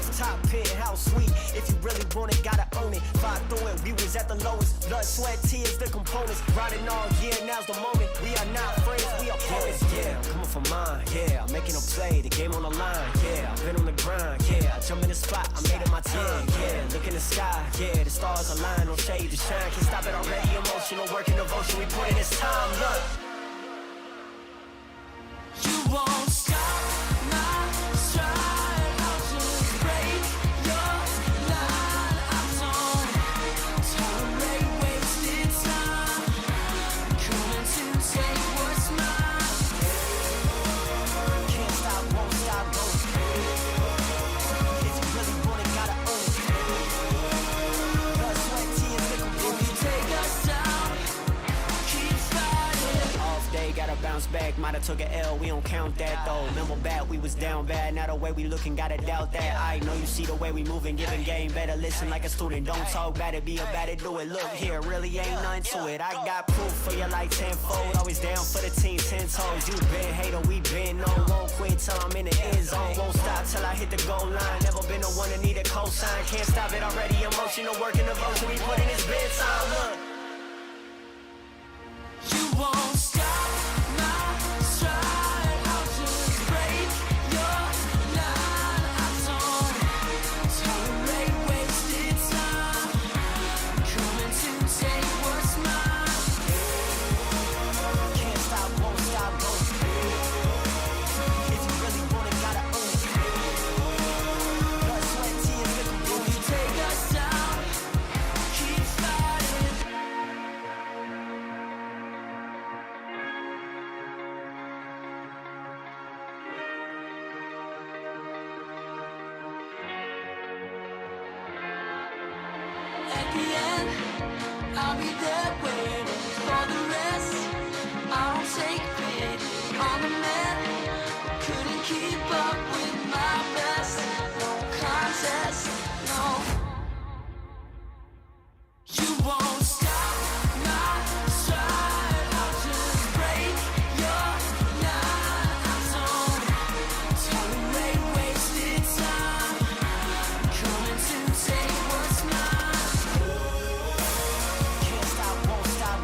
rooftop pit, how sweet. If you really want it, gotta own it. Fought through it, we was at the lowest. Blood, sweat, tears, the components. Riding all year, now's the moment. We are not friends, we are opponents. Yeah, I'm coming for mine, yeah. I'm making a play, the game on the line, yeah. I've been on the grind, yeah. I jump in the spot, I made it my time, yeah. Look in the sky, yeah. The stars align, no shade to shine. Can't stop it already, emotional work and devotion. We put in this time, look. You won't stop my stride. I'll just break your line. I don't tolerate wasted time. Coming to take what's mine. Can't stop, won't stop, won't. If you really want it, gotta own it. Blood, sweat, tears, nickel, if you take us down, keep fighting. Off day, gotta bounce back. Might have took an L, we don't count that though. Remember back, we was down bad. Now the way we looking, gotta doubt that. I know you see the way we moving, giving game. Better listen like a student, don't talk bad it, be about it, do it. Look here, really ain't nothing to it. I got proof for you like tenfold. Always down for the team, 10 toes. You been hater, we been on. Won't quit till I'm in the end zone. Won't stop till I hit the goal line. Never been the one to need a cosign. Can't stop it already, emotional work and devotion. We put in this bedtime, look. You won't stop my stride. I'll just break your line. I don't tolerate wasted time. Coming to take what's mine. Can't stop, won't stop, won't. If you really want it, gotta own it. Blood, sweat, tears, nickel, if you take us down, keep fighting. At the end, I'll be there waiting for the rest. I don't take pity on the man. Couldn't keep up with my best. No contest, no. You won't stop my stride. I'll just break your line. I don't tolerate wasted time. Coming to take what's mine. Can't stop, won't stop,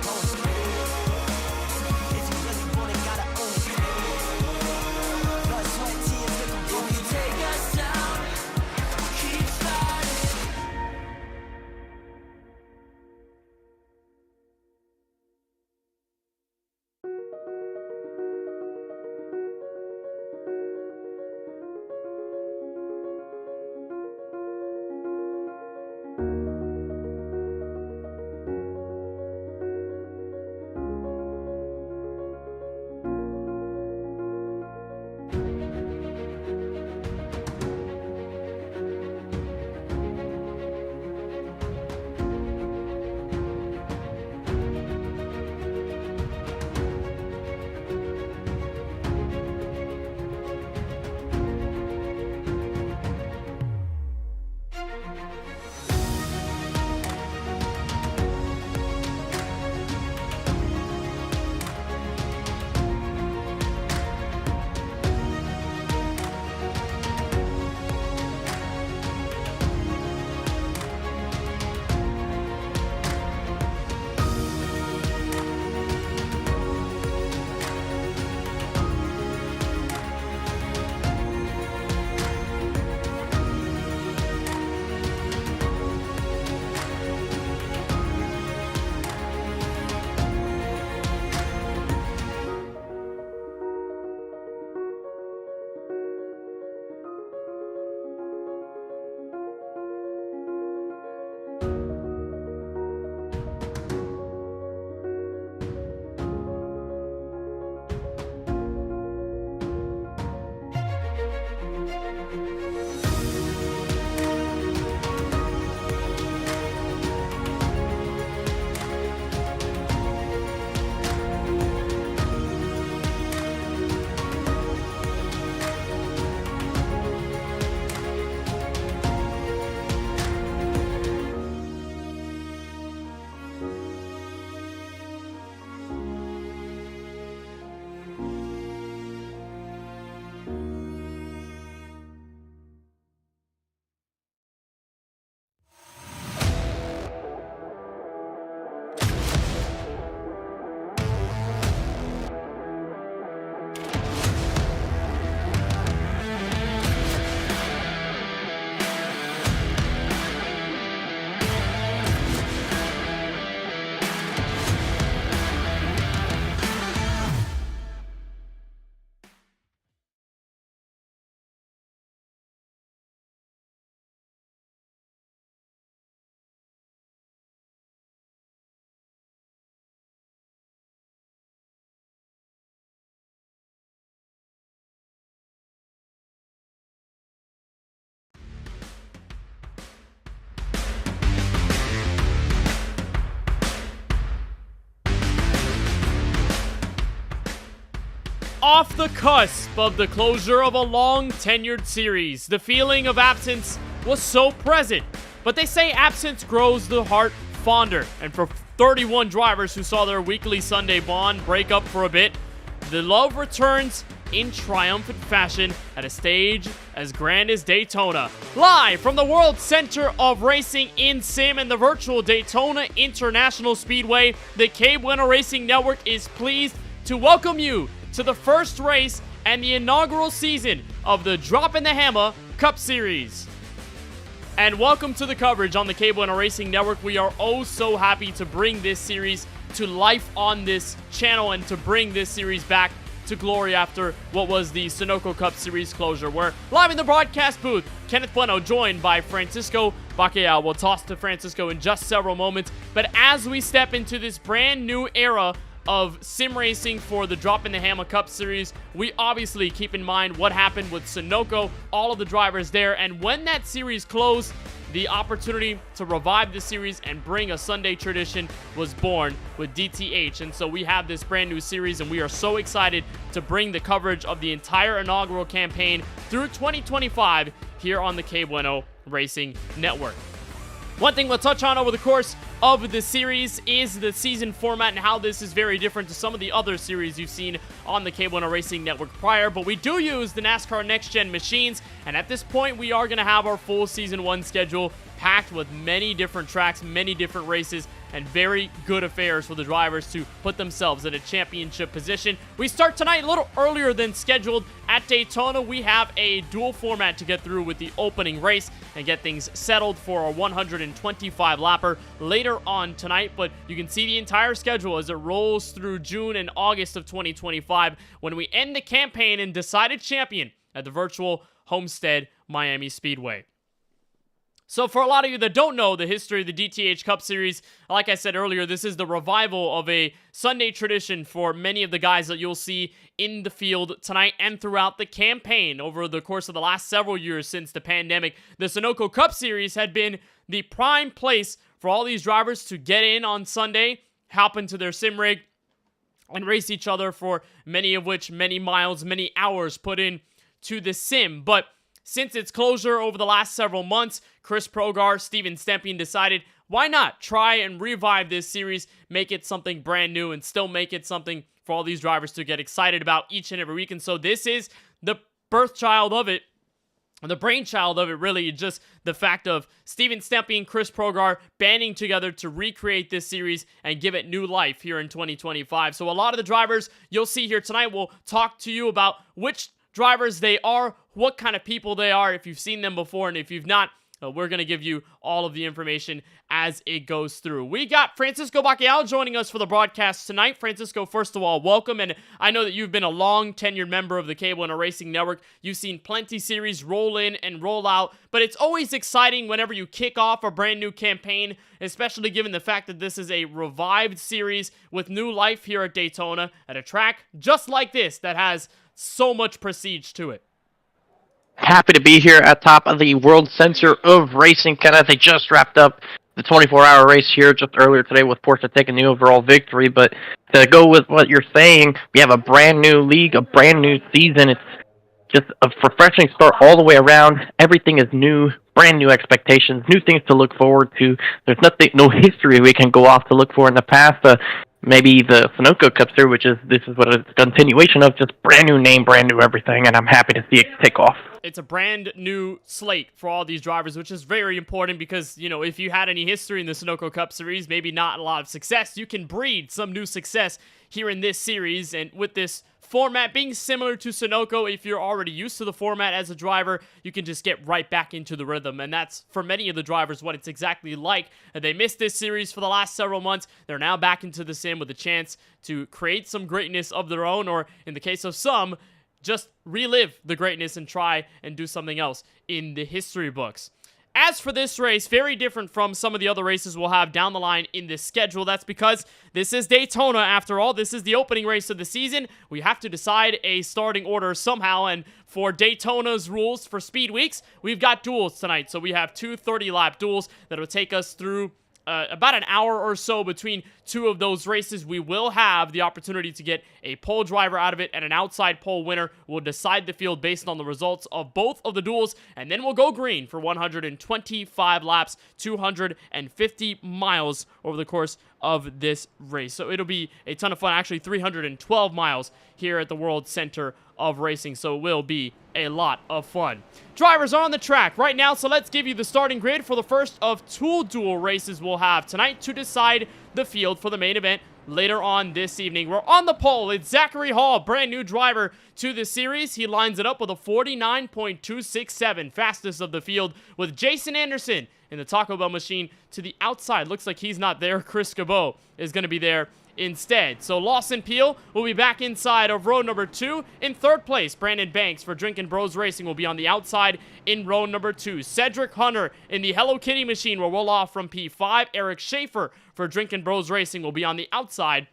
off the cusp of the closure of a long-tenured series. The feeling of absence was so present, but they say absence grows the heart fonder. And for 31 drivers who saw their weekly Sunday bond break up for a bit, the love returns in triumphant fashion at a stage as grand as Daytona. Live from the World Center of Racing in Sim and the virtual Daytona International Speedway, the KBueno Racing Network is pleased to welcome you to the first race and the inaugural season of the Droppin the Hammah Cup Series. And welcome to the coverage on the KBueno Racing Network. We are oh so happy to bring this series to life on this channel and to bring this series back to glory after what was the Sunoco Cup Series closure. We're live in the broadcast booth. Kenneth Bueno joined by Francisco Bacallao. We'll toss to Francisco in just several moments. But as we step into this brand new era of sim racing for the Droppin the Hammah Cup Series, we obviously keep in mind what happened with Sunoco, all of the drivers there, and when that series closed, the opportunity to revive the series and bring a Sunday tradition was born with DTH. And so we have this brand new series, and we are so excited to bring the coverage of the entire inaugural campaign through 2025 here on the KBueno Racing Network. One thing we'll touch on over the course of the series is the season format and how this is very different to some of the other series you've seen on the KBueno Racing Network prior, but we do use the NASCAR Next Gen machines, and at this point we are going to have our full Season 1 schedule packed with many different tracks, many different races, and very good affairs for the drivers to put themselves in a championship position. We start tonight a little earlier than scheduled at Daytona. We have a dual format to get through with the opening race and get things settled for a 125 lapper later on tonight, but you can see the entire schedule as it rolls through June and August of 2025 when we end the campaign and decide a champion at the virtual Homestead Miami Speedway. So for a lot of you that don't know the history of the DTH Cup Series, like I said earlier, this is the revival of a Sunday tradition for many of the guys that you'll see in the field tonight and throughout the campaign. Over the course of the last several years since the pandemic, the Sunoco Cup Series had been the prime place for all these drivers to get in on Sunday, hop into their sim rig, and race each other for many of which many miles, many hours put in to the sim. But since its closure over the last several months, Chris Progar, Steven Stempien decided, why not try and revive this series, make it something brand new, and still make it something for all these drivers to get excited about each and every week. And so this is the birthchild of it, the brainchild of it, really, just the fact of Steven Stempien, Chris Progar banding together to recreate this series and give it new life here in 2025. So a lot of the drivers you'll see here tonight will talk to you about which drivers they are, what kind of people they are, if you've seen them before, and if you've not, we're going to give you all of the information as it goes through. We got Francisco Bacallao joining us for the broadcast tonight. Francisco, first of all, welcome, and I know that you've been a long-tenured member of the KBueno Racing Network. You've seen plenty series roll in and roll out, but it's always exciting whenever you kick off a brand new campaign, especially given the fact that this is a revived series with new life here at Daytona, at a track just like this that has so much prestige to it. Happy to be here at top of the World Center of Racing. Kenneth, they just wrapped up the 24-hour race here just earlier today with Porsche taking the overall victory. But to go with what you're saying, we have a brand new league, a brand new season. It's just a refreshing start all the way around. Everything is new, brand new expectations, new things to look forward to. There's no history we can go off to look for in the past. Maybe the Sunoco Cup Series, this is what it's a continuation of, just brand new name, brand new everything, and I'm happy to see it take off. It's a brand new slate for all these drivers, which is very important because, you know, if you had any history in the Sunoco Cup Series, maybe not a lot of success, you can breed some new success here in this series. And with this format being similar to Sunoco, if you're already used to the format as a driver, you can just get right back into the rhythm. And that's, for many of the drivers, what it's exactly like. They missed this series for the last several months. They're now back into the sim with a chance to create some greatness of their own, or in the case of some, just relive the greatness and try and do something else in the history books. As for this race, very different from some of the other races we'll have down the line in this schedule. That's because this is Daytona, after all. This is the opening race of the season. We have to decide a starting order somehow, and for Daytona's rules for Speed Weeks, we've got duels tonight. So we have two 30-lap duels that will take us through about an hour or so between two of those races. We will have the opportunity to get a pole driver out of it, and an outside pole winner will decide the field based on the results of both of the duels, and then we'll go green for 125 laps, 250 miles over the course of this race. So it'll be a ton of fun. Actually, 312 miles here at the World Center of Racing, so it will be a lot of fun. Drivers are on the track right now, so let's give you the starting grid for the first of two dual races we'll have tonight to decide the field for the main event later on this evening. We're on the pole. It's Zachary Hall, brand new driver to the series. He lines it up with a 49.267, fastest of the field, with Jason Anderson in the Taco Bell machine to the outside. Looks like he's not there. Chris Cabot is going to be there instead. So Lawson Peel will be back inside of row number 2. In third place, Brandon Banks for Drinkin' Bros Racing will be on the outside in row number 2. Cedric Hunter in the Hello Kitty machine will roll off from P5. Eric Schaefer for Drinkin' Bros Racing will be on the outside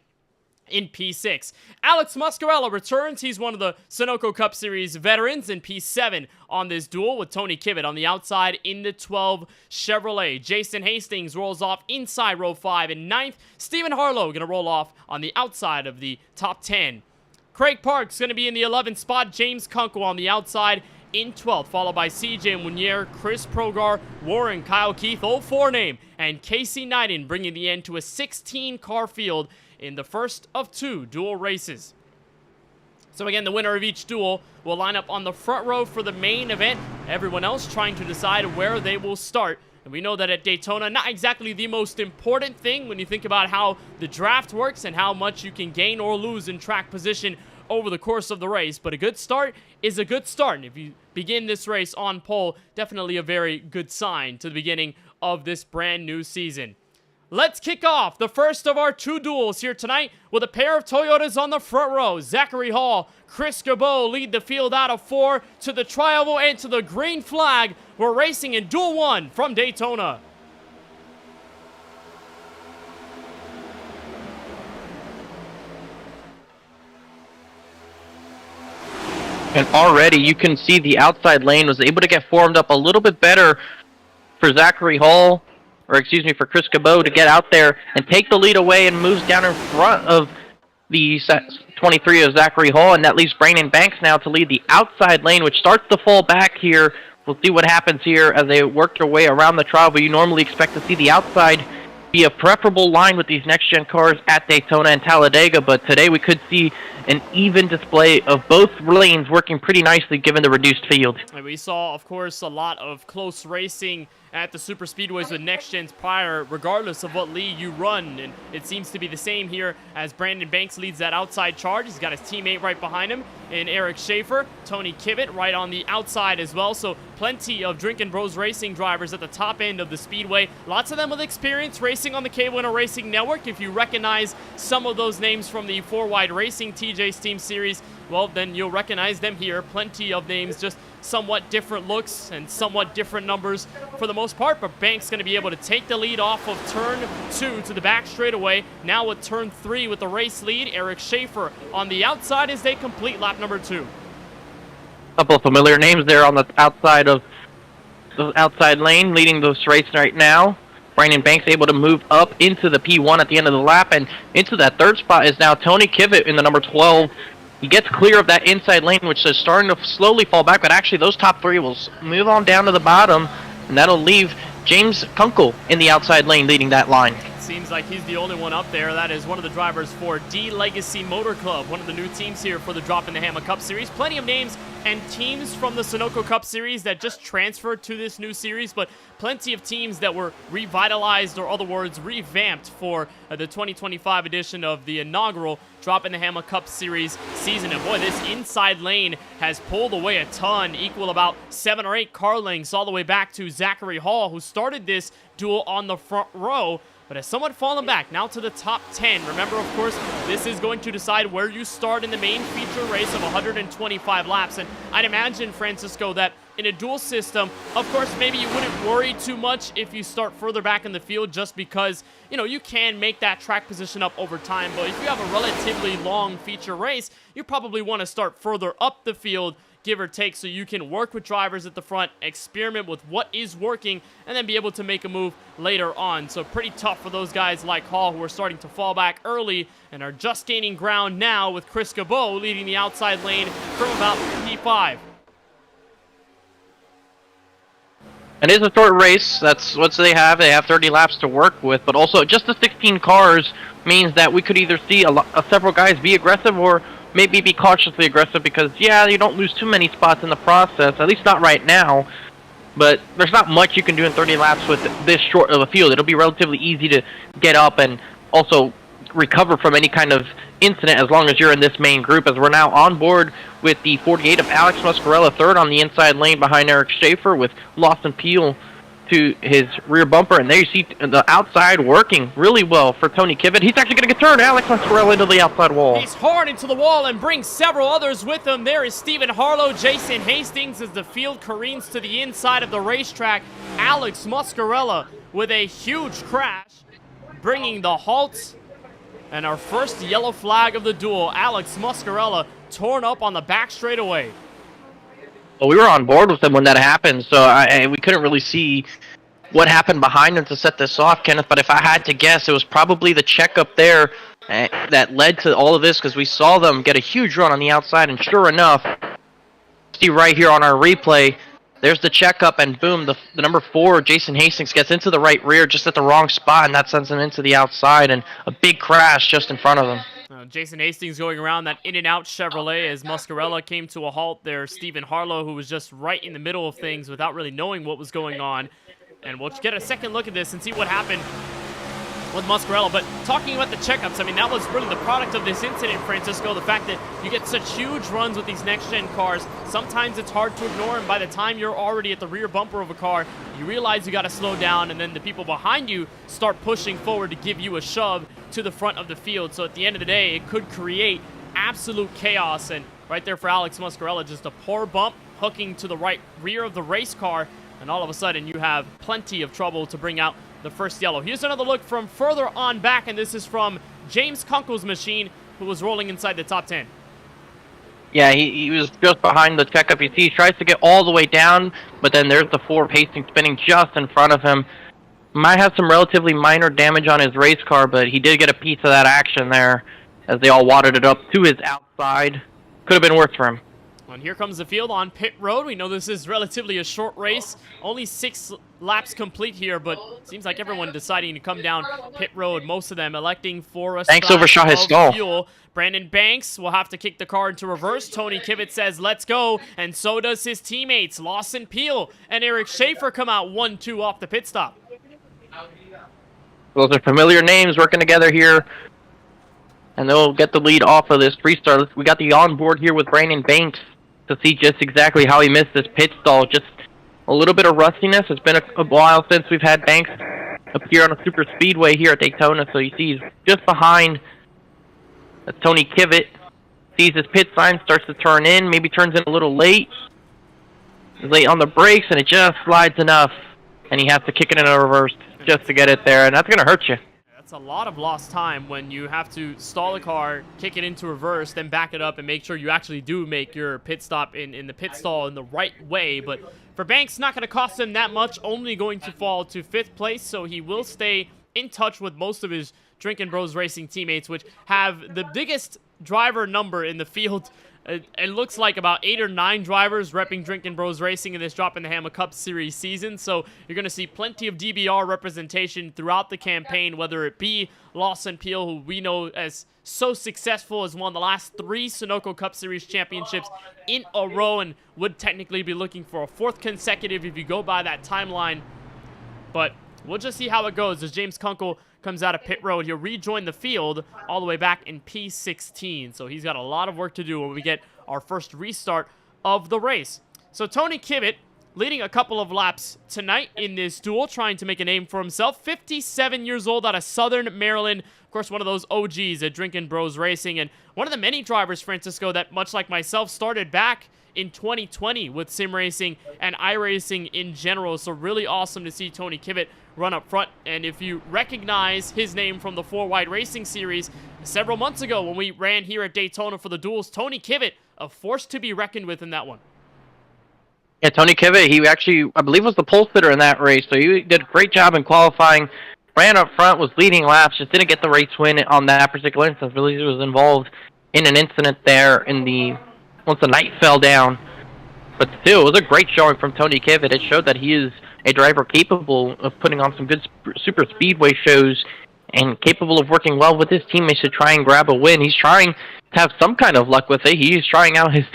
in P6. Alex Muscarella returns. He's one of the Sunoco Cup Series veterans in P7 on this duel, with Tony Kibbett on the outside in the 12 Chevrolet. Jason Hastings rolls off inside row 5 in 9th. Stephen Harlow going to roll off on the outside of the top 10. Craig Parks going to be in the 11th spot. James Kunkel on the outside in 12th, followed by CJ Munier, Chris Progar, Warren, Kyle Keith, Old Four Name, and Casey Knighton, bringing the end to a 16-car field in the first of two dual races. So again, the winner of each duel will line up on the front row for the main event. Everyone else trying to decide where they will start. And we know that at Daytona, not exactly the most important thing when you think about how the draft works and how much you can gain or lose in track position over the course of the race. But a good start is a good start. And if you begin this race on pole, definitely a very good sign to the beginning of this brand new season. Let's kick off the first of our two duels here tonight with a pair of Toyotas on the front row. Zachary Hall, Chris Cabot lead the field out of 4 to the tri-oval and to the green flag. We're racing in Duel 1 from Daytona. And already you can see the outside lane was able to get formed up a little bit better for Zachary Hall, or excuse me, for Chris Cabot to get out there and take the lead away, and moves down in front of the 23 of Zachary Hall, and that leaves Brandon Banks now to lead the outside lane, which starts to fall back here. We'll see what happens here as they work their way around the trial, but you normally expect to see the outside be a preferable line with these next-gen cars at Daytona and Talladega, but today we could see an even display of both lanes working pretty nicely given the reduced field. And we saw, of course, a lot of close racing at the super speedways with next gens prior, regardless of what league you run, and it seems to be the same here as Brandon Banks leads that outside charge. He's got his teammate right behind him in Eric Schaefer. Tony Kibbett right on the outside as well, so plenty of Drinkin' Bros Racing drivers at the top end of the speedway. Lots of them with experience racing on the KBueno Racing Network. If you recognize some of those names from the 4Wide Racing TJ's Team Series, well, then you'll recognize them here. Plenty of names, just somewhat different looks and somewhat different numbers for the most part, but Banks going to be able to take the lead off of turn 2 to the back straightaway. Now with turn 3 with the race lead, Eric Schaefer on the outside as they complete lap number 2. Couple of familiar names there on the outside of the outside lane leading this race right now. Brandon Banks able to move up into the P1 at the end of the lap, and into that third spot is now Tony Kibbett in the number 12. He gets clear of that inside lane, which is starting to slowly fall back, but actually those top 3 will move on down to the bottom, and that'll leave James Kunkel in the outside lane leading that line. Seems like he's the only one up there. That is one of the drivers for D Legacy Motor Club, one of the new teams here for the Droppin' the Hammah Cup Series. Plenty of names and teams from the Sunoco Cup Series that just transferred to this new series, but plenty of teams that were revitalized, or other words, revamped for the 2025 edition of the inaugural Droppin' the Hammah Cup Series season. And boy, this inside lane has pulled away a ton, equal about 7 or 8 car lengths all the way back to Zachary Hall, who started this duel on the front row, but has somewhat fallen back now to the top 10. Remember, of course, this is going to decide where you start in the main feature race of 125 laps. And I'd imagine, Francisco, that in a dual system, of course, maybe you wouldn't worry too much if you start further back in the field, just because, you know, you can make that track position up over time. But if you have a relatively long feature race, you probably want to start further up the field, give or take, so you can work with drivers at the front, experiment with what is working, and then be able to make a move later on. So pretty tough for those guys like Hall, who are starting to fall back early and are just gaining ground now, with Chris Cabot leading the outside lane from about P5. It is a short race. That's what they have. They have 30 laps to work with, but also just the 16 cars means that we could either see several guys be aggressive or maybe be cautiously aggressive, because, yeah, you don't lose too many spots in the process, at least not right now, but there's not much you can do in 30 laps with this short of a field. It'll be relatively easy to get up and also recover from any kind of incident as long as you're in this main group, as we're now on board with the 48 of Alex Muscarella, third on the inside lane behind Eric Schaefer, with Lawson Peel to his rear bumper. And there you see the outside working really well for Tony Kivett. He's actually going to get turned. Alex Muscarella into the outside wall. He's hard into the wall and brings several others with him. There is Stephen Harlow, Jason Hastings as the field careens to the inside of the racetrack. Alex Muscarella with a huge crash, bringing the halt. And our first yellow flag of the duel. Alex Muscarella torn up on the back straightaway. Well, we were on board with him when that happened, so we couldn't really see what happened behind him to set this off, Kenneth. But if I had to guess, it was probably the checkup there that led to all of this, because we saw them get a huge run on the outside, and sure enough, see right here on our replay, there's the checkup, and boom, the number 4, Jason Hastings, gets into the right rear just at the wrong spot, and that sends him into the outside, and a big crash just in front of him. Jason Hastings going around that in-and-out Chevrolet as Muscarella came to a halt there. Stephen Harlow, who was just right in the middle of things without really knowing what was going on. And we'll get a second look at this and see what happened with Muscarella. But talking about the checkups, I mean, that was really the product of this incident, Francisco. The fact that you get such huge runs with these next-gen cars, sometimes it's hard to ignore, and by the time you're already at the rear bumper of a car, you realize you got to slow down, and then the people behind you start pushing forward to give you a shove to the front of the field. So at the end of the day, it could create absolute chaos. And right there for Alex Muscarella, just a poor bump hooking to the right rear of the race car, and all of a sudden you have plenty of trouble to bring out the first yellow. Here's another look from further on back, and this is from James Kunkel's machine, who was rolling inside the top 10. Yeah, he was just behind the checkup. You see, he tries to get all the way down, but then there's the 4 Hastings spinning just in front of him. Might have some relatively minor damage on his race car, but he did get a piece of that action there as they all wadded it up to his outside. Could have been worse for him. And here comes the field on pit road. We know this is relatively a short race. Only 6 laps complete here, but it seems like everyone deciding to come down pit road. Most of them electing for a Banks overshot his stall. Fuel. Brandon Banks will have to kick the car into reverse. Tony Kivett says, let's go. And so does his teammates. Lawson Peel and Eric Schaefer come out 1-2 off the pit stop. Those are familiar names working together here, and they'll get the lead off of this restart. We got the onboard here with Brandon Banks to see just exactly how he missed this pit stall. Just a little bit of rustiness. It's been a while since we've had Banks appear on a super speedway here at Daytona, so you see he's just behind. That's Tony Kivett. Sees his pit sign, starts to turn in, maybe turns in a little late. He's late on the brakes, and it just slides enough, and he has to kick it in a reverse just to get it there, and that's going to hurt you. That's a lot of lost time when you have to stall the car, kick it into reverse, then back it up and make sure you actually do make your pit stop in the pit stall in the right way. But for Banks, not going to cost him that much, only going to fall to 5th place, so he will stay in touch with most of his Drinkin' Bros Racing teammates, which have the biggest driver number in the field. It looks like about 8 or 9 drivers repping Drinkin' Bros Racing in this Droppin' the Hammah Cup Series season. So you're going to see plenty of DBR representation throughout the campaign, whether it be Lawson Peel, who we know as so successful, has won the last 3 Sunoco Cup Series championships in a row and would technically be looking for a 4th consecutive if you go by that timeline. But we'll just see how it goes as James Kunkel comes out of pit road. He'll rejoin the field all the way back in P16. So he's got a lot of work to do when we get our first restart of the race. So Tony Kivett leading a couple of laps tonight in this duel, trying to make a name for himself. 57 years old out of Southern Maryland. Of course, one of those OGs at Drinkin' Bros Racing, and one of the many drivers, Francisco, that much like myself started back in 2020 with sim racing and iRacing in general. So really awesome to see Tony Kivett run up front. And if you recognize his name from the 4-Wide Racing Series several months ago when we ran here at Daytona for the duels, Tony Kivett, a force to be reckoned with in that one. Yeah, Tony Kivitt, he actually, I believe, was the pole sitter in that race, so he did a great job in qualifying. Ran up front, was leading laps, just didn't get the race win on that particular instance. Really, he was involved in an incident there once the night fell down. But still, it was a great showing from Tony Kivitt. It showed that he is a driver capable of putting on some good super speedway shows and capable of working well with his teammates to try and grab a win. He's trying to have some kind of luck with it. He's trying out his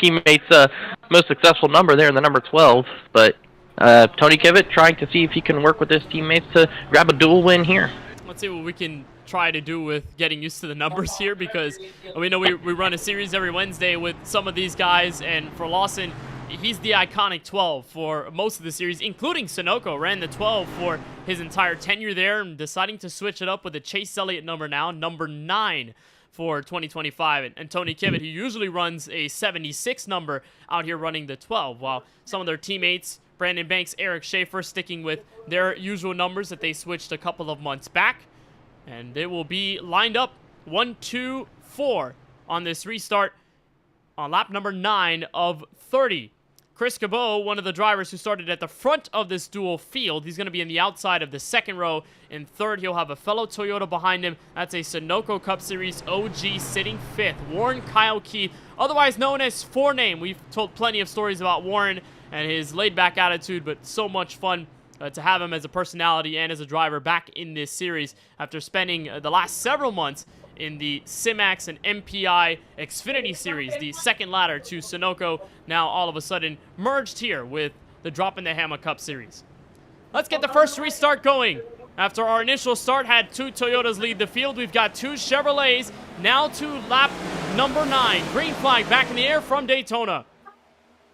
teammates' most successful number there in the number 12. But Tony Kivitt trying to see if he can work with his teammates to grab a dual win here. Let's see what we can try to do with getting used to the numbers here, because we know we run a series every Wednesday with some of these guys, and for Lawson, he's the iconic 12 for most of the series, including Sunoco. Ran the 12 for his entire tenure there, and deciding to switch it up with a Chase Elliott number now, number 9 for 2025. And Tony Kivitt, who usually runs a 76 number, out here running the 12, while some of their teammates, Brandon Banks, Eric Schaefer, sticking with their usual numbers that they switched a couple of months back. And they will be lined up 1, 2, 4 on this restart on lap number 9 of 30. Chris Cabot, one of the drivers who started at the front of this dual field, he's going to be in the outside of the second row. In third, he'll have a fellow Toyota behind him. That's a Sunoco Cup Series OG sitting 5th, Warren Kyle Keith, otherwise known as 4Name. We've told plenty of stories about Warren and his laid-back attitude, but so much fun to have him as a personality and as a driver back in this series after spending the last several months in the Simax and MPI Xfinity Series, the second ladder to Sunoco, now all of a sudden merged here with the Droppin the Hammah Cup Series. Let's get the first restart going. After our initial start had 2 Toyotas lead the field, we've got 2 Chevrolets, now to lap number 9. Green flag back in the air from Daytona.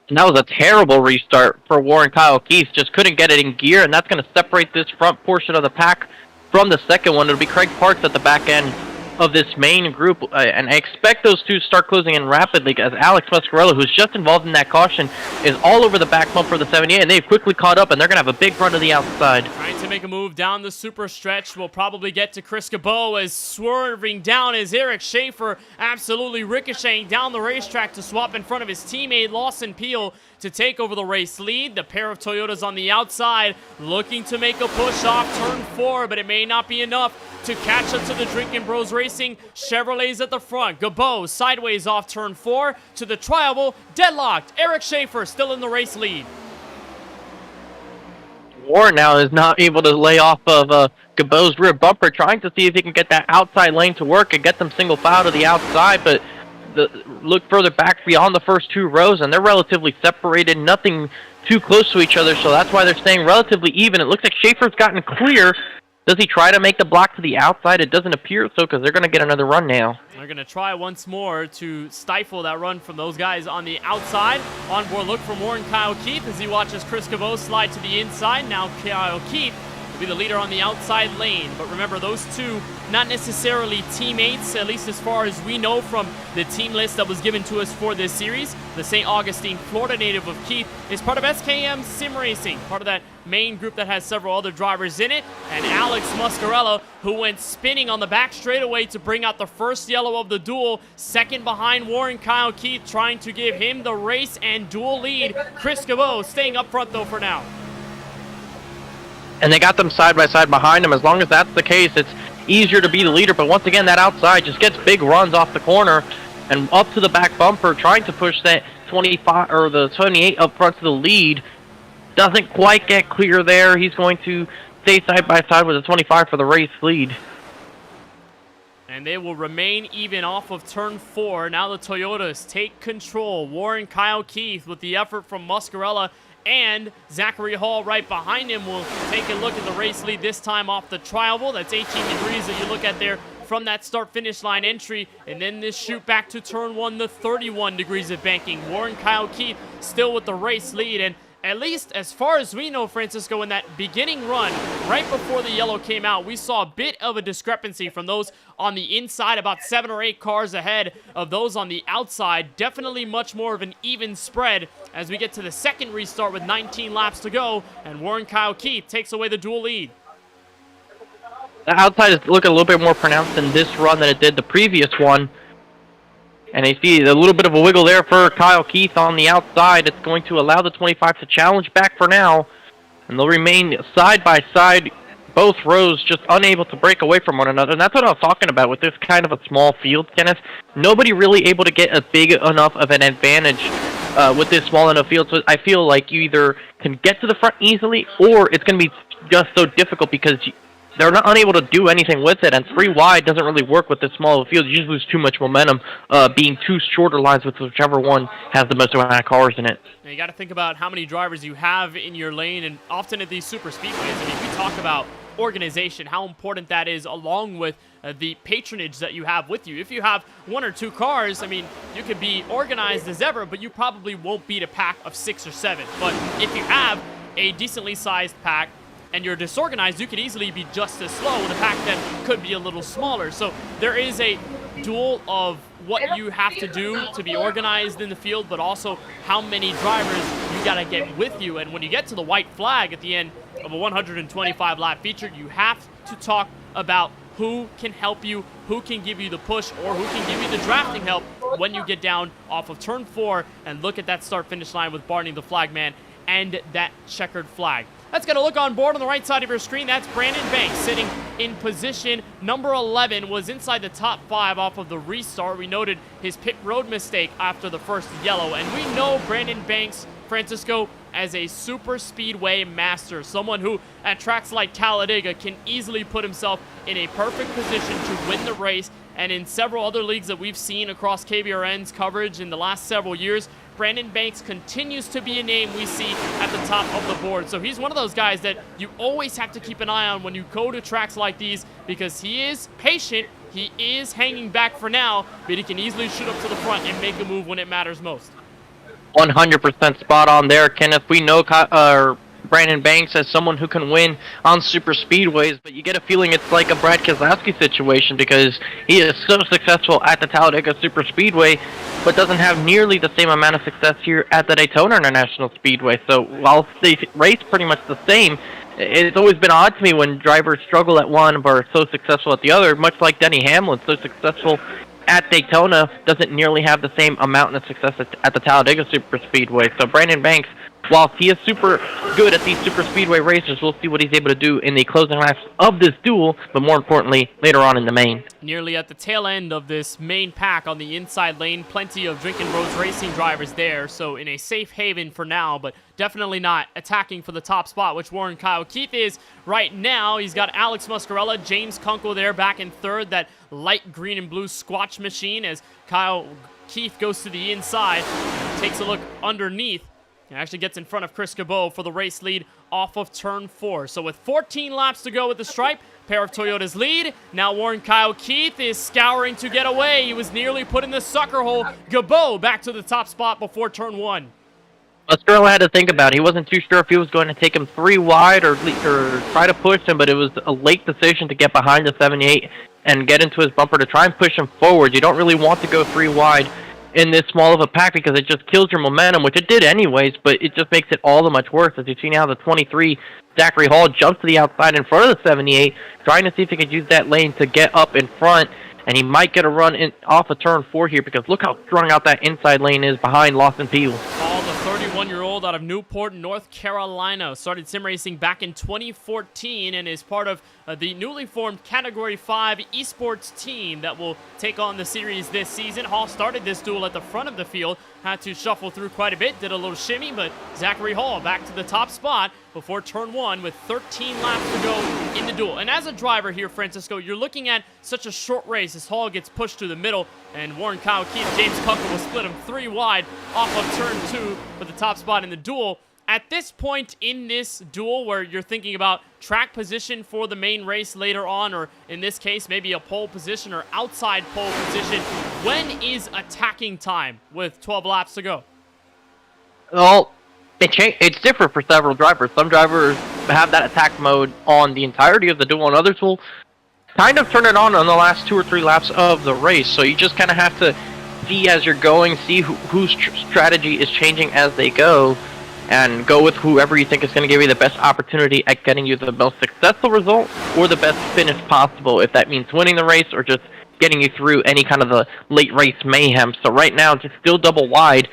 And that was a terrible restart for Warren Kyle Keith. Just couldn't get it in gear, and that's going to separate this front portion of the pack from the second one. It'll be Craig Parks at the back end of this main group, and I expect those two to start closing in rapidly, as Alex Muscarello, who's just involved in that caution, is all over the back bumper of the 78, and they've quickly caught up, and they're going to have a big run to the outside. Trying to make a move down the super stretch. We'll probably get to Chris Cabot, as swerving down is Eric Schaefer, absolutely ricocheting down the racetrack to swap in front of his teammate Lawson Peel to take over the race lead. The pair of Toyotas on the outside looking to make a push off turn 4, but it may not be enough to catch up to the Drinking Bros Racing Chevrolets at the front. Cabot sideways off turn 4 to the tri-oval, deadlocked. Eric Schaefer still in the race lead. Warren now is not able to lay off of Cabot's rear bumper, trying to see if he can get that outside lane to work and get them single file to the outside, but look further back beyond the first 2 rows, and they're relatively separated, nothing too close to each other, so that's why they're staying relatively even. It looks like Schaefer's gotten clear. Does he try to make the block to the outside? It doesn't appear so, because they're going to get another run now. They're going to try once more to stifle that run from those guys on the outside. Onboard look from Warren Kyle Keith as he watches Chris Cabot slide to the inside. Now Kyle Keith will be the leader on the outside lane. But remember, those two not necessarily teammates, at least as far as we know from the team list that was given to us for this series. The St. Augustine, Florida native of Keith is part of SKM Sim Racing, part of that main group that has several other drivers in it. And Alex Muscarello, who went spinning on the back straightaway to bring out the first yellow of the duel, second behind Warren Kyle Keith, trying to give him the race and duel lead. Chris Cabot staying up front though for now. And they got them side by side behind him. As long as that's the case, it's easier to be the leader, but once again, that outside just gets big runs off the corner and up to the back bumper, trying to push that 25 or the 28 up front to the lead. Doesn't quite get clear there. He's going to stay side by side with the 25 for the race lead. And they will remain even off of turn 4. Now the Toyotas take control. Warren Kyle Keith, with the effort from Muscarella and Zachary Hall right behind him, will take a look at the race lead, this time off the tri-oval. That's 18 degrees that you look at there from that start-finish line entry. And then this shoot back to turn 1, the 31 degrees of banking. Warren Kyle Keith still with the race lead. And at least as far as we know, Francisco, in that beginning run, right before the yellow came out, we saw a bit of a discrepancy from those on the inside, about 7 or 8 cars ahead of those on the outside. Definitely much more of an even spread as we get to the second restart with 19 laps to go, and Warren Kyle Keith takes away the dual lead. The outside is looking a little bit more pronounced in this run than it did the previous one. And you see a little bit of a wiggle there for Kyle Keith on the outside. It's going to allow the 25 to challenge back for now. And they'll remain side by side, both rows just unable to break away from one another. And that's what I was talking about with this kind of a small field, Kenneth. Nobody really able to get a big enough of an advantage with this small enough field. So I feel like you either can get to the front easily, or it's going to be just so difficult because they're not unable to do anything with it, and 3 wide doesn't really work with this small of a field. You just lose too much momentum being 2 shorter lines with whichever one has the most amount of cars in it. Now you got to think about how many drivers you have in your lane, and often at these super speedways, I mean, we talk about organization, how important that is, along with the patronage that you have with you. If you have 1 or 2 cars, I mean, you could be organized as ever, but you probably won't beat a pack of 6 or 7. But if you have a decently sized pack, and you're disorganized, you could easily be just as slow with a pack that could be a little smaller. So there is a duel of what you have to do to be organized in the field, but also how many drivers you got to get with you. And when you get to the white flag at the end of a 125 lap feature, you have to talk about who can help you, who can give you the push, or who can give you the drafting help when you get down off of turn 4 and look at that start-finish line with Barney the flagman and that checkered flag. Let's get a look on board on the right side of your screen. That's Brandon Banks sitting in position number 11, was inside the top 5 off of the restart. We noted his pit road mistake after the first yellow, and we know Brandon Banks, Francisco, as a super speedway master, someone who at tracks like Talladega can easily put himself in a perfect position to win the race. And in several other leagues that we've seen across KBRN's coverage in the last several years, Brandon Banks continues to be a name we see at the top of the board. So he's one of those guys that you always have to keep an eye on when you go to tracks like these, because he is patient, he is hanging back for now, but he can easily shoot up to the front and make a move when it matters most. 100% spot on there, Kenneth. We know Brandon Banks as someone who can win on super speedways, but you get a feeling it's like a Brad Keselowski situation because he is so successful at the Talladega Super Speedway, but doesn't have nearly the same amount of success here at the Daytona International Speedway. So while they race pretty much the same, it's always been odd to me when drivers struggle at one but are so successful at the other, much like Denny Hamlin, so successful at Daytona, doesn't nearly have the same amount of success at the Talladega Super Speedway. So Brandon Banks, while he is super good at these super speedway races, we'll see what he's able to do in the closing laps of this duel, but more importantly, later on in the main. Nearly at the tail end of this main pack on the inside lane, plenty of Drinking Bros Racing drivers there, so in a safe haven for now, but definitely not attacking for the top spot, which Warren Kyle Keith is right now. He's got Alex Muscarella, James Kunkel there back in third, that light green and blue squatch machine, as Kyle Keith goes to the inside, takes a look underneath, and actually gets in front of Chris Cabot for the race lead off of turn 4. So with 14 laps to go with the stripe, pair of Toyotas lead. Now Warren Kyle Keith is scouring to get away. He was nearly put in the sucker hole. Cabot back to the top spot before turn 1. Muscarella had to think about it. He wasn't too sure if he was going to take him 3 wide or try to push him, but it was a late decision to get behind the 78 and get into his bumper to try and push him forward. You don't really want to go 3 wide in this small of a pack because it just kills your momentum, which it did anyways, but it just makes it all the much worse. As you see now, the 23, Zachary Hall, jumps to the outside in front of the 78, trying to see if he could use that lane to get up in front, and he might get a run in off of turn 4 here because look how strung out that inside lane is behind Lawson Peebles. Paul, the 31-year-old out of Newport, North Carolina, started sim racing back in 2014 and is part of the newly formed Category 5 esports team that will take on the series this season. Hall started this duel at the front of the field, had to shuffle through quite a bit, did a little shimmy, but Zachary Hall back to the top spot before turn 1 with 13 laps to go in the duel. And as a driver here, Francisco, you're looking at such a short race as Hall gets pushed to the middle, and Warren Kyle Keith, James Kunkel will split him 3 wide off of turn 2 for the top spot in the duel. At this point in this duel where you're thinking about track position for the main race later on, or in this case, maybe a pole position or outside pole position, when is attacking time with 12 laps to go? Well, it's different for several drivers. Some drivers have that attack mode on the entirety of the duel, and others will kind of turn it on the last 2 or 3 laps of the race. So you just kind of have to see as you're going, see whose strategy is changing as they go, and go with whoever you think is going to give you the best opportunity at getting you the most successful result or the best finish possible, if that means winning the race or just getting you through any kind of the late race mayhem. So right now, just still double wide.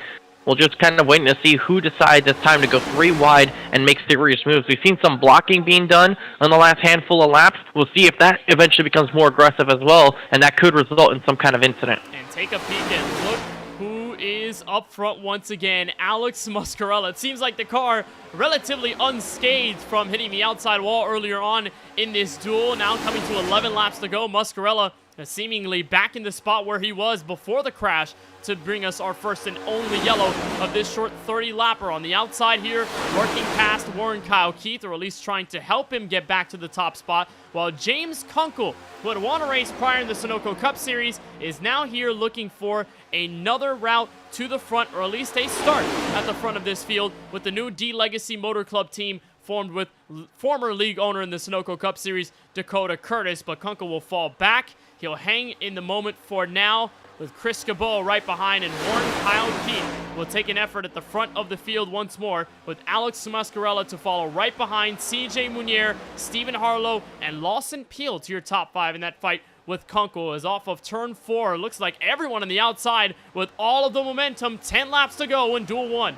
We'll just kind of waiting to see who decides it's time to go 3 wide and make serious moves. We've seen some blocking being done on the last handful of laps. We'll see if that eventually becomes more aggressive as well, and that could result in some kind of incident. And take a peek and look who is up front once again. Alex Muscarella. It seems like the car relatively unscathed from hitting the outside wall earlier on in this duel. Now coming to 11 laps to go. Muscarella seemingly back in the spot where he was before the crash to bring us our first and only yellow of this short 30-lapper. On the outside here, working past Warren Kyle Keith, or at least trying to help him get back to the top spot, while James Kunkel, who had won a race prior in the Sunoco Cup Series, is now here looking for another route to the front, or at least a start at the front of this field with the new D-Legacy Motor Club team formed with former league owner in the Sunoco Cup Series, Dakota Curtis. But Kunkel will fall back. He'll hang in the moment for now with Chris Cabot right behind, and Warren Kyle Keith will take an effort at the front of the field once more, with Alex Muscarella to follow right behind CJ Munier, Stephen Harlow, and Lawson Peel to your top 5 in that fight with Kunkel. As off of turn 4, it looks like everyone on the outside with all of the momentum. 10 laps to go in Duel 1.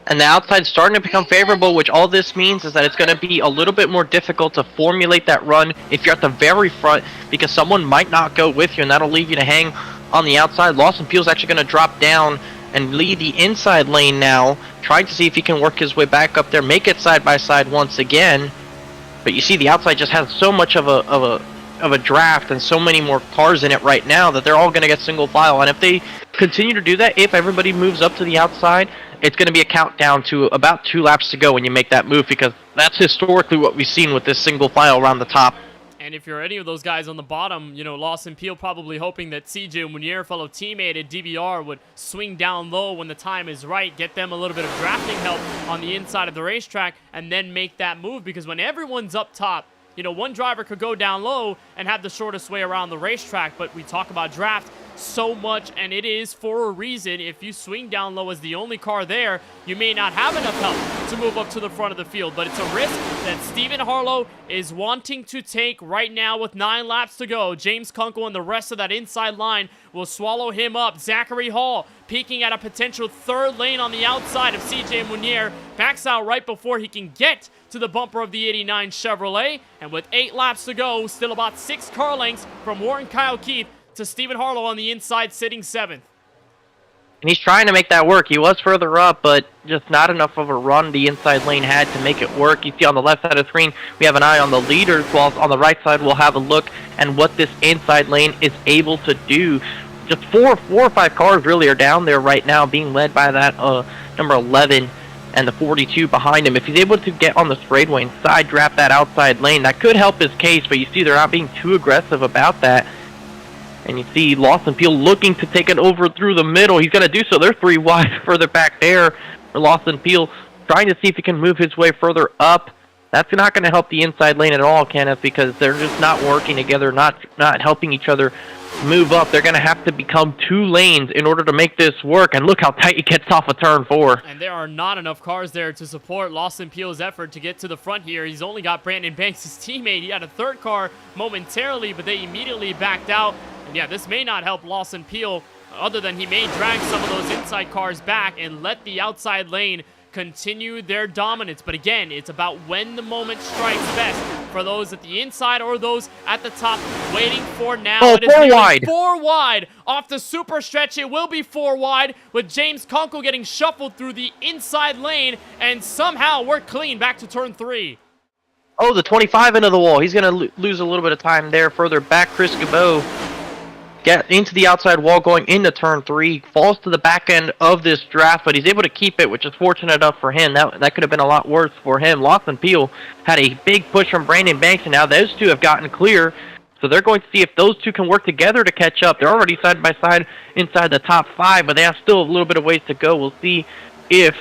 And the outside's starting to become favorable, which all this means is that it's going to be a little bit more difficult to formulate that run if you're at the very front, because someone might not go with you, and that'll leave you to hang on the outside. Lawson Peel's actually going to drop down and lead the inside lane now, trying to see if he can work his way back up there, make it side by side once again. But you see the outside just has so much of a draft and so many more cars in it right now that they're all going to get single file. And if they continue to do that, if everybody moves up to the outside, it's going to be a countdown to about 2 laps to go when you make that move, because that's historically what we've seen with this single file around the top. And if you're any of those guys on the bottom, you know, Lawson Peel probably hoping that CJ Munier, fellow teammate at DBR, would swing down low when the time is right, get them a little bit of drafting help on the inside of the racetrack, and then make that move. Because when everyone's up top, you know, one driver could go down low and have the shortest way around the racetrack, but we talk about draft so much, and it is for a reason. If you swing down low as the only car there, you may not have enough help to move up to the front of the field, but it's a risk that Stephen Harlow is wanting to take right now with 9 laps to go. James Kunkel and the rest of that inside line will swallow him up. Zachary Hall peeking at a potential 3rd lane on the outside of CJ Munier, backs out right before he can get to the bumper of the 89 Chevrolet, and with 8 laps to go, still about 6 car lengths from Warren Kyle Keith to Stephen Harlow on the inside, sitting 7th. And he's trying to make that work. He was further up, but just not enough of a run the inside lane had to make it work. You see on the left side of the screen, we have an eye on the leaders, while on the right side, we'll have a look at what this inside lane is able to do. Just four or five cars really are down there right now, being led by that number 11 and the 42 behind him. If he's able to get on the straightaway and side draft that outside lane, that could help his case, but you see they're not being too aggressive about that. And you see Lawson Peel looking to take it over through the middle. He's going to do so. They're 3 wide further back there for Lawson Peel, trying to see if he can move his way further up. That's not going to help the inside lane at all, Kenneth, because they're just not working together, not helping each other move up. They're going to have to become 2 lanes in order to make this work. And look how tight he gets off of turn 4. And there are not enough cars there to support Lawson Peel's effort to get to the front here. He's only got Brandon Banks, his teammate. He had a 3rd car momentarily, but they immediately backed out. And yeah, this may not help Lawson Peel, other than he may drag some of those inside cars back and let the outside lane continue their dominance. But again, it's about when the moment strikes best for those at the inside or those at the top waiting for now. Oh, it is 4 wide. 4 wide off the super stretch. It will be 4 wide with James Kunkel getting shuffled through the inside lane, and somehow we're clean back to turn 3. Oh, the 25 into the wall. He's going to lose a little bit of time there. Further back, Chris Cabot get into the outside wall going into turn 3, falls to the back end of this draft, but he's able to keep it, which is fortunate enough for him. That could have been a lot worse for him. Lawson Peel had a big push from Brandon Banks, and now those 2 have gotten clear, so they're going to see if those 2 can work together to catch up. They're already side by side inside the top 5, but they have still a little bit of ways to go. We'll see if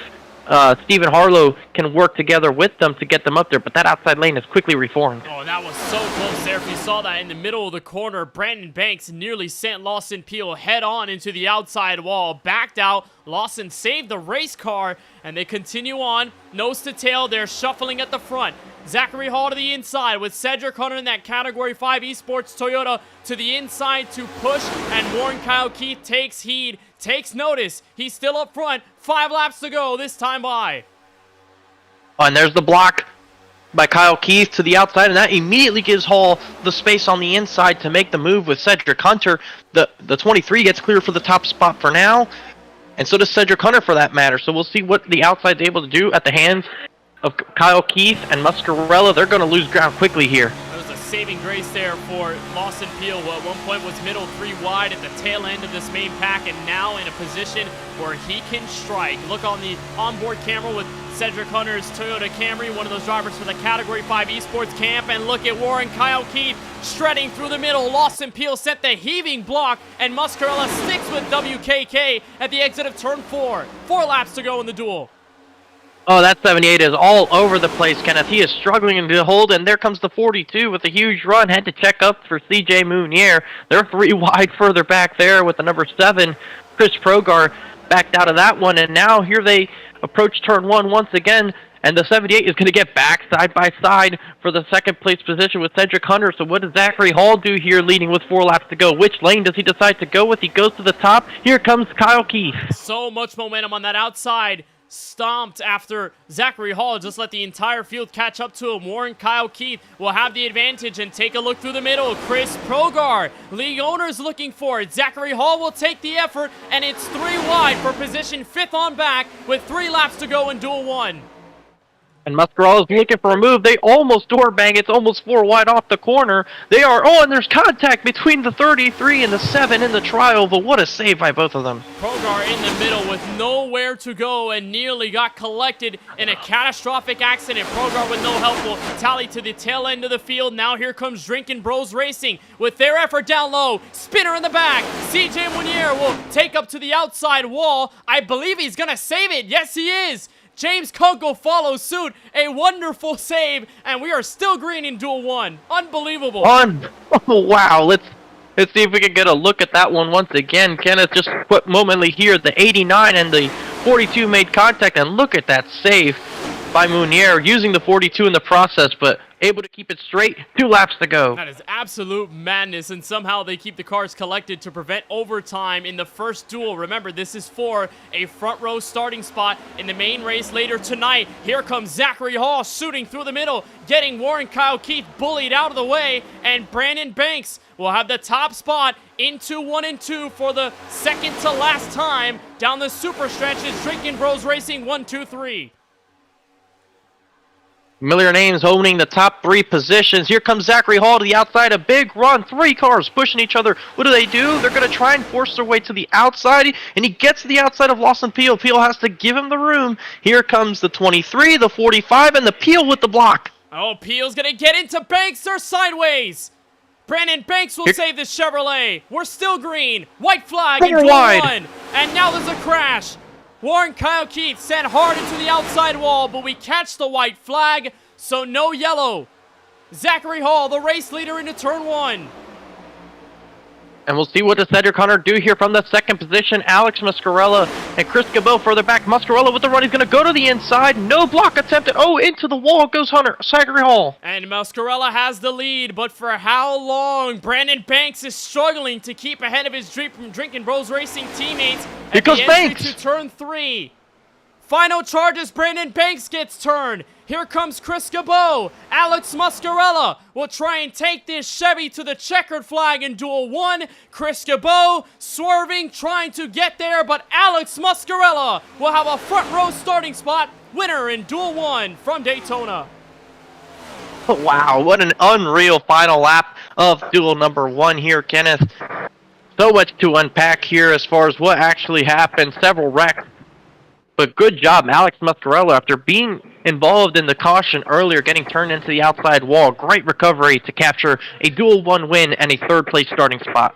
Stephen Harlow can work together with them to get them up there, but that outside lane is quickly reformed. Oh, that was so close there. If you saw that in the middle of the corner. Brandon Banks nearly sent Lawson Peel head on into the outside wall. Backed out. Lawson saved the race car, and they continue on. Nose to tail, they're shuffling at the front. Zachary Hall to the inside with Cedric Hunter in that Category 5 Esports Toyota to the inside to push, and Warren Kyle Keith takes heed, takes notice. He's still up front. 5 laps to go this time by. Oh, and there's the block by Kyle Keith to the outside, and that immediately gives Hall the space on the inside to make the move with Cedric Hunter. The 23 gets clear for the top spot for now, and so does Cedric Hunter for that matter. So we'll see what the outside's able to do at the hands of Kyle Keith and Muscarella. They're going to lose ground quickly here. There's a saving grace there for Lawson Peel, who at one point was middle 3 wide at the tail end of this main pack, and now in a position where he can strike. Look on the onboard camera with Cedric Hunter's Toyota Camry, one of those drivers for the Category 5 Esports camp, and look at Warren Kyle Keith shredding through the middle. Lawson Peel sent the heaving block, and Muscarella sticks with WKK at the exit of turn 4. 4 laps to go in the duel. Oh, that 78 is all over the place, Kenneth. He is struggling to hold, and there comes the 42 with a huge run. Had to check up for CJ Mounier. They're 3 wide further back there with the number 7, Chris Progar, backed out of that one. And now here they approach turn 1 once again, and the 78 is going to get back side by side for the second place position with Cedric Hunter. So what does Zachary Hall do here, leading with 4 laps to go? Which lane does he decide to go with? He goes to the top. Here comes Kyle Keith. So much momentum on that outside. Stomped after Zachary Hall just let the entire field catch up to him. Warren Kyle Keith will have the advantage, and take a look through the middle. Chris Progar, league owners looking for it. Zachary Hall will take the effort, and it's 3 wide for position 5th on back with 3 laps to go in duel 1. And Muscarella's looking for a move. They almost door bang. It's almost 4 wide off the corner. They are, oh, and there's contact between the 33 and the 7 in the trial, but what a save by both of them. Progar in the middle with nowhere to go and nearly got collected in a catastrophic accident. Progar with no help will tally to the tail end of the field. Now here comes Drinkin' Bros Racing with their effort down low. Spinner in the back. CJ Mounier will take up to the outside wall. I believe he's going to save it. Yes, he is. James Kunkel follows suit. A wonderful save, and we are still green in duel 1. Unbelievable. Oh, wow. Let's see if we can get a look at that one once again. Kenneth just put momently here. The 89 and the 42 made contact, and look at that save by Mounier, using the 42 in the process, but able to keep it straight. 2 laps to go. That is absolute madness, and somehow they keep the cars collected to prevent overtime in the first duel. Remember, this is for a front row starting spot in the main race later tonight. Here comes Zachary Hall shooting through the middle, getting Warren Kyle Keith bullied out of the way, and Brandon Banks will have the top spot into 1 and 2 for the second to last time down the super stretches. Drinkin' Bros Racing 1, 2, 3. Familiar names owning the top 3 positions. Here comes Zachary Hall to the outside. A big run. 3 cars pushing each other. What do? They're going to try and force their way to the outside, and he gets to the outside of Lawson Peel. Peel has to give him the room. Here comes the 23, the 45, and the Peel with the block. Oh, Peel's going to get into Banks. They're sideways. Brandon Banks will save the Chevrolet. We're still green. White flag in duel 1. And now there's a crash. Warren Kyle Keith sent hard into the outside wall, but we catch the white flag, so no yellow. Zachary Hall, the race leader, into turn 1. And we'll see what does Cedric Hunter do here from the second position. Alex Muscarella and Chris Cabot further back. Muscarella with the run. He's going to go to the inside. No block attempted. Oh, into the wall goes Hunter. Zachary Hall. And Muscarella has the lead, but for how long? Brandon Banks is struggling to keep ahead of his Drinkin' Bros Racing teammates. Here goes Banks. To turn 3. Final charges, Brandon Banks gets turned. Here comes Chris Cabot. Alex Muscarella will try and take this Chevy to the checkered flag in duel 1. Chris Cabot swerving, trying to get there, but Alex Muscarella will have a front row starting spot. Winner in duel 1 from Daytona. Wow, what an unreal final lap of duel number 1 here, Kenneth. So much to unpack here as far as what actually happened. Several wrecks. But good job, Alex Muscarella, after being involved in the caution earlier, getting turned into the outside wall. Great recovery to capture a duel 1 win and a 3rd place starting spot.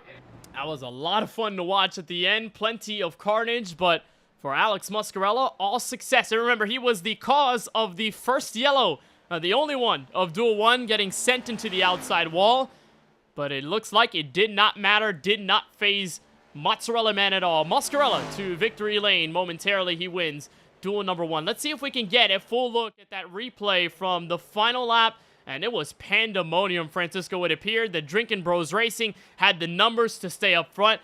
That was a lot of fun to watch at the end. Plenty of carnage, but for Alex Muscarella, all success. And remember, he was the cause of the first yellow, the only one of duel 1 getting sent into the outside wall. but it looks like it did not matter, did not phase Mozzarella Man at all. Mascarella to victory lane. Momentarily, he wins duel number 1. Let's see if we can get a full look at that replay from the final lap. And it was pandemonium, Francisco. It appeared that Drinkin' Bros Racing had the numbers to stay up front.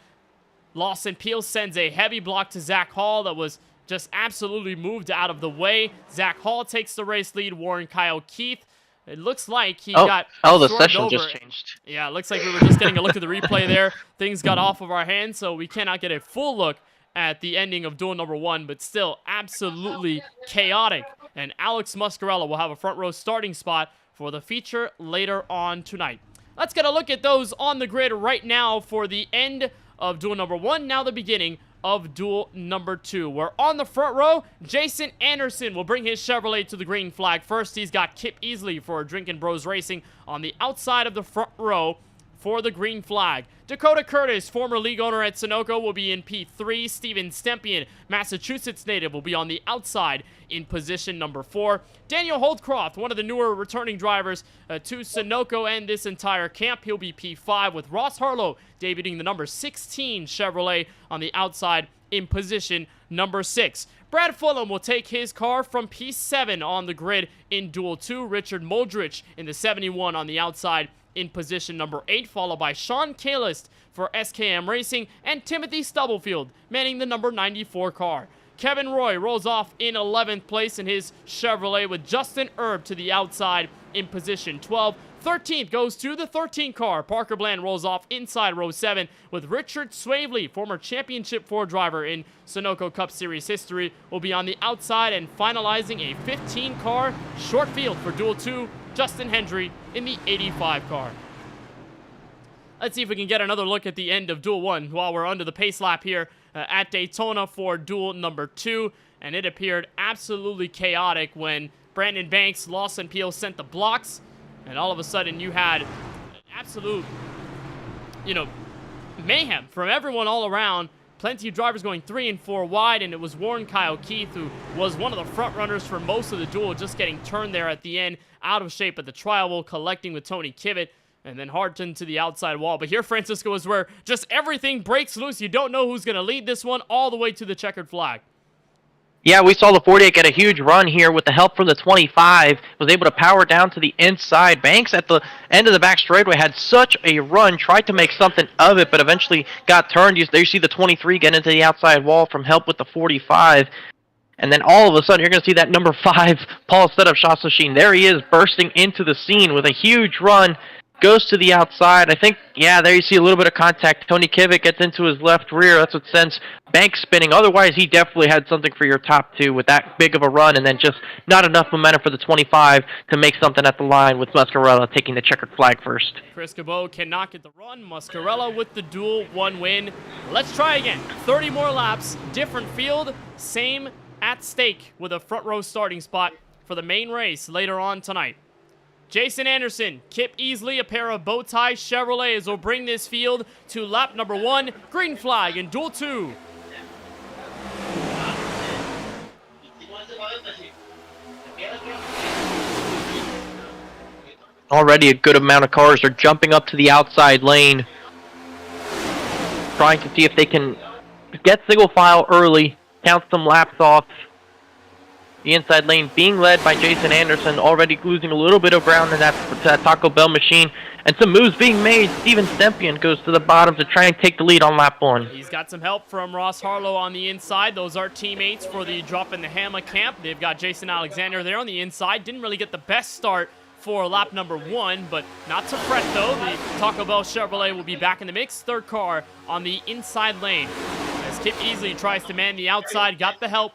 Lawson Peel sends a heavy block to Zach Hall that was just absolutely moved out of the way. Zach Hall takes the race lead. Warren Kyle Keith. It looks like he got the stormed session over. just changed. Yeah, it looks like we were just getting a look at the replay there. Things got off of our hands, so we cannot get a full look at the ending of duel number 1, but still absolutely chaotic. And Alex Mascarella will have a front row starting spot for the feature later on tonight. Let's get a look at those on the grid right now for the end of duel number 1, now the beginning of duel number 2. We're on the front row. Jason Anderson will bring his Chevrolet to the green flag first. He's got Kip Easley for Drinkin' Bros Racing on the outside of the front row for the green flag. Dakota Curtis, former league owner at Sunoco, will be in P3. Steven Stempian, Massachusetts native, will be on the outside in position number 4. Daniel Holdcroft, one of the newer returning drivers to Sunoco and this entire camp, he'll be P5, with Ross Harlow debuting the number 16 Chevrolet on the outside in position number 6. Brad Fulham will take his car from P7 on the grid in duel 2. Richard Moldrich in the 71 on the outside in position number 8, followed by Sean Kalist for SKM Racing and Timothy Stubblefield manning the number 94 car. Kevin Roy rolls off in 11th place in his Chevrolet with Justin Erb to the outside in position 12. 13th goes to the 13 car. Parker Bland rolls off inside row 7 with Richard Swavely, former Championship 4 driver in Sunoco Cup Series history, will be on the outside, and finalizing a 15 car short field for duel 2, Justin Hendry in the 85 car. Let's see if we can get another look at the end of duel 1 while we're under the pace lap here at Daytona for duel number 2. And it appeared absolutely chaotic when Brandon Banks, Lawson Peel sent the blocks. And all of a sudden you had absolute, mayhem from everyone all around. Plenty of drivers going 3 and 4 wide, and it was Warren Kyle Keith, who was one of the front runners for most of the duel, just getting turned there at the end, out of shape at the trial wheel, collecting with Tony Kivett, and then Harton to the outside wall. But here, Francisco, is where just everything breaks loose. You don't know who's going to lead this one all the way to the checkered flag. Yeah, we saw the 48 get a huge run here with the help from the 25. Was able to power down to the inside. Banks at the end of the back straightaway had such a run, tried to make something of it, but eventually got turned. There you see the 23 get into the outside wall from help with the 45. And then all of a sudden, you're going to see that number 5, Paul Setup Shasashine. There he is, bursting into the scene with a huge run. Goes to the outside. I think, there you see a little bit of contact. Tony Kivett gets into his left rear. That's what sends Banks spinning. Otherwise, he definitely had something for your top 2 with that big of a run, and then just not enough momentum for the 25 to make something at the line, with Mascarella taking the checkered flag first. Chris Cabot cannot get the run. Mascarella with the duel 1 win. Let's try again. 30 more laps, different field, same at stake with a front row starting spot for the main race later on tonight. Jason Anderson, Kip Easley, a pair of bow tie Chevrolets will bring this field to lap number 1, green flag in duel 2. Already a good amount of cars are jumping up to the outside lane, trying to see if they can get single file early, count some laps off. The inside lane being led by Jason Anderson, already losing a little bit of ground in that Taco Bell machine. And some moves being made. Steven Stempian goes to the bottom to try and take the lead on lap 1. He's got some help from Ross Harlow on the inside. Those are teammates for the Droppin the Hammah camp. They've got Jason Alexander there on the inside. Didn't really get the best start for lap number 1, but not to fret though. The Taco Bell Chevrolet will be back in the mix. Third car on the inside lane. As Kip Easley tries to man the outside, got the help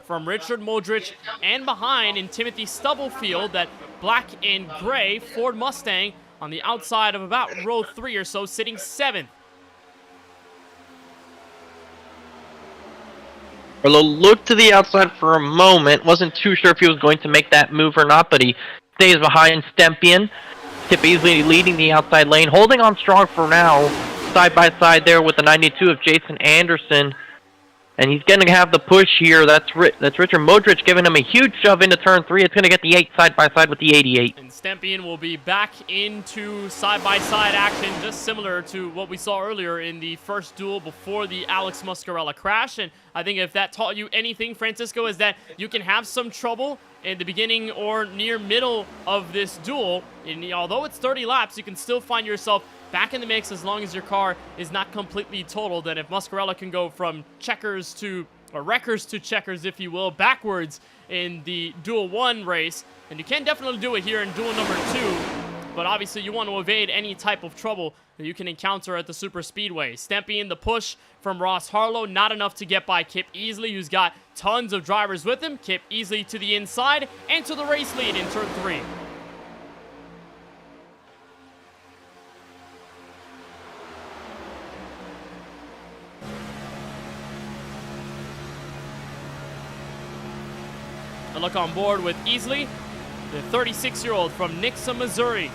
from Richard Moldrich, and behind in Timothy Stubblefield, that black and gray Ford Mustang on the outside of about row 3 or so, sitting 7th. Harlow looked to the outside for a moment, wasn't too sure if he was going to make that move or not, but he stays behind Stempian. Kip Easley leading the outside lane, holding on strong for now, side by side there with the 92 of Jason Anderson. and he's going to have the push here. That's Richard Modric giving him a huge shove into turn 3. It's going to get the 8 side by side with the 88. And Stempien will be back into side-by-side action, just similar to what we saw earlier in the first duel before the Alex Muscarella crash. And I think if that taught you anything, Francisco, is that you can have some trouble in the beginning or near middle of this duel. And although it's 30 laps, you can still find yourself back in the mix as long as your car is not completely totaled. And if Muscarella can go from checkers to, or wreckers to checkers, if you will, backwards in the Duel 1 race, then you can definitely do it here in Duel number 2. But obviously you want to evade any type of trouble that you can encounter at the Super Speedway. Stempien, the push from Ross Harlow, not enough to get by Kip Easley, who's got tons of drivers with him. Kip Easley to the inside and to the race lead in turn 3. A look on board with Easley, the 36-year-old from Nixa, Missouri.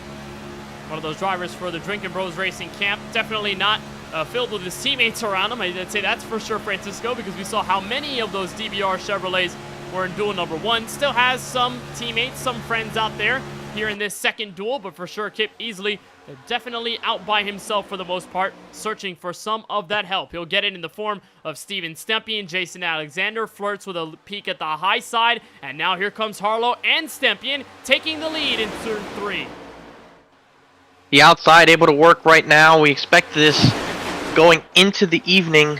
One of those drivers for the Drinkin' Bros Racing camp. Definitely not filled with his teammates around him. I'd say that's for sure, Francisco, because we saw how many of those DBR Chevrolets were in duel number 1. Still has some teammates, some friends out there here in this second duel, but for sure Kip Easley definitely out by himself for the most part, searching for some of that help. He'll get it in the form of Steven Stempien. Jason Alexander flirts with a peek at the high side, and now here comes Harlow and Stempien taking the lead in turn 3. The outside able to work right now. We expect this going into the evening.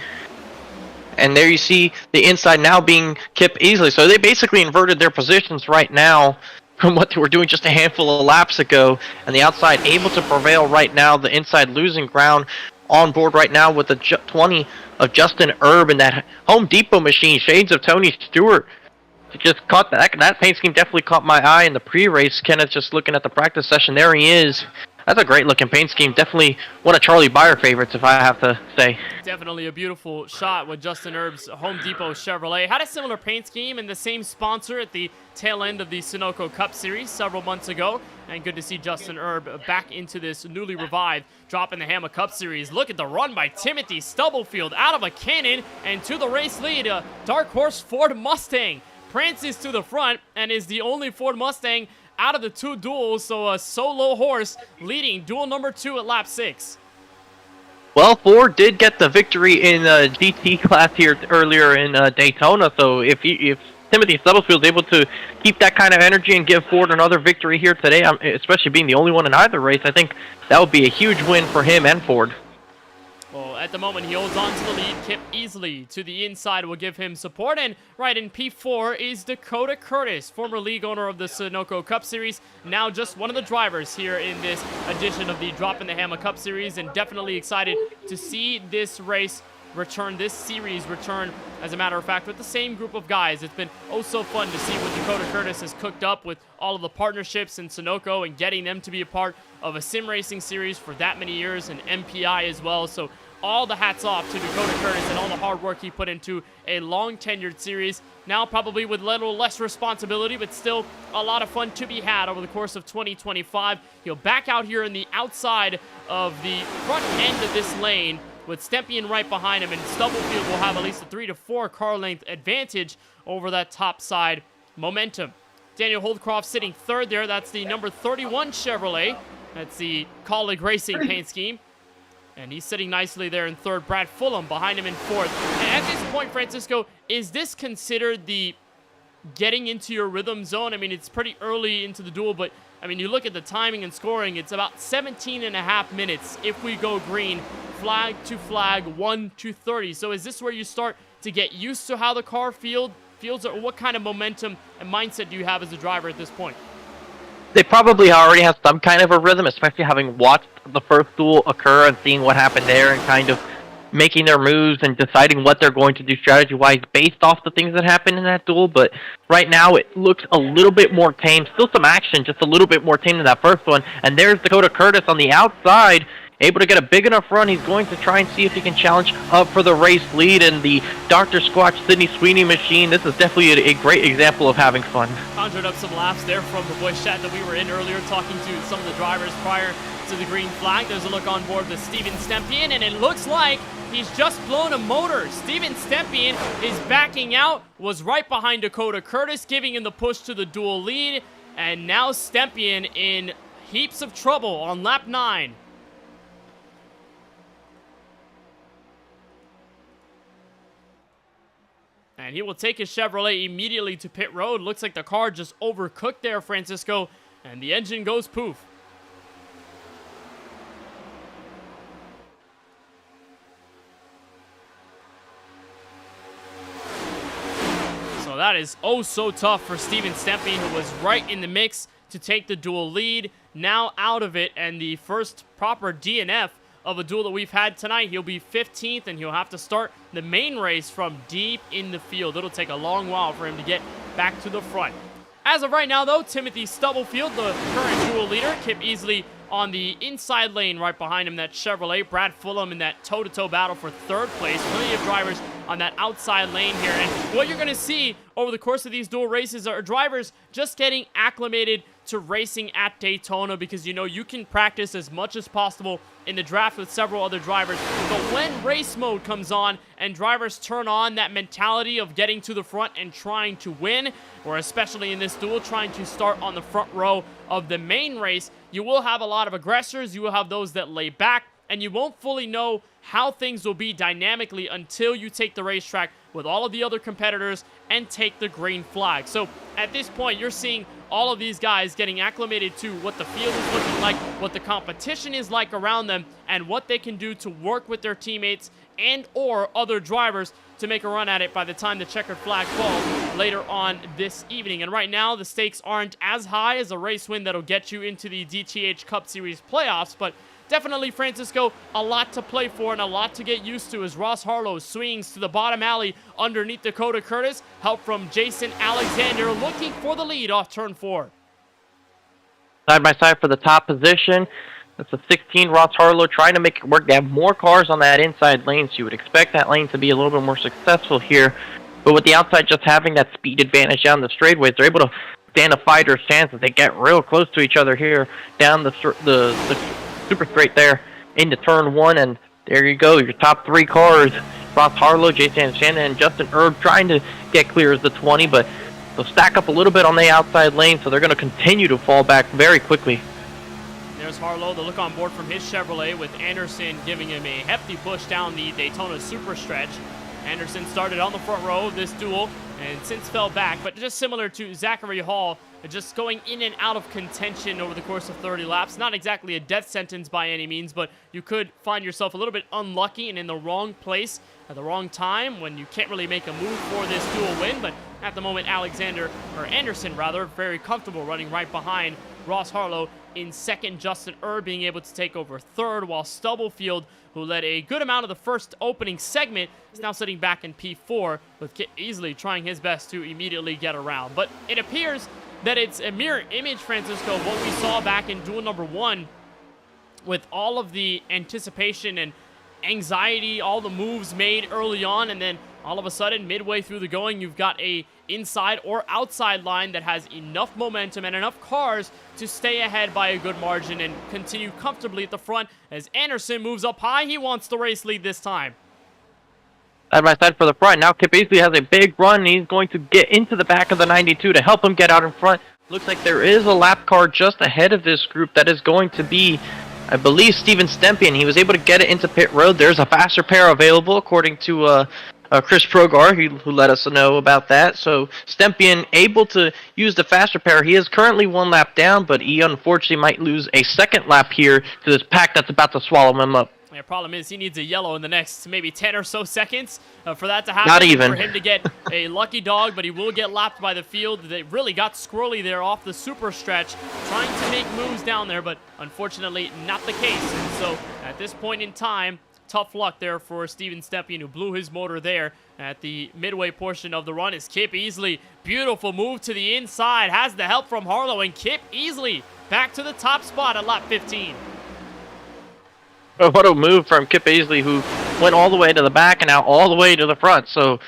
And there you see the inside now being Kip Easley. So they basically inverted their positions right now from what they were doing just a handful of laps ago. And the outside able to prevail right now. The inside losing ground on board right now with the 20 of Justin Erb and that Home Depot machine. Shades of Tony Stewart. Just caught that paint scheme definitely caught my eye in the pre-race. Kenneth just looking at the practice session. There he is. That's a great looking paint scheme. Definitely one of Charlie Beyer favorites, if I have to say. Definitely a beautiful shot with Justin Erb's Home Depot Chevrolet. Had a similar paint scheme and the same sponsor at the tail end of the Sunoco Cup Series several months ago. And good to see Justin Erb back into this newly revived Droppin' the Hammah Cup Series. Look at the run by Timothy Stubblefield out of a cannon and to the race lead. A dark horse Ford Mustang prances to the front and is the only Ford Mustang out of the 2 duels, so a solo horse leading duel number 2 at lap 6. Well, Ford did get the victory in GT class here earlier in Daytona, so if Timothy Stubblefield is able to keep that kind of energy and give Ford another victory here today, especially being the only one in either race, I think that would be a huge win for him and Ford. Well, at the moment, he holds on to the lead. Kip Easley to the inside will give him support. And right in P4 is Dakota Curtis, former league owner of the Sunoco Cup Series, now just one of the drivers here in this edition of the Droppin' the Hammah Cup Series, and definitely excited to see this race return, this series return, as a matter of fact, with the same group of guys. It's been oh so fun to see what Dakota Curtis has cooked up with all of the partnerships in Sunoco and getting them to be a part of a sim racing series for that many years, and MPI as well. So all the hats off to Dakota Curtis and all the hard work he put into a long-tenured series. Now probably with a little less responsibility, but still a lot of fun to be had over the course of 2025. He'll back out here in the outside of the front end of this lane with Stempien right behind him, and Stubblefield will have at least a 3 to 4 car length advantage over that top side momentum. Daniel Holdcroft sitting third there. That's the number 31 Chevrolet. That's the Colleague Racing paint scheme. And he's sitting nicely there in third. Brad Fulham behind him in fourth. And at this point, Francisco, is this considered the getting into your rhythm zone? I mean, it's pretty early into the duel, but I mean, you look at the timing and scoring, it's about 17.5 minutes if we go green, flag to flag, 1 to 30. So is this where you start to get used to how the car feels, or what kind of momentum and mindset do you have as a driver at this point? They probably already have some kind of a rhythm, especially having watched the first duel occur and seeing what happened there and kind of making their moves and deciding what they're going to do strategy-wise based off the things that happened in that duel. But right now it looks a little bit more tame. Still some action, just a little bit more tame than that first one. And there's Dakota Curtis on the outside. able to get a big enough run. He's going to try and see if he can challenge up for the race lead in the Dr. Squatch Sydney Sweeney machine. This is definitely a great example of having fun. Conjured up some laps there from the voice chat that we were in earlier, talking to some of the drivers prior to the green flag. There's a look on board with Steven Stempian, and it looks like he's just blown a motor. Steven Stempian is backing out, was right behind Dakota Curtis, giving him the push to the dual lead, and now Stempian in heaps of trouble on lap 9. And he will take his Chevrolet immediately to pit road. Looks like the car just overcooked there, Francisco, and the engine goes poof. So that is oh so tough for Steven Stempian, who was right in the mix to take the dual lead. Now out of it, and the first proper DNF of a duel that we've had tonight. He'll be 15th, and he'll have to start the main race from deep in the field. It'll take a long while for him to get back to the front. As of right now, though, Timothy Stubblefield, the current duel leader, Kip Easley on the inside lane right behind him, that Chevrolet. Brad Fulham in that toe-to-toe battle for 3rd place. Plenty of drivers on that outside lane here. And what you're going to see over the course of these dual races are drivers just getting acclimated to racing at Daytona, because you know you can practice as much as possible in the draft with several other drivers, but when race mode comes on and drivers turn on that mentality of getting to the front and trying to win, or especially in this duel trying to start on the front row of the main race, you will have a lot of aggressors, you will have those that lay back, and you won't fully know how things will be dynamically until you take the racetrack with all of the other competitors and take the green flag. So at this point, you're seeing all of these guys getting acclimated to what the field is looking like, what the competition is like around them, and what they can do to work with their teammates and or other drivers to make a run at it by the time the checkered flag falls later on this evening. And right now, the stakes aren't as high as a race win that'll get you into the DTH Cup Series playoffs, but definitely, Francisco, a lot to play for and a lot to get used to as Ross Harlow swings to the bottom alley underneath Dakota Curtis. Help from Jason Alexander looking for the lead off turn 4. Side by side for the top position. That's a 16 Ross Harlow trying to make it work. They have more cars on that inside lane, so you would expect that lane to be a little bit more successful here. But with the outside just having that speed advantage down the straightaways, they're able to stand a fighter's chance as they get real close to each other here down the super straight there into turn 1, and there you go, your top 3 cars. Ross Harlow, Jason Alexander, and Justin Erb trying to get clear as the 20, but they'll stack up a little bit on the outside lane, so they're going to continue to fall back very quickly. There's Harlow, the look on board from his Chevrolet, with Anderson giving him a hefty push down the Daytona super stretch. Anderson started on the front row of this duel and since fell back, but just similar to Zachary Hall, just going in and out of contention over the course of 30 laps. Not exactly a death sentence by any means, but you could find yourself a little bit unlucky and in the wrong place at the wrong time when you can't really make a move for this dual win. But at the moment, Anderson, very comfortable running right behind Ross Harlow in second. Justin Erb being able to take over third, while Stubblefield, who led a good amount of the first opening segment, is now sitting back in P4, with Kip Easley trying his best to immediately get around. But it appears that it's a mirror image, Francisco, of what we saw back in duel number 1, with all of the anticipation and anxiety, all the moves made early on, and then all of a sudden, midway through the going, you've got a inside or outside line that has enough momentum and enough cars to stay ahead by a good margin and continue comfortably at the front. As Anderson moves up high, he wants the race lead this time. Side by side for the front. Now Kip Easley has a big run, and he's going to get into the back of the 92 to help him get out in front. Looks like there is a lap car just ahead of this group. That is going to be, I believe, Steven Stempian. He was able to get it into pit road. There's a faster pair available, according to Chris Progar, who let us know about that. So Stempian able to use the faster pair. He is currently 1 lap down, but he unfortunately might lose a second lap here to this pack that's about to swallow him up. The problem is he needs a yellow in the next maybe 10 or so seconds for that to happen. Not even. For him to get a lucky dog, but he will get lapped by the field. They really got squirrely there off the super stretch, trying to make moves down there, but unfortunately not the case. And so at this point in time, tough luck there for Steven Stempian, who blew his motor there at the midway portion of the run. Is Kip Easley. Beautiful move to the inside. Has the help from Harlow, and Kip Easley back to the top spot at lap 15. What a move from Kip Aisley, who went all the way to the back and now all the way to the front. So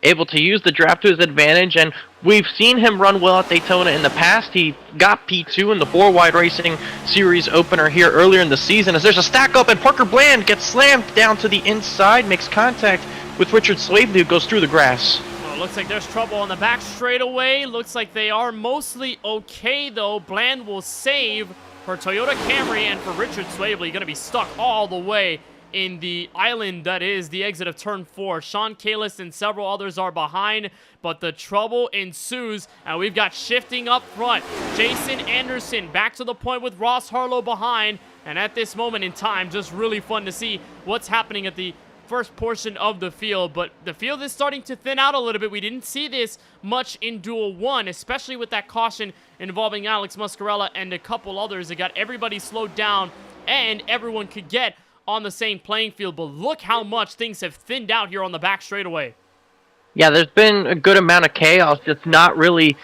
able to use the draft to his advantage, and we've seen him run well at Daytona in the past. He got P2 in the 4-wide racing series opener here earlier in the season, as there's a stack up and Parker Bland gets slammed down to the inside, makes contact with Richard Swavely, who goes through the grass. Well, looks like there's trouble on the back straightaway. Looks like they are mostly okay, though. Bland will save for Toyota Camry, and for Richard Swavely, going to be stuck all the way in the island that is the exit of turn 4. Sean Kalis and several others are behind, but the trouble ensues, and we've got shifting up front. Jason Anderson back to the point with Ross Harlow behind, and at this moment in time, just really fun to see what's happening at the first portion of the field, but the field is starting to thin out a little bit. We didn't see this much in Duel 1, especially with that caution involving Alex Muscarella and a couple others. It got everybody slowed down, and everyone could get on the same playing field, but look how much things have thinned out here on the back straightaway. Yeah, there's been a good amount of chaos. It's not really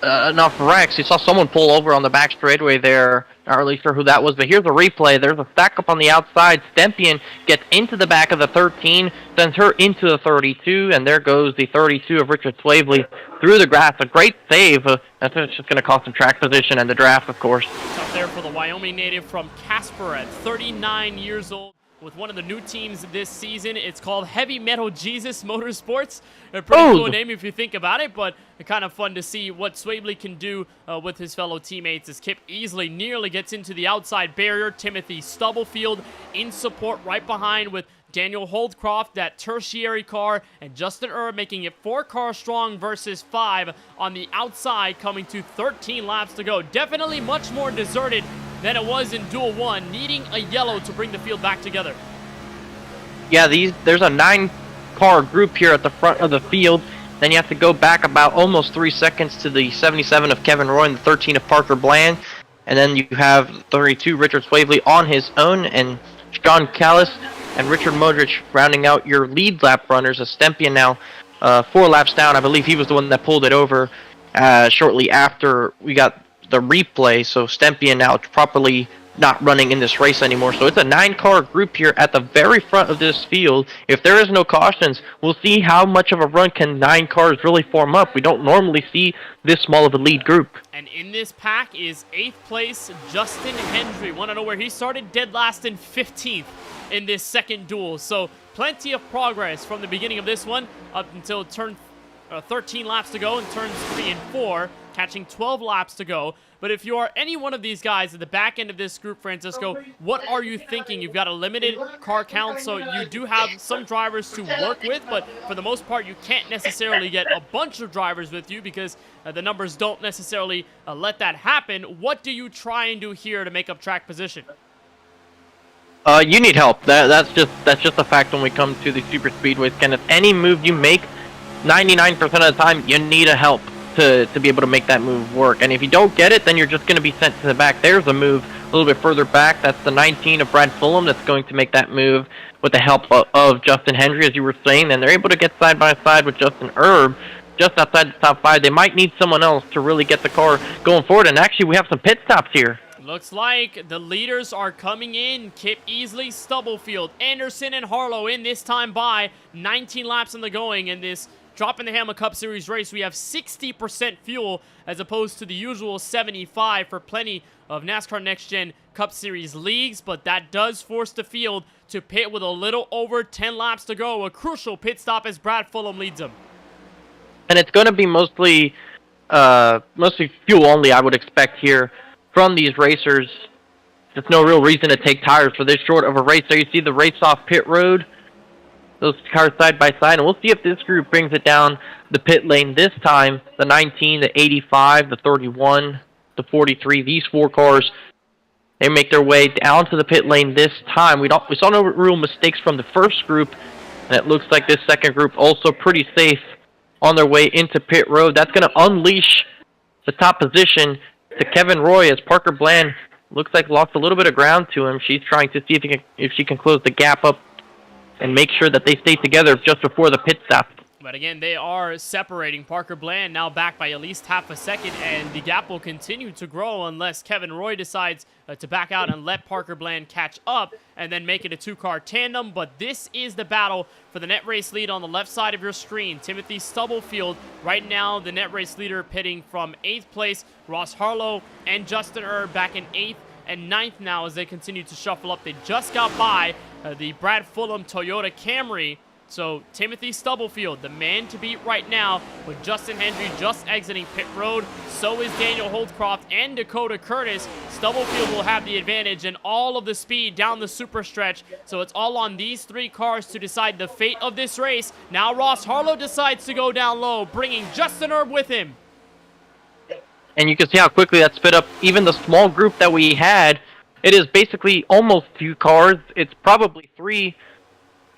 enough wrecks. You saw someone pull over on the back straightaway there. Not really sure who that was, but here's a replay. There's a stack up on the outside. Stempian gets into the back of the 13, sends her into the 32, and there goes the 32 of Richard Swavely through the grass. A great save. That's just going to cost some track position and the draft, of course. It's up there for the Wyoming native from Casper at 39 years old. With one of the new teams this season. It's called Heavy Metal Jesus Motorsports. A pretty cool name if you think about it, but kind of fun to see what Swavely can do with his fellow teammates as Kip easily nearly gets into the outside barrier. Timothy Stubblefield in support right behind with Daniel Holdcroft, that tertiary car, and Justin Erb making it 4 cars strong versus 5 on the outside, coming to 13 laps to go. Definitely much more deserted than it was in Duel 1, needing a yellow to bring the field back together. Yeah, there's a 9-car group here at the front of the field. Then you have to go back about almost 3 seconds to the 77 of Kevin Roy and the 13 of Parker Bland. And then you have 32 Richard Swavely on his own, and Sean Callis and Richard Modrich rounding out your lead lap runners. As Stempian now 4 laps down. I believe he was the one that pulled it over shortly after we got the replay, so Stempian now properly not running in this race anymore. So it's a 9-car group here at the very front of this field. If there is no cautions, we'll see how much of a run can 9 cars really form up. We don't normally see this small of a lead group. And in this pack is 8th place Justin Hendry. Want to know where he started? Dead last in 15th in this second duel. So plenty of progress from the beginning of this one up until turn 13 laps to go in turns 3 and 4, catching 12 laps to go. But if you are any one of these guys at the back end of this group, Francisco, what are you thinking? You've got a limited car count, so you do have some drivers to work with, but for the most part, you can't necessarily get a bunch of drivers with you because the numbers don't necessarily let that happen. What do you try and do here to make up track position? You need help. That's just a fact when we come to the super speedways, Kenneth. Any move you make, 99% of the time, you need a help to be able to make that move work. And if you don't get it, then you're just going to be sent to the back. There's a move a little bit further back. That's the 19 of Brad Fulham that's going to make that move with the help of Justin Hendry, as you were saying. And they're able to get side by side with Justin Erb just outside the top 5. They might need someone else to really get the car going forward. And actually, we have some pit stops here. Looks like the leaders are coming in. Kip Easley, Stubblefield, Anderson, and Harlow in this time by 19 laps in the going in this Droppin the Hammah Cup Series race. We have 60% fuel as opposed to the usual 75 for plenty of NASCAR Next Gen Cup Series leagues, but that does force the field to pit with a little over 10 laps to go. A crucial pit stop as Brad Fulham leads them. And it's going to be mostly fuel only, I would expect here from these racers. There's no real reason to take tires for this short of a race. There you see the race off pit road. Those cars side by side, and we'll see if this group brings it down the pit lane this time. The 19, the 85, the 31, the 43, these 4 cars, they make their way down to the pit lane this time. We saw no real mistakes from the first group, and it looks like this second group also pretty safe on their way into pit road. That's going to unleash the top position to Kevin Roy as Parker Bland looks like lost a little bit of ground to him. She's trying to see if she can close the gap up and make sure that they stay together just before the pit stop. But again, they are separating. Parker Bland now back by at least half a second, and the gap will continue to grow unless Kevin Roy decides to back out and let Parker Bland catch up and then make it a two-car tandem. But this is the battle for the net race lead on the left side of your screen. Timothy Stubblefield, right now the net race leader, pitting from 8th place. Ross Harlow and Justin Erb back in 8th and 9th now as they continue to shuffle up. They just got by the Brad Fulham Toyota Camry. So Timothy Stubblefield, the man to beat right now, with Justin Hendry just exiting pit road. So is Daniel Holdcroft and Dakota Curtis. Stubblefield will have the advantage and all of the speed down the super stretch. So it's all on these 3 cars to decide the fate of this race. Now Ross Harlow decides to go down low, bringing Justin Erb with him. And you can see how quickly that sped up even the small group that we had. It is basically almost 2 cars. It's probably 3,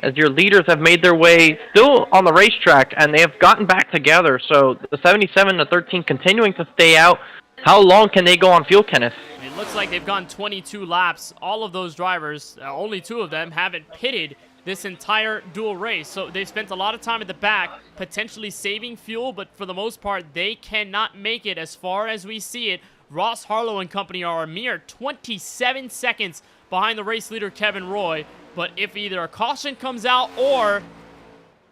as your leaders have made their way still on the racetrack, and they have gotten back together. So the 77 to 13 continuing to stay out. How long can they go on fuel, Kenneth? It looks like they've gone 22 laps. All of those drivers, only 2 of them, haven't pitted this entire dual race. So they've spent a lot of time at the back, potentially saving fuel, but for the most part, they cannot make it as far as we see it. Ross Harlow and company are a mere 27 seconds behind the race leader, Kevin Roy. But if either a caution comes out or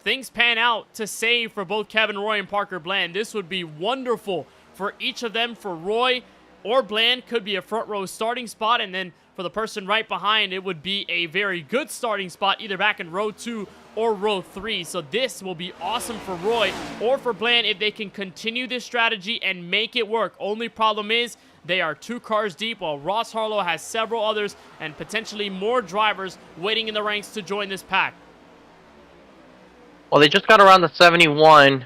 things pan out to save for both Kevin Roy and Parker Bland, this would be wonderful for each of them. For Roy or Bland, could be a front row starting spot, and then for the person right behind, it would be a very good starting spot, either back in row 2 or row 3. So this will be awesome for Roy or for Bland if they can continue this strategy and make it work. Only problem is they are 2 cars deep, while Ross Harlow has several others and potentially more drivers waiting in the ranks to join this pack. Well, they just got around the 71.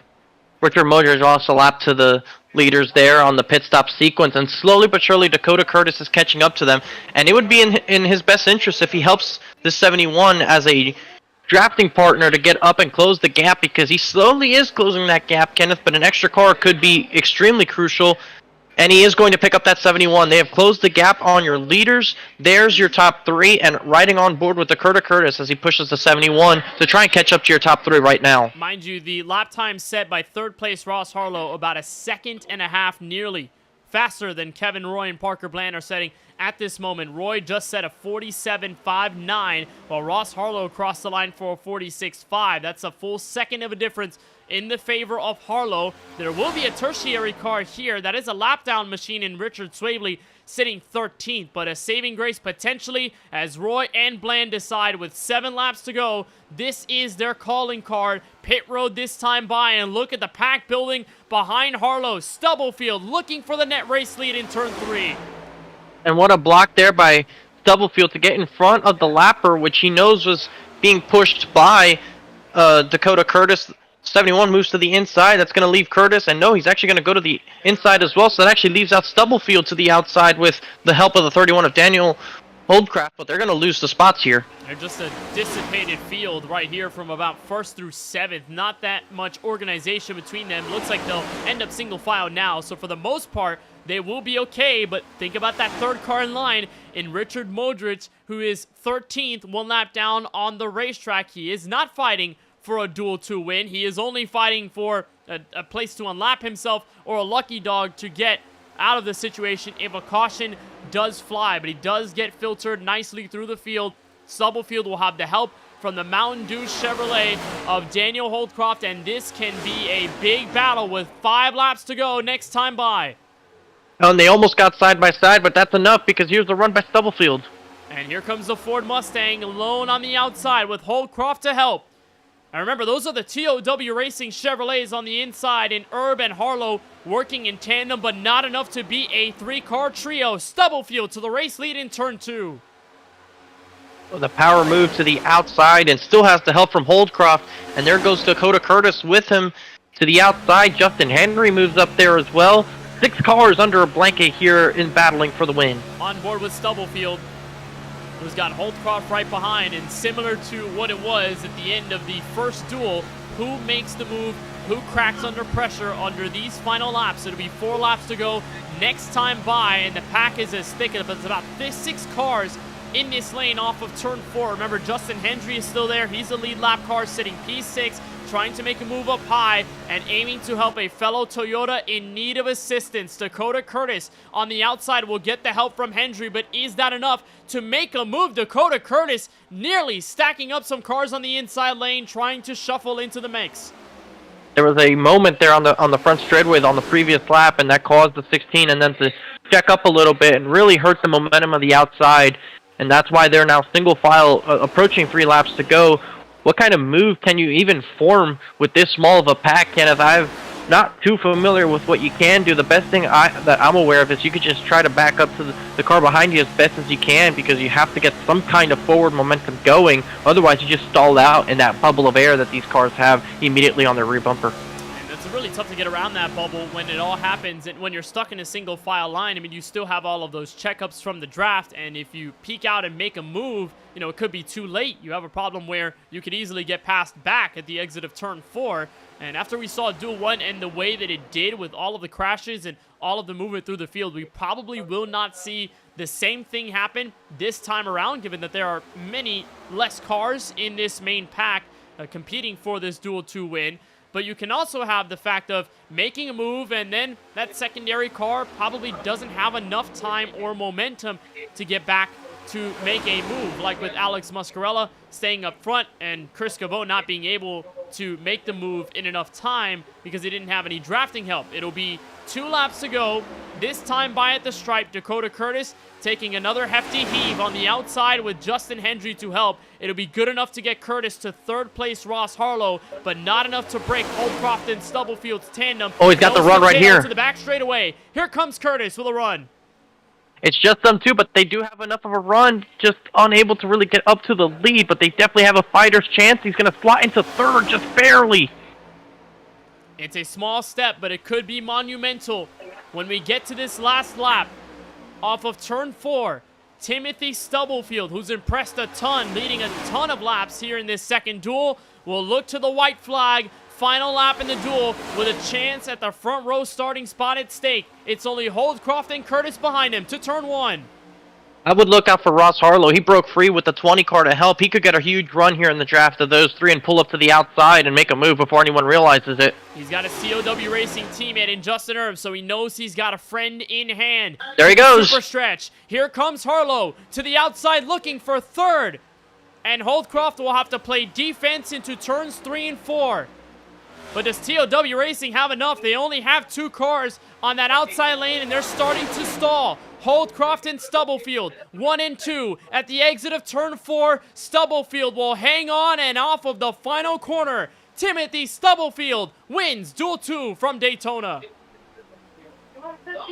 Richard Modric lost a lap to the leaders there on the pit stop sequence, and slowly but surely Dakota Curtis is catching up to them. And it would be in his best interest if he helps this 71 as a drafting partner to get up and close the gap, because he slowly is closing that gap, Kenneth, but an extra car could be extremely crucial. And he is going to pick up that 71. They have closed the gap on your leaders. There's your top 3, and riding on board with Dakota Curtis as he pushes the 71 to try and catch up to your top 3 right now. Mind you, the lap time set by 3rd place Ross Harlow, about 1.5 seconds nearly faster than Kevin Roy and Parker Bland are setting at this moment. Roy just set a 47.59, while Ross Harlow crossed the line for a 46.5. That's a full second of a difference in the favor of Harlow. There will be a tertiary car here. That is a lap down machine in Richard Swabley, sitting 13th, but a saving grace potentially as Roy and Bland decide with 7 laps to go. This is their calling card. Pit road this time by, and look at the pack building behind Harlow. Stubblefield looking for the net race lead in turn 3. And what a block there by Stubblefield to get in front of the lapper, which he knows was being pushed by Dakota Curtis. 71 moves to the inside. That's going to leave Curtis, and no, he's actually going to go to the inside as well, so that actually leaves out Stubblefield to the outside with the help of the 31 of Daniel Holdcraft, but they're going to lose the spots here. They're just a dissipated field right here from about 1st through 7th. Not that much organization between them. Looks like they'll end up single file now, so for the most part, they will be okay, but think about that 3rd car in line in Richard Modric, who is 13th, 1 lap down on the racetrack. He is not fighting for a dual 2 win. He is only fighting for a place to unlap himself or a lucky dog to get out of the situation if a caution does fly, but he does get filtered nicely through the field. Stubblefield will have the help from the Mountain Dew Chevrolet of Daniel Holdcroft, and this can be a big battle with 5 laps to go next time by. Oh, and they almost got side by side, but that's enough because here's the run by Stubblefield. And here comes the Ford Mustang alone on the outside with Holdcroft to help. And remember, those are the TOW Racing Chevrolets on the inside, and Erb and Harlow working in tandem, but not enough to beat a 3-car trio. Stubblefield to the race lead in turn 2. Well, the power move to the outside and still has the help from Holdcroft, and there goes Dakota Curtis with him to the outside. Justin Henry moves up there as well. 6 cars under a blanket here in battling for the win. On board with Stubblefield, who's got Holdcroft right behind, and similar to what it was at the end of the first duel, who makes the move, who cracks under pressure under these final laps. It'll be 4 laps to go next time by, and the pack is as thick as about 6 cars in this lane off of turn 4. Remember, Justin Hendry is still there. He's the lead lap car sitting P6. trying to make a move up high and aiming to help a fellow Toyota in need of assistance. Dakota Curtis on the outside will get the help from Hendry, but is that enough to make a move? Dakota Curtis nearly stacking up some cars on the inside lane, trying to shuffle into the mix. There was a moment there on the front straightaway on the previous lap, and that caused the 16 and then to check up a little bit and really hurt the momentum of the outside. And that's why they're now single file, approaching 3 laps to go. What kind of move can you even form with this small of a pack, Kenneth? I'm not too familiar with what you can do. The best thing that I'm aware of is you could just try to back up to the car behind you as best as you can, because you have to get some kind of forward momentum going. Otherwise, you just stall out in that bubble of air that these cars have immediately on their rear bumper. It's really tough to get around that bubble when it all happens, and when you're stuck in a single file line. I mean, you still have all of those checkups from the draft, and if you peek out and make a move, you know, it could be too late. You have a problem where you could easily get passed back at the exit of turn 4. And after we saw Duel 1 and the way that it did with all of the crashes and all of the movement through the field, we probably will not see the same thing happen this time around, given that there are many less cars in this main pack competing for this Duel 2 win. But you can also have the fact of making a move, and then that secondary car probably doesn't have enough time or momentum to get back to make a move, like with Alex Muscarella staying up front and Chris Cabot not being able to make the move in enough time because he didn't have any drafting help. It'll be 2 laps to go, this time by at the stripe. Dakota Curtis taking another hefty heave on the outside with Justin Hendry to help. It'll be good enough to get Curtis to 3rd place Ross Harlow, but not enough to break Holdcroft and Stubblefield's tandem. Oh, he's got the run right here. To the back straightaway. Here comes Curtis with a run. It's just them two, but they do have enough of a run, just unable to really get up to the lead, but they definitely have a fighter's chance. He's going to slot into 3rd just barely. It's a small step, but it could be monumental. When we get to this last lap, off of turn 4, Timothy Stubblefield, who's impressed a ton, leading a ton of laps here in this second duel, will look to the white flag. Final lap in the duel with a chance at the front row starting spot at stake. It's only Holdcroft and Curtis behind him to turn 1. I would look out for Ross Harlow. He broke free with the 20 car to help. He could get a huge run here in the draft of those 3 and pull up to the outside and make a move before anyone realizes it. He's got a KBueno Racing teammate in Justin Erb, so he knows he's got a friend in hand. There he goes. Super stretch. Here comes Harlow to the outside looking for 3rd. And Holdcroft will have to play defense into turns 3 and 4. But does KBueno Racing have enough? They only have 2 cars on that outside lane, and they're starting to stall. Holdcroft and Stubblefield, 1 and 2. At the exit of turn 4, Stubblefield will hang on, and off of the final corner, Timothy Stubblefield wins Duel 2 from Daytona.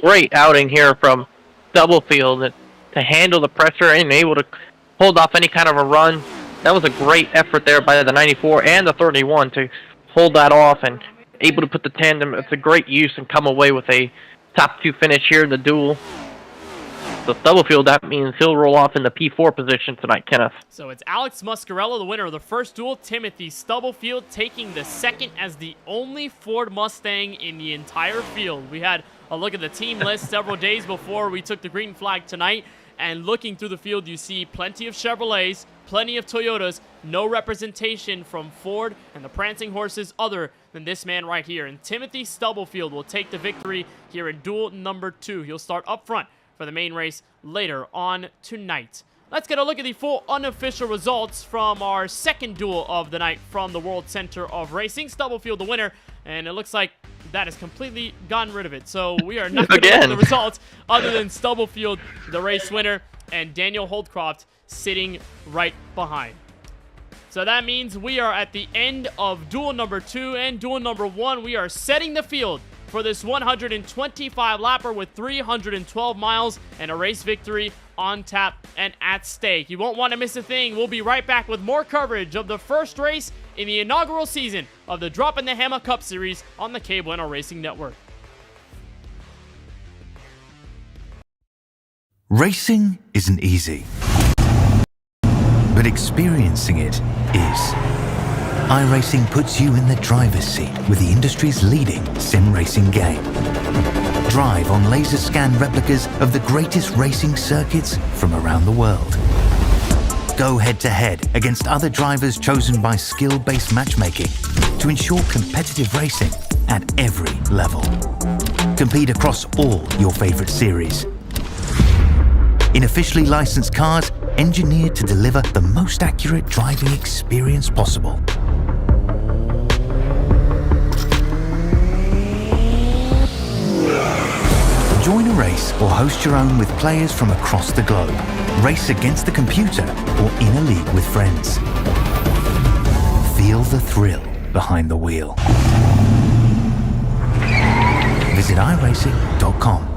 Great outing here from Stubblefield to handle the pressure and able to hold off any kind of a run. That was a great effort there by the 94 and the 31 to hold that off and able to put the tandem. It's a great use and come away with a top 2 finish here in the duel. So Stubblefield, that means he'll roll off in the P4 position tonight, Kenneth. So it's Alex Muscarella, the winner of the first duel. Timothy Stubblefield taking the second as the only Ford Mustang in the entire field. We had a look at the team list several days before we took the green flag tonight. And looking through the field, you see plenty of Chevrolets, plenty of Toyotas, no representation from Ford and the prancing horses other than this man right here. And Timothy Stubblefield will take the victory here in duel number 2. He'll start up front for the main race later on tonight. Let's get a look at the full unofficial results from our second duel of the night from the World Center of Racing. Stubblefield the winner, and it looks like that has completely gotten rid of it. So we are not going to look at the results other than Stubblefield, the race winner, and Daniel Holdcroft sitting right behind. So that means we are at the end of duel number 2 and duel number 1. We are setting the field for this 125 lapper with 312 miles and a race victory on tap and at stake. You won't want to miss a thing. We'll be right back with more coverage of the first race in the inaugural season of the Droppin' the Hammah Cup Series on the KBueno Racing Network. Racing isn't easy, but experiencing it is. iRacing puts you in the driver's seat with the industry's leading sim racing game. Drive on laser scan replicas of the greatest racing circuits from around the world. go head-to-head against other drivers chosen by skill-based matchmaking to ensure competitive racing at every level. Compete across all your favorite series in officially licensed cars engineered to deliver the most accurate driving experience possible. Join a race or host your own with players from across the globe. Race against the computer or in a league with friends. Feel the thrill behind the wheel. Visit iRacing.com.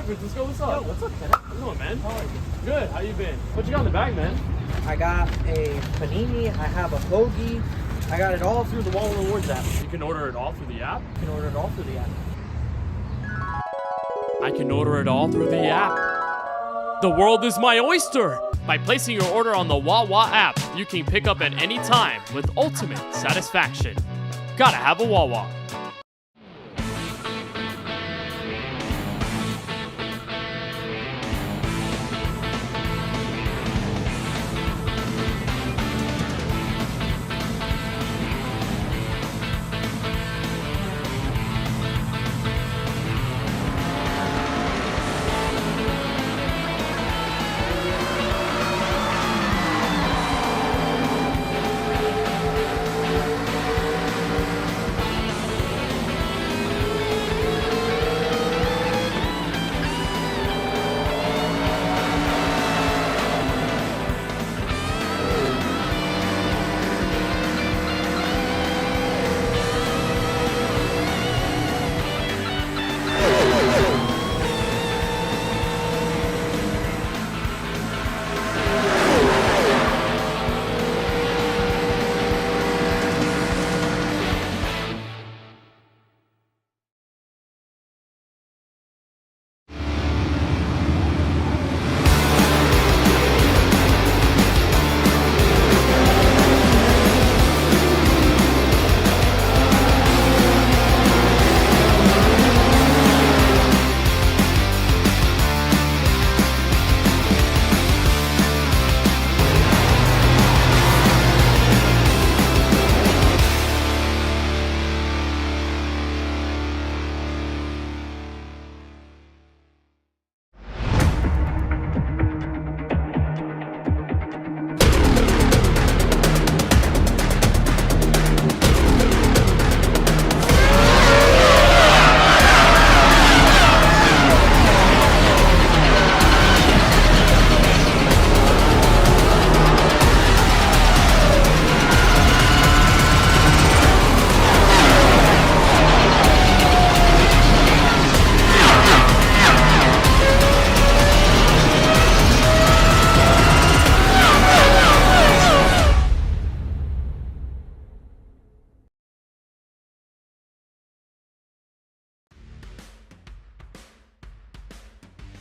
Let's go. What's up? What's up, Kenneth? How you doing, man? How are you? Good. How you been? What you got in the bag, man? I got a panini, I have a bogey, I got it all through the Wall Rewards app. You can order it all through the app. You can order it all through the app. I can order it all through the app. The world is my oyster! By placing your order on the Wawa app, you can pick up at any time with ultimate satisfaction. Gotta have a Wawa.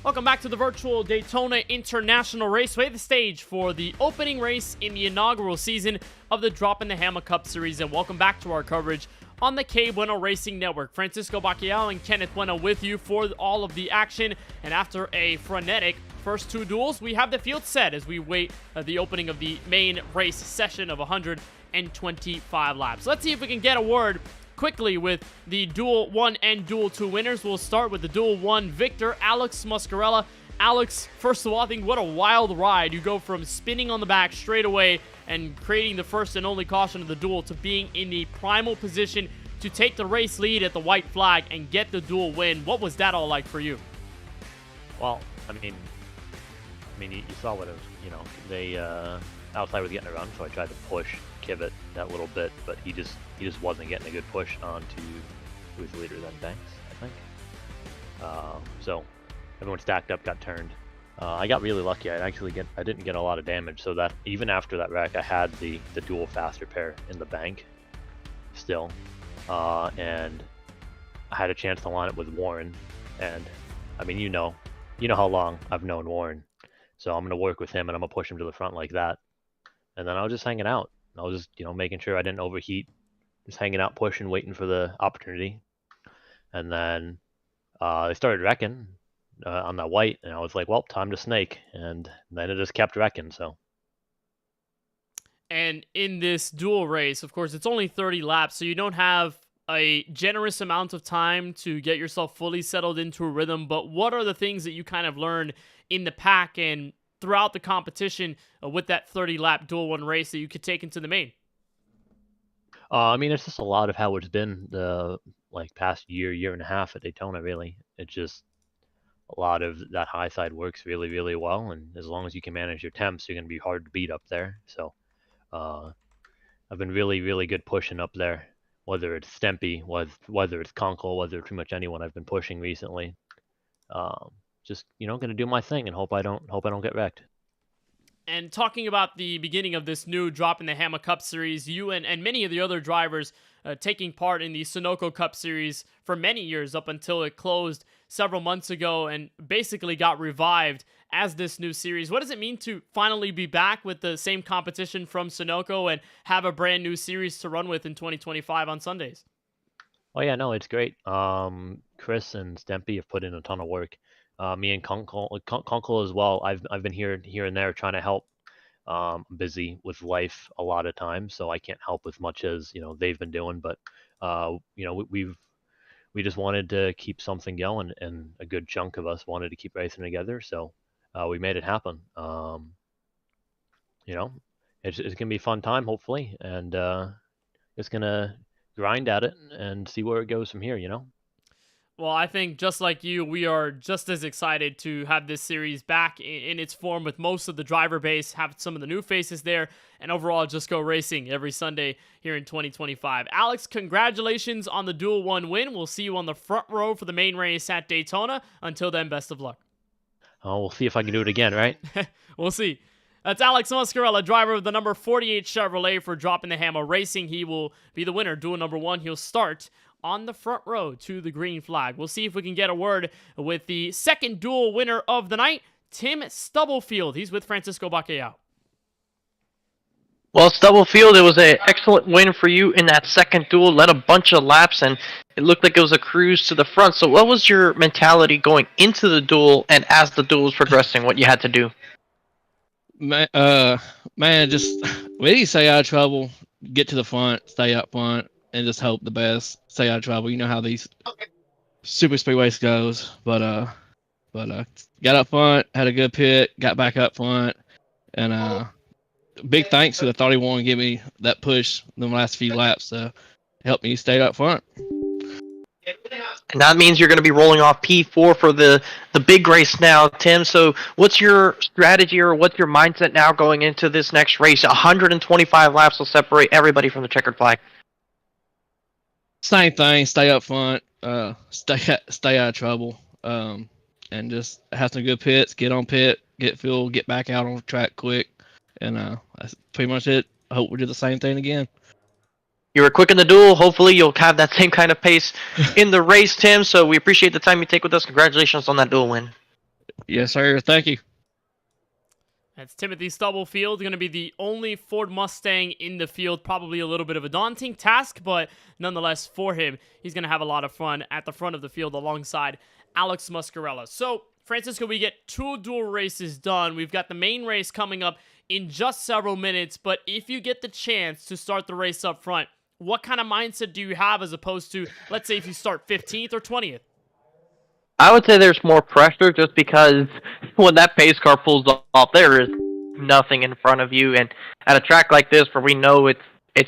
Welcome back to the virtual Daytona International Raceway, the stage for the opening race in the inaugural season of the Droppin' the Hammah Cup Series, and welcome back to our coverage on the KBueno Racing Network. Francisco Bacallao and Kenneth Bueno with you for all of the action. And after a frenetic first two duels, we have the field set as we wait the opening of the main race session of 125 laps. Let's see if we can get a word quickly with the Duel 1 and Duel 2 winners. We'll start with the Duel 1 victor, Alex Muscarella. Alex, first of all, I think what a wild ride. You go from spinning on the back straight away and creating the first and only caution of the duel to being in the primal position to take the race lead at the white flag and get the duel win. What was that all like for you? Well, I mean, you saw what it was, they, outside was getting around, so I tried to push Kivett that little bit, but he just wasn't getting a good push onto who was the leader then, Banks, I think. So everyone stacked up, got turned. I got really lucky. I didn't get a lot of damage, so that even after that wreck, I had the dual faster pair in the bank still, and I had a chance to line up with Warren. And I mean, you know how long I've known Warren, so I'm gonna work with him and I'm gonna push him to the front like that. And then I was just hanging out. I was just making sure I didn't overheat, just hanging out, pushing, waiting for the opportunity. And then they started wrecking on that white, and I was like, well, time to snake. And then it just kept wrecking. So. And in this duel race, of course, it's only 30 laps, so you don't have a generous amount of time to get yourself fully settled into a rhythm. But what are the things that you kind of learned in the pack and throughout the competition with that 30-lap Duel 1 race that you could take into the main? I mean, it's just a lot of how it's been the past year and a half at Daytona, really. It's just a lot of that high side works really, really well, and as long as you can manage your temps, you're going to be hard to beat up there. So I've been really, really good pushing up there, whether it's Stempy, whether it's Conkle, whether it's pretty much anyone I've been pushing recently. Just going to do my thing and hope I don't get wrecked. And talking about the beginning of this new Droppin the Hammah Cup Series, you and many of the other drivers taking part in the Sunoco Cup Series for many years up until it closed several months ago and basically got revived as this new series. What does it mean to finally be back with the same competition from Sunoco and have a brand new series to run with in 2025 on Sundays? Oh yeah, no, it's great. Chris and Stempy have put in a ton of work. Me and Conkle as well. I've been here and there trying to help. I'm busy with life a lot of times, so I can't help as much as they've been doing. But we just wanted to keep something going, and a good chunk of us wanted to keep racing together. So we made it happen. It's gonna be a fun time, hopefully, and it's gonna grind at it and see where it goes from here. Well, I think just like you, we are just as excited to have this series back in its form with most of the driver base, have some of the new faces there, and overall just go racing every Sunday here in 2025. Alex, congratulations on the Duel 1 win. We'll see you on the front row for the main race at Daytona. Until then, best of luck. Oh, we'll see if I can do it again, right? We'll see. That's Alex Muscarella, driver of the number 48 Chevrolet for Droppin the Hammah Racing. He will be the winner, Duel number 1. He'll start on the front row to the green flag. We'll see if we can get a word with the second duel winner of the night, Tim Stubblefield. He's with Francisco Bacallao. Well, Stubblefield, it was an excellent win for you in that second duel. Led a bunch of laps, and it looked like it was a cruise to the front. So what was your mentality going into the duel and as the duel was progressing, what you had to do? Man, just we need to stay out of trouble, get to the front, stay up front, and just hope the best. Stay out of trouble. You know how these super speedways goes. But got up front, had a good pit, got back up front, and big thanks to the 31 give me that push in the last few laps to help me stay up front. And that means you're going to be rolling off P4 for the big race now, Tim. So what's your strategy or what's your mindset now going into this next race? 125 laps will separate everybody from the checkered flag. Same thing, stay up front, stay out of trouble, and just have some good pits, get on pit, get fuel, get back out on the track quick, and that's pretty much it. I hope we do the same thing again. You were quick in the duel. Hopefully you'll have that same kind of pace in the race, Tim. So we appreciate the time you take with us. Congratulations on that duel win. Yes, sir. Thank you. That's Timothy Stubblefield, going to be the only Ford Mustang in the field. Probably a little bit of a daunting task, but nonetheless, for him, he's going to have a lot of fun at the front of the field alongside Alex Muscarella. So, Francisco, we get 2 dual races done. We've got the main race coming up in just several minutes, but if you get the chance to start the race up front, what kind of mindset do you have as opposed to, let's say, if you start 15th or 20th? I would say there's more pressure just because when that pace car pulls off, there is nothing in front of you. And at a track like this, where we know it's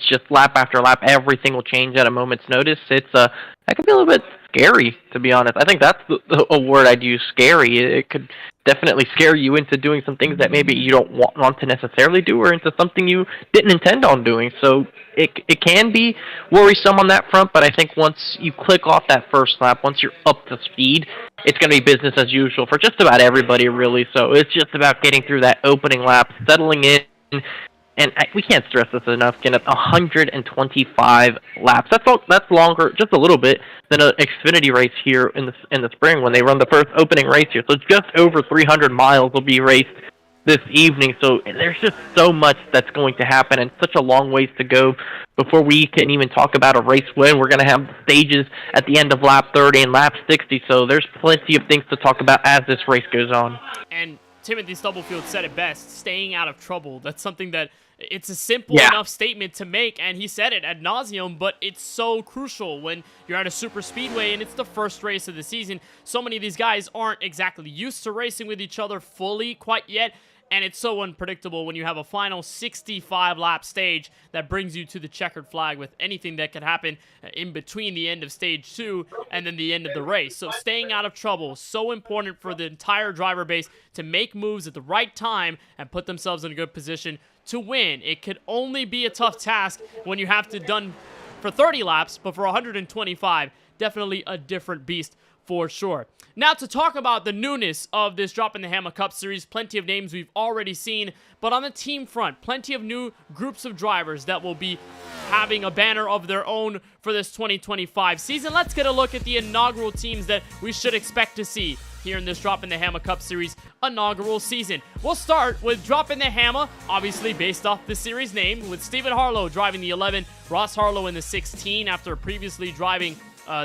just lap after lap, everything will change at a moment's notice. That can be a little bit scary, to be honest. I think that's a word I'd use, scary. It could definitely scare you into doing some things that maybe you don't want to necessarily do, or into something you didn't intend on doing. So it can be worrisome on that front, but I think once you click off that first lap, once you're up to speed, it's going to be business as usual for just about everybody, really. So it's just about getting through that opening lap, settling in. And we can't stress this enough, Kenneth. 125 laps. That's longer, just a little bit, than an Xfinity race here in the spring when they run the first opening race here. So just over 300 miles will be raced this evening. So there's just so much that's going to happen, and such a long ways to go before we can even talk about a race win. We're going to have stages at the end of lap 30 and lap 60. So there's plenty of things to talk about as this race goes on. And Timothy Stubblefield said it best: staying out of trouble. That's something that it's a simple enough statement to make, and he said it ad nauseum, but it's so crucial when you're at a super speedway and it's the first race of the season. So many of these guys aren't exactly used to racing with each other fully quite yet, and it's so unpredictable when you have a final 65-lap stage that brings you to the checkered flag with anything that could happen in between the end of stage 2 and then the end of the race. So staying out of trouble, so important for the entire driver base to make moves at the right time and put themselves in a good position to win. It could only be a tough task when you have to done for 30 laps, but for 125, definitely a different beast for sure. Now to talk about the newness of this Droppin' the Hammah Cup Series, plenty of names we've already seen, but on the team front, plenty of new groups of drivers that will be having a banner of their own for this 2025 season. Let's get a look at the inaugural teams that we should expect to see here in this Droppin' the Hammah Cup Series inaugural season. We'll start with Droppin' the Hammah, obviously based off the series name, with Stephen Harlow driving the 11, Ross Harlow in the 16 after previously driving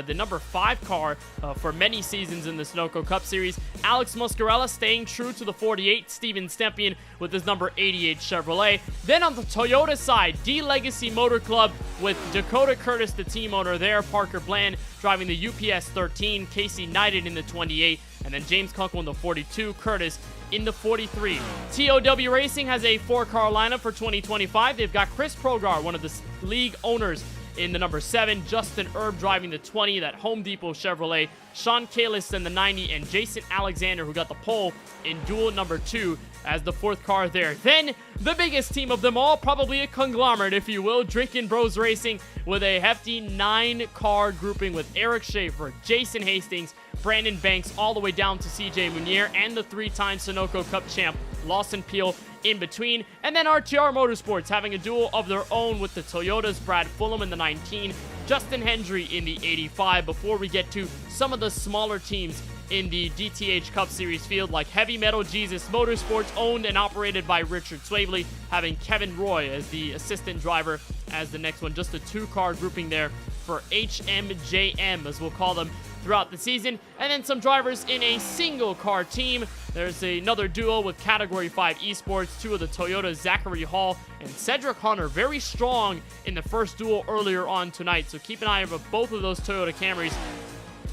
the number 5 car for many seasons in the Sunoco Cup Series. Alex Muscarella staying true to the 48. Steven Stempien with his number 88 Chevrolet. Then on the Toyota side, D-Legacy Motor Club with Dakota Curtis, the team owner there. Parker Bland driving the UPS 13. Casey Knighton in the 28. And then James Kunkel in the 42. Curtis in the 43. TOW Racing has a 4-car lineup for 2025. They've got Chris Progar, one of the league owners, in the number 7, Justin Erb driving the 20, that Home Depot Chevrolet, Sean Kalis in the 90, and Jason Alexander, who got the pole in dual number 2 as the 4th car there. Then, the biggest team of them all, probably a conglomerate, if you will, Drinkin' Bros Racing, with a hefty 9-car grouping with Eric Schaefer, Jason Hastings, Brandon Banks, all the way down to CJ Munier, and the 3-time Sunoco Cup champ, Lawson Peel, in between. And then RTR Motorsports having a duel of their own with the Toyotas, Brad Fulham in the 19, Justin Hendry in the 85, before we get to some of the smaller teams in the DTH Cup Series field, like Heavy Metal Jesus Motorsports, owned and operated by Richard Swavely, having Kevin Roy as the assistant driver as the next one. Just a 2-car grouping there for HMJM, as we'll call them, throughout the season. And then some drivers in a single car team. There's another duo with Category 5 Esports, 2 of the Toyota, Zachary Hall and Cedric Hunter, very strong in the first duel earlier on tonight. So keep an eye on both of those Toyota Camrys.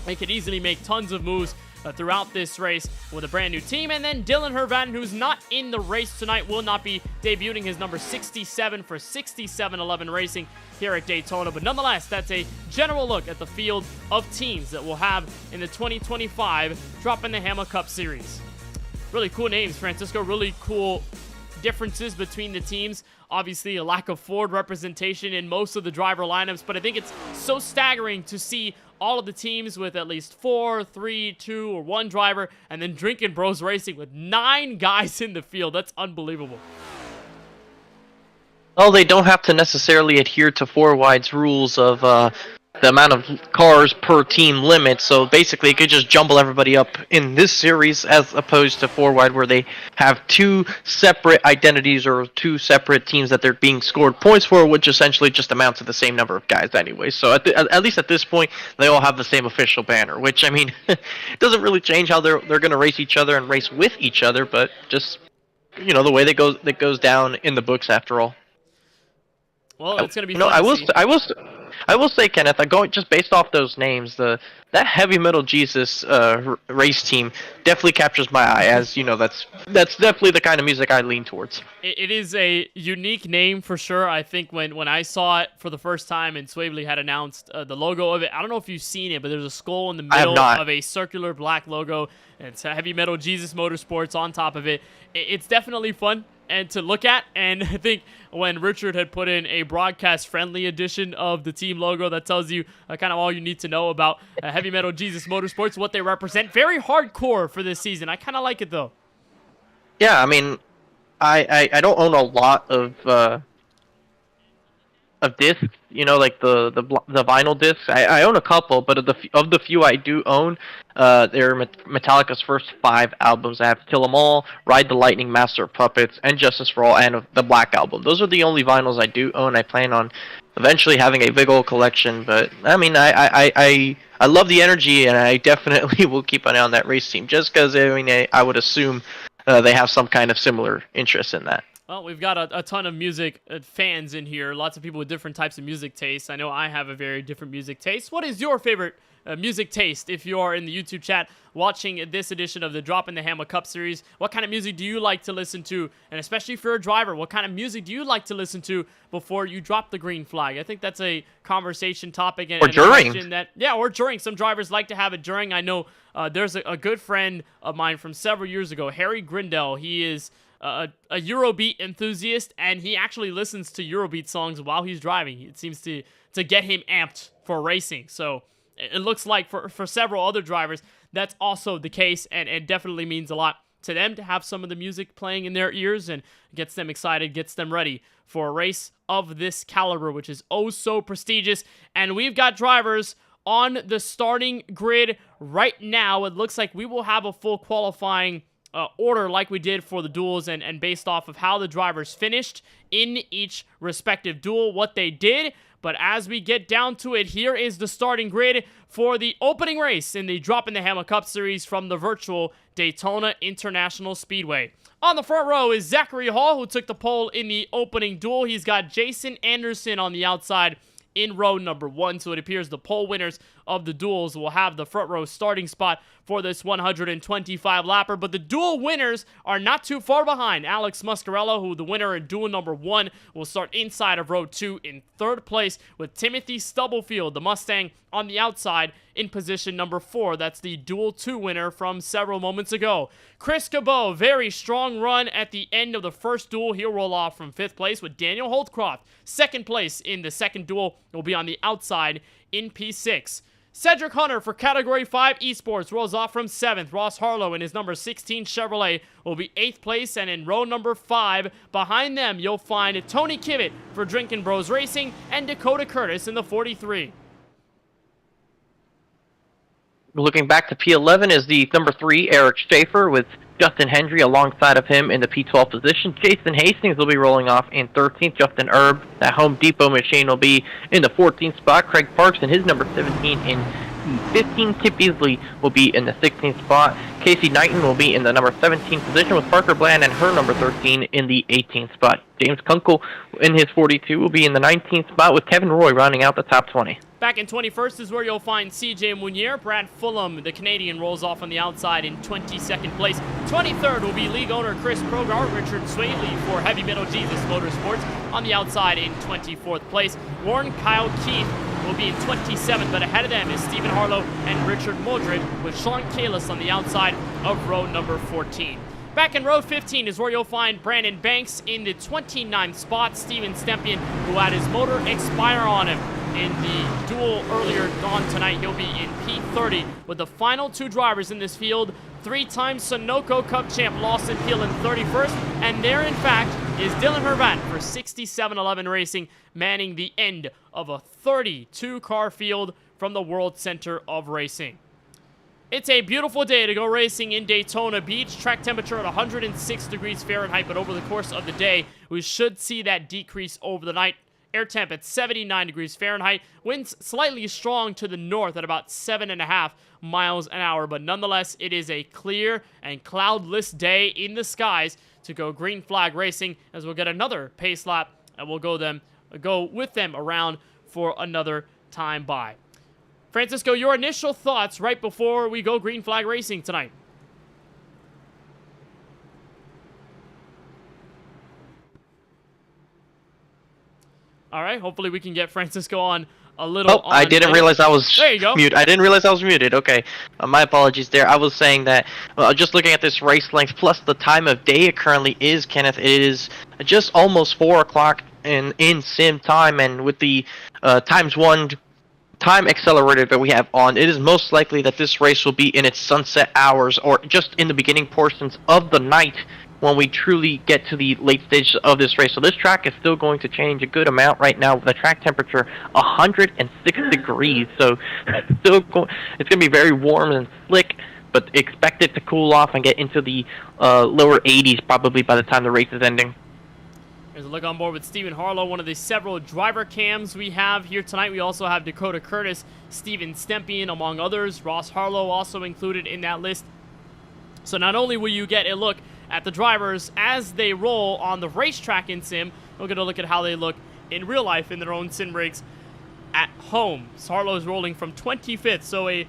They could easily make tons of moves throughout this race with a brand new team. And then Dylan Hervan, who's not in the race tonight, will not be debuting his number 67 for 6711 Racing here at Daytona. But nonetheless, that's a general look at the field of teams that we'll have in the 2025 Droppin' the Hammah Cup Series. Really cool names, Francisco. Really cool differences between the teams. Obviously, a lack of Ford representation in most of the driver lineups, but I think it's so staggering to see all of the teams with at least 4, 3, 2, or 1 driver, and then Drinkin' Bros Racing with 9 guys in the field. That's unbelievable. Well, they don't have to necessarily adhere to 4 wide's rules of the amount of cars per team limit, so basically it could just jumble everybody up in this series as opposed to 4-wide where they have two separate identities or two separate teams that they're being scored points for, which essentially just amounts to the same number of guys anyway. So at least at this point, they all have the same official banner, which, I mean, it doesn't really change how they're going to race each other and race with each other, but just, you know, the way that goes down in the books after all. Well, it's going to be No, fun. I will say, Kenneth, going just based off those names, that Heavy Metal Jesus race team definitely captures my eye. As you know, that's definitely the kind of music I lean towards. It is a unique name for sure. I think when I saw it for the first time and Swavely had announced the logo of it, I don't know if you've seen it, but there's a skull in the middle of a circular black logo, and it's Heavy Metal Jesus Motorsports on top of it. It's definitely fun and to look at, and I think when Richard had put in a broadcast-friendly edition of the team logo that tells you kind of all you need to know about Heavy Metal Jesus Motorsports, what they represent. Very hardcore for this season. I kind of like it, though. Yeah, I mean, I don't own a lot of discs, you know, like the vinyl discs. I own a couple, but of the few I do own, they're Metallica's first 5 albums. I have Kill 'Em All, Ride the Lightning, Master of Puppets, and Justice for All, and the Black Album. Those are the only vinyls I do own. I plan on eventually having a big old collection, but I mean, I love the energy, and I definitely will keep an eye on that race team, just because, I mean, I would assume they have some kind of similar interest in that. Well, we've got a ton of music fans in here. Lots of people with different types of music tastes. I know I have a very different music taste. What is your favorite music taste? If you are in the YouTube chat watching this edition of the Droppin' the Hammah Cup Series, what kind of music do you like to listen to? And especially if you're a driver, what kind of music do you like to listen to before you drop the green flag? I think that's a conversation topic. Or during. Or during. Some drivers like to have it during. I know there's a good friend of mine from several years ago, Harry Grindell. He is a Eurobeat enthusiast, and he actually listens to Eurobeat songs while he's driving. It seems to get him amped for racing. So it looks like for several other drivers, that's also the case, and it definitely means a lot to them to have some of the music playing in their ears and gets them excited, gets them ready for a race of this caliber, which is oh so prestigious. And we've got drivers on the starting grid right now. It looks like we will have a full qualifying order like we did for the duels, and based off of how the drivers finished in each respective duel, what they did. But as we get down to it, here is the starting grid for the opening race in the Droppin' the Hammah Cup Series from the virtual Daytona International Speedway. On the front row is Zachary Hall, who took the pole in the opening duel. He's got Jason Anderson on the outside in row number 1, so it appears the pole winners of the duels will have the front row starting spot for this 125 lapper, but the duel winners are not too far behind. Alex Muscarello, who the winner in duel number 1, will start inside of row 2 in 3rd place, with Timothy Stubblefield, the Mustang, on the outside in position number 4. That's the duel 2 winner from several moments ago. Chris Cabot, very strong run at the end of the first duel. He'll roll off from 5th place, with Daniel Holtcroft 2nd place in the 2nd duel. Will be on the outside in P6. Cedric Hunter for Category 5 Esports rolls off from 7th. Ross Harlow in his number 16 Chevrolet will be 8th place, and in row number 5, behind them, you'll find Tony Kivett for Drinkin' Bros Racing and Dakota Curtis in the 43. Looking back to P11 is the number 3, Eric Schaefer, with Justin Hendry alongside of him in the P12 position. Jason Hastings will be rolling off in 13th. Justin Erb, that Home Depot machine, will be in the 14th spot. Craig Parks in his number 17 in P15. Tip Beasley will be in the 16th spot. Casey Knighton will be in the number 17 position, with Parker Bland and her number 13 in the 18th spot. James Kunkel in his 42 will be in the 19th spot, with Kevin Roy rounding out the top 20. Back in 21st is where you'll find CJ Munier. Brad Fulham, the Canadian, rolls off on the outside in 22nd place. 23rd will be league owner Chris Progart. Richard Swaley for Heavy Metal Jesus Motorsports on the outside in 24th place. Warren Kyle Keith will be in 27th, but ahead of them is Stephen Harlow and Richard Muldred, with Sean Kalis on the outside of row number 14. Back in row 15 is where you'll find Brandon Banks in the 29th spot. Steven Stempion, who had his motor expire on him in the duel earlier on tonight. He'll be in P30 with the final 2 drivers in this field. 3-time Sunoco Cup champ Lawson Hill in 31st, and there in fact is Dylan Hervat for 6711 Racing, manning the end of a 32-car field from the World Center of Racing. It's a beautiful day to go racing in Daytona Beach. Track temperature at 106 degrees Fahrenheit, but over the course of the day, we should see that decrease over the night. Air temp at 79 degrees Fahrenheit. Winds slightly strong to the north at about 7.5 miles an hour, but nonetheless, it is a clear and cloudless day in the skies to go green flag racing, as we'll get another pace lap and we'll go with them around for another time by. Francisco, your initial thoughts right before we go green flag racing tonight? All right, hopefully we can get Francisco on a little. Oh, I didn't realize I was there you go. muted. I didn't realize I was muted. Okay, my apologies there. I was saying that just looking at this race length plus the time of day it currently is, Kenneth, it is just almost 4 o'clock in sim time, and with the ×1 time accelerator that we have on, it is most likely that this race will be in its sunset hours or just in the beginning portions of the night when we truly get to the late stages of this race. So this track is still going to change a good amount right now with the track temperature 106 degrees. So it's going to be very warm and slick, but expect it to cool off and get into the lower 80s probably by the time the race is ending. Here's a look on board with Stephen Harlow, one of the several driver cams we have here tonight. We also have Dakota Curtis, Steven Stempian, among others. Ross Harlow also included in that list. So not only will you get a look at the drivers as they roll on the racetrack in sim, we're going to look at how they look in real life in their own sim rigs at home. So Harlow's rolling from 25th, so a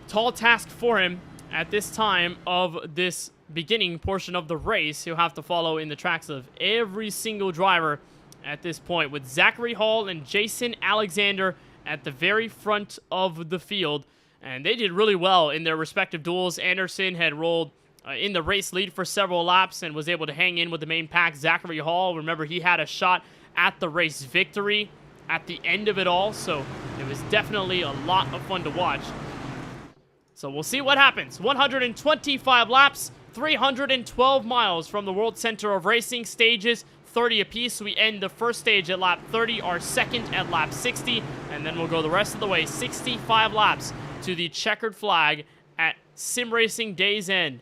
tall task for him at this time of this beginning portion of the race. He'll have to follow in the tracks of every single driver at this point, with Zachary Hall and Jason Alexander at the very front of the field. And they did really well in their respective duels. Anderson had rolled in the race lead for several laps and was able to hang in with the main pack. Zachary Hall, remember, he had a shot at the race victory at the end of it all, so it was definitely a lot of fun to watch. So we'll see what happens. 125 laps, 312 miles from the World Center of Racing. Stages 30 apiece. We end the first stage at lap 30, our second at lap 60, and then we'll go the rest of the way 65 laps to the checkered flag at Sim Racing Day's End.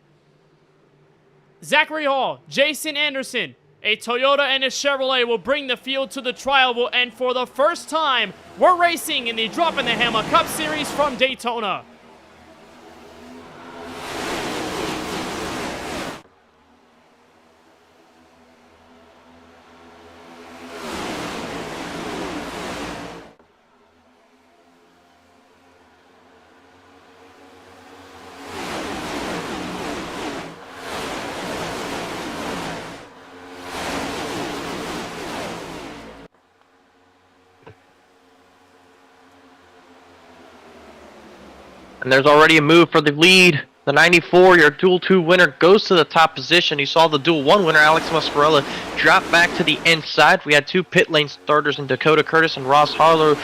Zachary Hall, Jason Anderson, a Toyota and a Chevrolet will bring the field to the trial, and for the first time, we're racing in the Droppin' the Hammah Cup Series from Daytona. And there's already a move for the lead. The 94, your Duel 2 winner, goes to the top position. You saw the Duel 1 winner, Alex Mascarella, drop back to the inside. We had two pit lane starters in Dakota Curtis and Ross Harlow.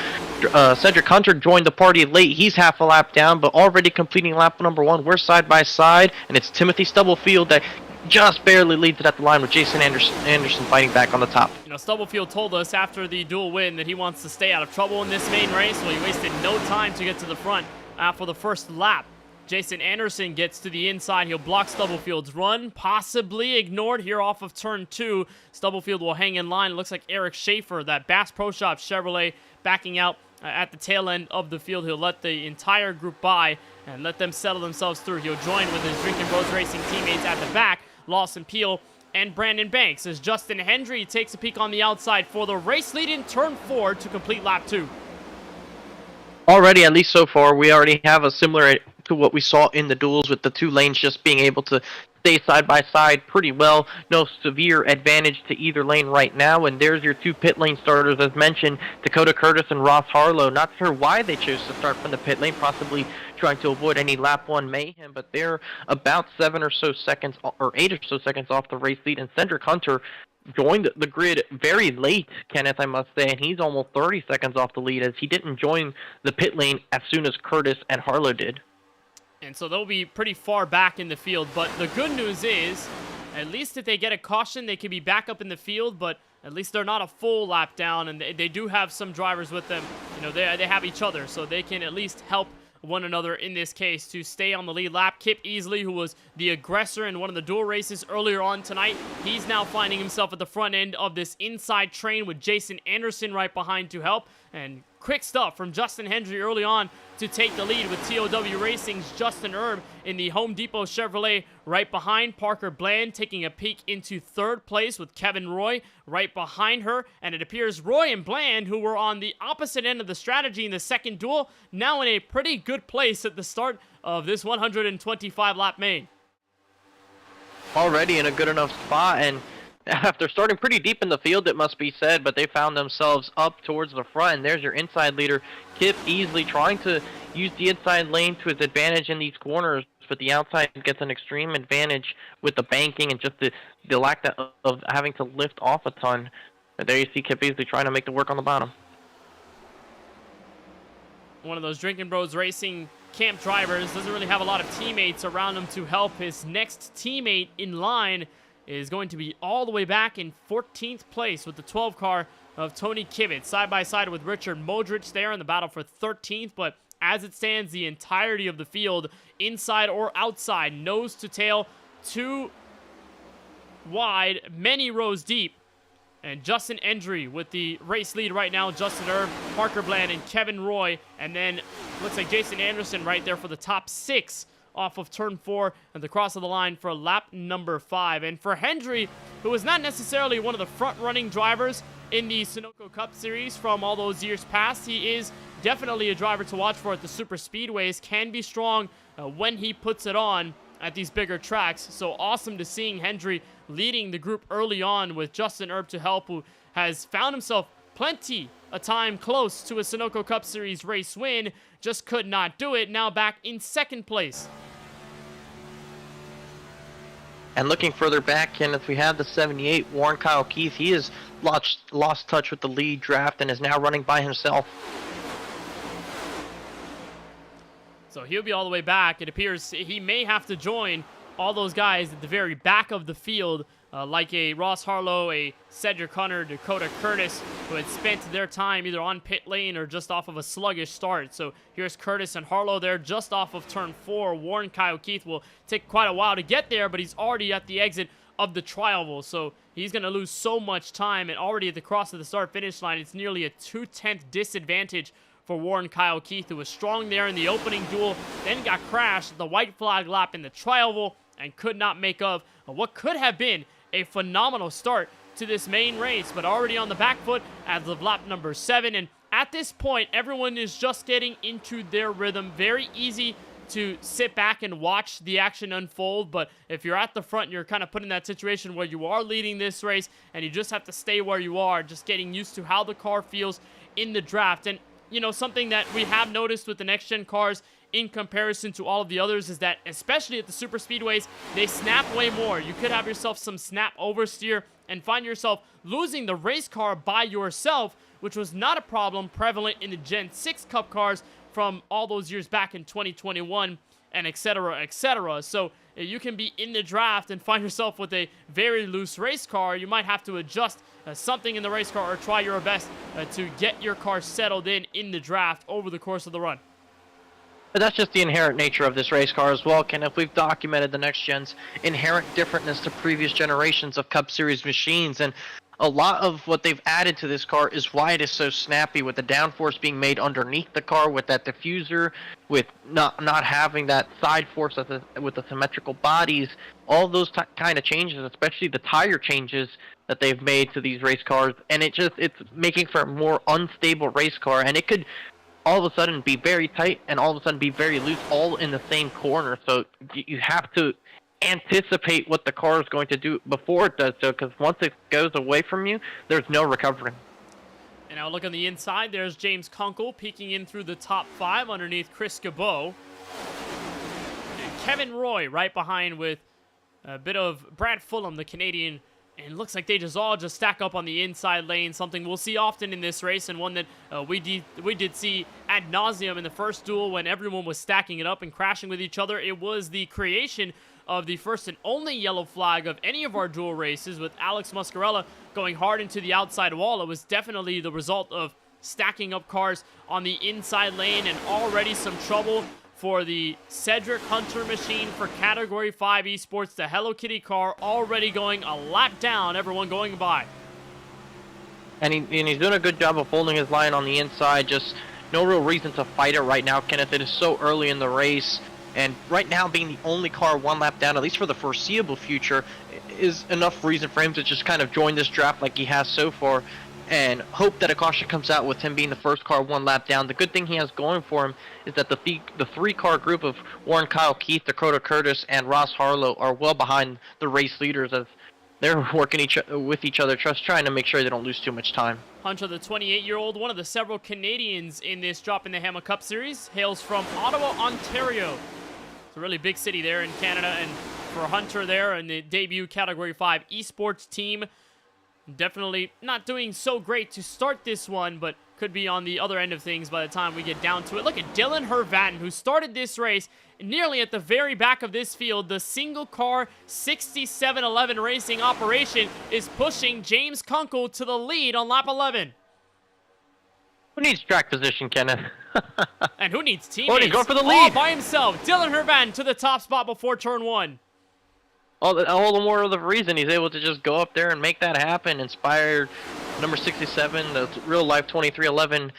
Cedric Hunter joined the party late. He's half a lap down, but already completing lap number 1. We're side by side, and it's Timothy Stubblefield that just barely leads it at the line with Jason Anderson fighting back on the top. You know, Stubblefield told us after the dual win that he wants to stay out of trouble in this main race. Well, he wasted no time to get to the front for the first lap. Jason Anderson gets to the inside. He'll block Stubblefield's run, possibly ignored here off of turn 2. Stubblefield will hang in line. It looks like Eric Schaefer, that Bass Pro Shop Chevrolet, backing out at the tail end of the field. He'll let the entire group by and let them settle themselves through. He'll join with his Drinking Bros Racing teammates at the back, Lawson Peel and Brandon Banks, as Justin Hendry takes a peek on the outside for the race lead in turn 4 to complete lap 2. Already, at least so far, we already have a similar to what we saw in the duels, with the two lanes just being able to stay side by side pretty well. No severe advantage to either lane right now. And there's your two pit lane starters, as mentioned, Dakota Curtis and Ross Harlow. Not sure why they chose to start from the pit lane, possibly trying to avoid any lap 1 mayhem, but they're about 7 or so seconds, or 8 or so seconds off the race lead. And Cedric Hunter joined the grid very late, Kenneth, I must say, and he's almost 30 seconds off the lead, as he didn't join the pit lane as soon as Curtis and Harlow did. And so they'll be pretty far back in the field, but the good news is At least if they get a caution, they can be back up in the field, but at least they're not a full lap down, and they do have some drivers with them. You know, they have each other, so they can at least help one another in this case to stay on the lead lap. Kip Easley, who was the aggressor in one of the dual races earlier on tonight, he's now finding himself at the front end of this inside train with Jason Anderson right behind to help. And quick stuff from Justin Hendry early on to take the lead with TOW Racing's Justin Erb in the Home Depot Chevrolet right behind. Parker Bland taking a peek into third place with Kevin Roy right behind her. And it appears Roy and Bland, who were on the opposite end of the strategy in the second duel, now in a pretty good place at the start of this 125-lap main. Already in a good enough spot, and after starting pretty deep in the field, it must be said, but they found themselves up towards the front, and there's your inside leader, Kip Easley, trying to use the inside lane to his advantage in these corners, but the outside gets an extreme advantage with the banking and just the lack of having to lift off a ton. But there you see Kip Easley trying to make the work on the bottom. One of those Drinking Bros Racing camp drivers doesn't really have a lot of teammates around him to help. His next teammate in line is going to be all the way back in 14th place with the 12 car of Tony Kivett, side by side with Richard Modric there in the battle for 13th. But as it stands, the entirety of the field, inside or outside, nose to tail, two wide, many rows deep. And Justin Endry with the race lead right now. Justin Erb, Parker Bland, and Kevin Roy. And then looks like Jason Anderson right there for the top 6 off of turn 4 and the cross of the line for lap number 5. And for Hendry, who was not necessarily one of the front-running drivers in the Sunoco Cup Series from all those years past, he is definitely a driver to watch for at the super speedways. Can be strong when he puts it on at these bigger tracks. So awesome to seeing Hendry leading the group early on with Justin Erb to help, who has found himself plenty a time close to a Sunoco Cup Series race win, just could not do it. Now back in second place. And looking further back, Kenneth, we have the 78, Warren Kyle Keith. He has lost touch with the lead draft and is now running by himself. So he'll be all the way back. It appears he may have to join all those guys at the very back of the field, like a Ross Harlow, a Cedric Hunter, Dakota Curtis, who had spent their time either on pit lane or just off of a sluggish start. So here's Curtis and Harlow there just off of turn 4. Warren Kyle Keith will take quite a while to get there, but he's already at the exit of the tri-oval. So he's going to lose so much time, and already at the cross of the start-finish line, it's nearly a 2/10 disadvantage for Warren Kyle Keith, who was strong there in the opening duel, then got crashed at the white flag lap in the tri-oval and could not make of what could have been a phenomenal start to this main race, but already on the back foot as of lap number 7. And at this point, everyone is just getting into their rhythm. Very easy to sit back and watch the action unfold, but if you're at the front, you're kind of put in that situation where you are leading this race and you just have to stay where you are, just getting used to how the car feels in the draft. And you know, something that we have noticed with the next-gen cars in comparison to all of the others is that, especially at the super speedways, they snap way more. You could have yourself some snap oversteer and find yourself losing the race car by yourself, which was not a problem prevalent in the Gen 6 Cup cars from all those years back in 2021 and etc., etc. So you can be in the draft and find yourself with a very loose race car. You might have to adjust something in the race car or try your best to get your car settled in the draft over the course of the run. But that's just the inherent nature of this race car as well, Kenneth. We've documented the next gen's inherent differentness to previous generations of Cup Series machines, and a lot of what they've added to this car is why it is so snappy, with the downforce being made underneath the car, with that diffuser, with not having that side force with the symmetrical bodies. All those kind of changes, especially the tire changes that they've made to these race cars, and it's making for a more unstable race car, and it could all of a sudden be very tight and all of a sudden be very loose, all in the same corner. So you have to anticipate what the car is going to do before it does so, because once it goes away from you, there's no recovering. And now look on the inside. There's James Kunkel peeking in through the top 5 underneath Chris Cabot. And Kevin Roy right behind with a bit of Brad Fulham, the Canadian And it looks like they all just stack up on the inside lane, something we'll see often in this race, and one that we did see ad nauseum in the first duel when everyone was stacking it up and crashing with each other. It was the creation of the first and only yellow flag of any of our duel races, with Alex Muscarella going hard into the outside wall. It was definitely the result of stacking up cars on the inside lane, and already some trouble for the Cedric Hunter machine for Category 5 Esports. The Hello Kitty car already going a lap down, everyone going by. And he's doing a good job of holding his line on the inside. Just no real reason to fight it right now, Kenneth. It is so early in the race. And right now, being the only car one lap down, at least for the foreseeable future, is enough reason for him to just kind of join this draft like he has so far, and hope that a caution comes out with him being the first car one lap down. The good thing he has going for him is that the three-car group of Warren, Kyle, Keith, Dakota Curtis, and Ross Harlow are well behind the race leaders as they're working with each other, just trying to make sure they don't lose too much time. Hunter, the 28-year-old, one of the several Canadians in this Droppin the Hammah Cup Series, hails from Ottawa, Ontario. It's a really big city there in Canada, and for Hunter there in the debut Category 5 Esports team, definitely not doing so great to start this one, but could be on the other end of things by the time we get down to it. Look at Dylan Hervatin, who started this race nearly at the very back of this field. The single car 6711 racing operation is pushing James Kunkel to the lead on lap 11. Who needs track position, Kenneth? And who needs teammates? Oh, he's going for the All lead. by himself. Dylan Hervatin to the top spot before turn 1. All the more of the reason he's able to just go up there and make that happen. Inspired number 67, the real-life 2311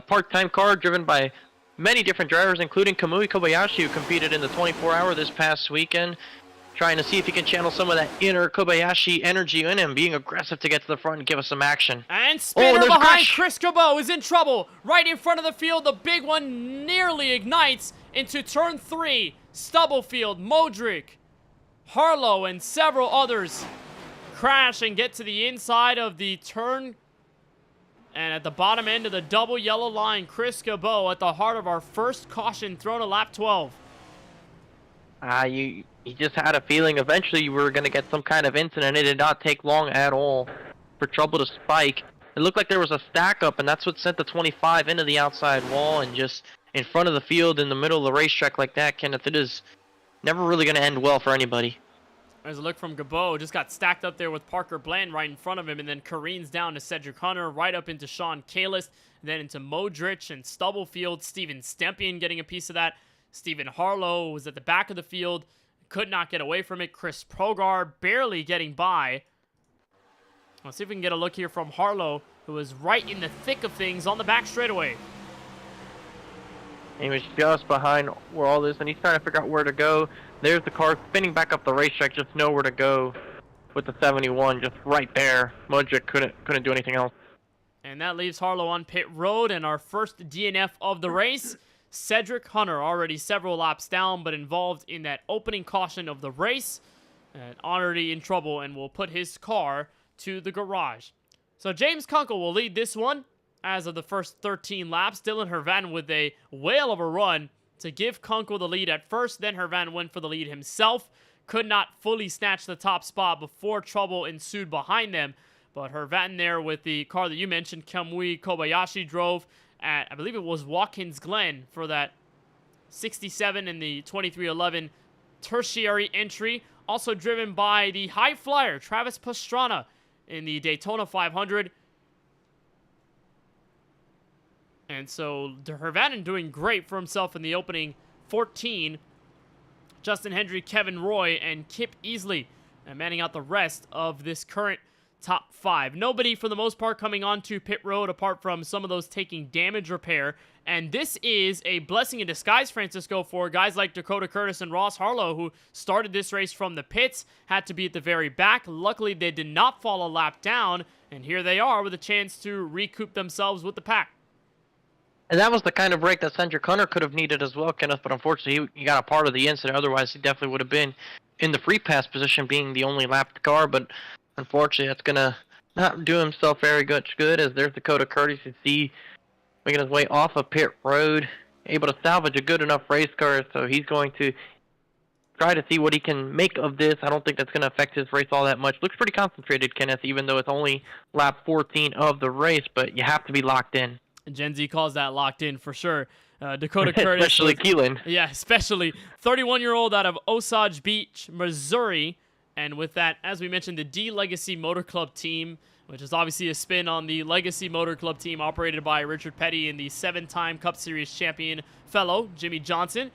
part-time car driven by many different drivers, including Kamui Kobayashi, who competed in the 24-hour this past weekend, trying to see if he can channel some of that inner Kobayashi energy in him, being aggressive to get to the front and give us some action. And spinner there's a behind crash. Chris Cabot is in trouble. Right in front of the field, the big one nearly ignites into turn 3. Stubblefield, Modric, Harlow, and several others crash and get to the inside of the turn. And at the bottom end of the double yellow line, Chris Cabot at the heart of our first caution thrown at lap 12. You just had a feeling eventually you were going to get some kind of incident. It did not take long at all for trouble to spike. It looked like there was a stack up, and that's what sent the 25 into the outside wall, and just in front of the field in the middle of the racetrack like that, Kenneth, it is never really going to end well for anybody. There's a look from Cabot. Just got stacked up there with Parker Bland right in front of him, and then careens down to Cedric Hunter, right up into Sean Kalis, then into Modric and Stubblefield. Steven Stempian getting a piece of that. Stephen Harlow was at the back of the field, could not get away from it. Chris Progar barely getting by. Let's see if we can get a look here from Harlow, who was right in the thick of things on the back straightaway. He was just behind where all this, and he's trying to figure out where to go. There's the car spinning back up the racetrack, just nowhere to go with the 71 just right there. Modric couldn't do anything else. And that leaves Harlow on pit road, and our first DNF of the race. Cedric Hunter already several laps down, but involved in that opening caution of the race, and already in trouble, and will put his car to the garage. So James Kunkel will lead this one as of the first 13 laps. Dylan Hervatin with a whale of a run to give Kunkel the lead at first. Then Hervatin went for the lead himself. Could not fully snatch the top spot before trouble ensued behind them. But Hervatin there with the car that you mentioned, Kamui Kobayashi, drove at, I believe it was Watkins Glen for that 67 in the 2311 tertiary entry. Also driven by the high flyer, Travis Pastrana, in the Daytona 500. And so Hervatin doing great for himself in the opening 14. Justin Hendry, Kevin Roy, and Kip Easley manning out the rest of this current top 5. Nobody, for the most part, coming onto pit road apart from some of those taking damage repair. And this is a blessing in disguise, Francisco, for guys like Dakota Curtis and Ross Harlow, who started this race from the pits, had to be at the very back. Luckily, they did not fall a lap down, and here they are with a chance to recoup themselves with the pack. And that was the kind of break that Cedric Hunter could have needed as well, Kenneth, but unfortunately he got a part of the incident. Otherwise, he definitely would have been in the free pass position, being the only lapped car, but unfortunately that's going to not do himself very good, as there's Dakota Curtis. You see making his way off of pit road, able to salvage a good enough race car, so he's going to try to see what he can make of this. I don't think that's going to affect his race all that much. Looks pretty concentrated, Kenneth, even though it's only lap 14 of the race, but you have to be locked in. Gen Z calls that locked in for sure. Dakota Curtis. Especially Keelan. Yeah, especially 31-year-old out of Osage Beach, Missouri. And with that, as we mentioned, the D Legacy Motor Club team, which is obviously a spin on the Legacy Motor Club team operated by Richard Petty and the 7-time Cup Series champion fellow, Jimmy Johnson.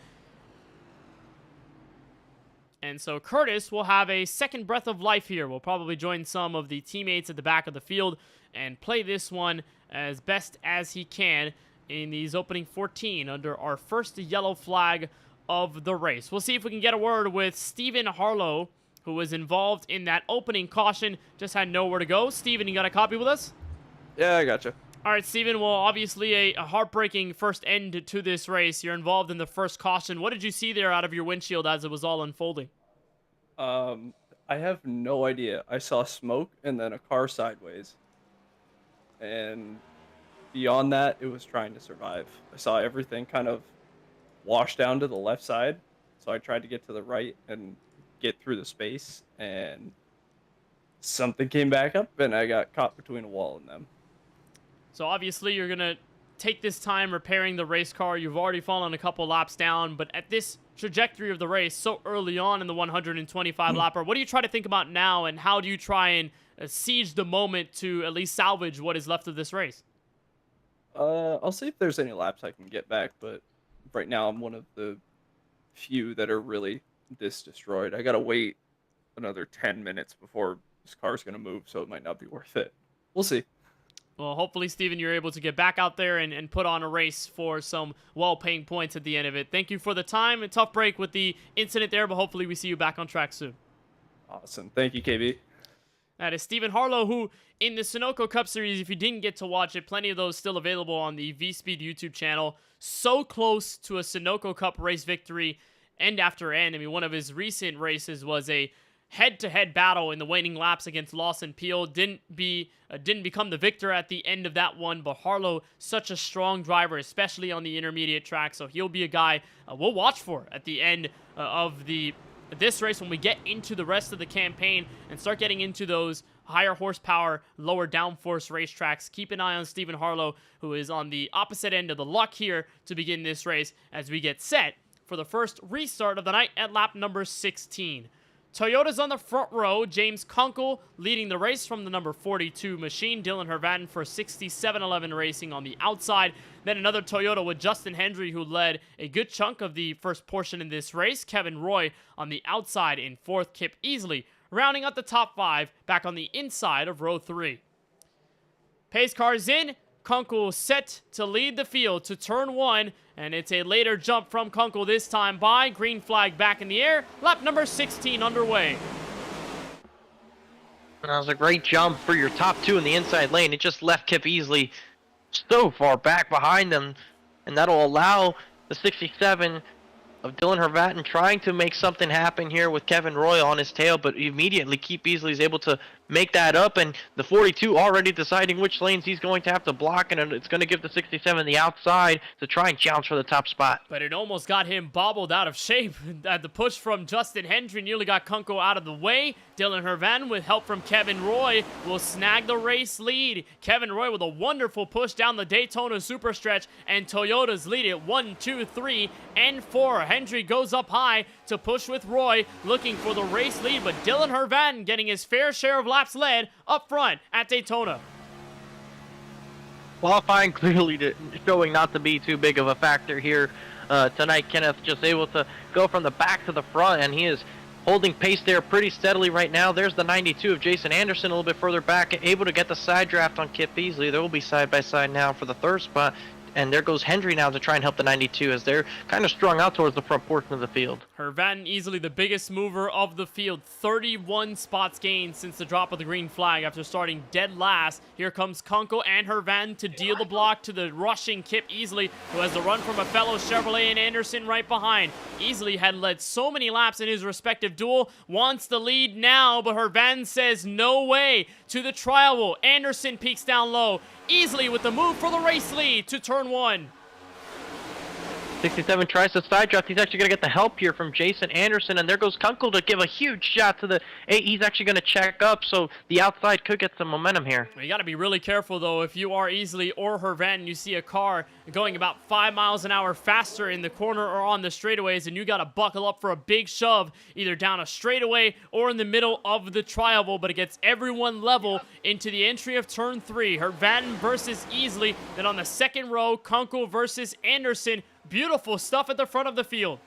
And so Curtis will have a second breath of life here. We'll probably join some of the teammates at the back of the field and play this one as best as he can in these opening 14 under our first yellow flag of the race. We'll see if we can get a word with Stephen Harlow, who was involved in that opening caution, just had nowhere to go. Stephen, you got a copy with us? Yeah, I gotcha. All right, Stephen, well, obviously a heartbreaking first end to this race. You're involved in the first caution. What did you see there out of your windshield as it was all unfolding? I have no idea. I saw smoke and then a car sideways. And beyond that, it was trying to survive. I saw everything kind of wash down to the left side, so I tried to get to the right and get through the space, and something came back up, and I got caught between a wall and them. So obviously you're going to take this time repairing the race car. You've already fallen a couple laps down, but at this trajectory of the race so early on in the 125 lapper, what do you try to think about now, and how do you try and siege the moment to at least salvage what is left of this race? I'll see if there's any laps I can get back, but right now I'm one of the few that are really this destroyed. I gotta wait another 10 minutes before this car's gonna move, so it might not be worth it. We'll see. Well, hopefully, Steven, you're able to get back out there and put on a race for some well-paying points at the end of it. Thank you for the time. A tough break with the incident there, but hopefully we see you back on track soon. Awesome. Thank you, KB. That is Stephen Harlow, who in the Sunoco Cup Series, if you didn't get to watch it, plenty of those still available on the V-Speed YouTube channel. So close to a Sunoco Cup race victory end after end. I mean, one of his recent races was a head-to-head battle in the waning laps against Lawson Peel. Didn't become the victor at the end of that one, but Harlow, such a strong driver, especially on the intermediate track, so he'll be a guy we'll watch for at the end of this race when we get into the rest of the campaign and start getting into those higher horsepower, lower downforce racetracks. Keep an eye on Stephen Harlow, who is on the opposite end of the luck here to begin this race as we get set for the first restart of the night at lap number 16. Toyota's on the front row. James Kunkel leading the race from the number 42 machine. Dylan Hervatin for 6711 Racing on the outside. Then another Toyota with Justin Hendry, who led a good chunk of the first portion in this race. Kevin Roy on the outside in fourth. Kip Easley rounding out the top five back on the inside of row 3. Pace cars in. Kunkel set to lead the field to turn 1, and it's a later jump from Kunkel this time by. Green flag back in the air. Lap number 16 underway. That was a great jump for your top two in the inside lane. It just left Kip Easley so far back behind them, and that'll allow the 67 of Dylan Hervatin trying to make something happen here with Kevin Roy on his tail, but immediately Kip Easley is able to make that up, and the 42 already deciding which lanes he's going to have to block, and it's going to give the 67 the outside to try and challenge for the top spot. But it almost got him bobbled out of shape. The push from Justin Hendry nearly got Kunkel out of the way. Dylan Hervatin, with help from Kevin Roy, will snag the race lead. Kevin Roy with a wonderful push down the Daytona Superstretch, and Toyota's lead it 1, 2, 3, and 4. Hendry goes up high to push with Roy, looking for the race lead, but Dylan Hervatin getting his fair share of laps led up front at Daytona. Qualifying clearly showing not to be too big of a factor here tonight. Kenneth just able to go from the back to the front, and he is holding pace there pretty steadily right now. There's the 92 of Jason Anderson a little bit further back, able to get the side draft on Kip Easley. There will be side-by-side now for the third spot. And there goes Hendry now to try and help the 92 as they're kind of strung out towards the front portion of the field. Hervatin easily the biggest mover of the field. 31 spots gained since the drop of the green flag after starting dead last. Here comes Kunkel and Hervatin to deal the block to the rushing Kip Easley, who has the run from a fellow Chevrolet and Anderson right behind. Easley had led so many laps in his respective duel, wants the lead now, but Hervatin says no way. To the trial wheel, Anderson peeks down low. Easley with the move for the race lead to turn 1. 67 tries to side draft. He's actually going to get the help here from Jason Anderson, and there goes Kunkel to give a huge shot to the 8. He's actually going to check up, so the outside could get some momentum here. You got to be really careful, though, if you are Easley or Hervan and you see a car going about 5 miles an hour faster in the corner or on the straightaways, and you got to buckle up for a big shove either down a straightaway or in the middle of the tri-oval, but it gets everyone level into the entry of turn 3. Hervan versus Easley. Then on the second row, Kunkel versus Anderson. Beautiful stuff at the front of the field.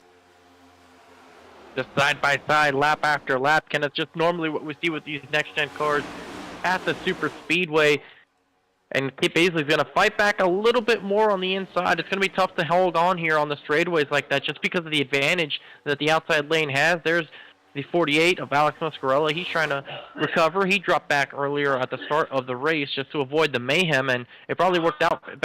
Just side by side, lap after lap, Kenneth. Just normally what we see with these next-gen cars at the super speedway. And Kip Aisley's going to fight back a little bit more on the inside. It's going to be tough to hold on here on the straightaways like that just because of the advantage that the outside lane has. There's the 48 of Alex Muscarella. He's trying to recover. He dropped back earlier at the start of the race just to avoid the mayhem, and it probably worked out for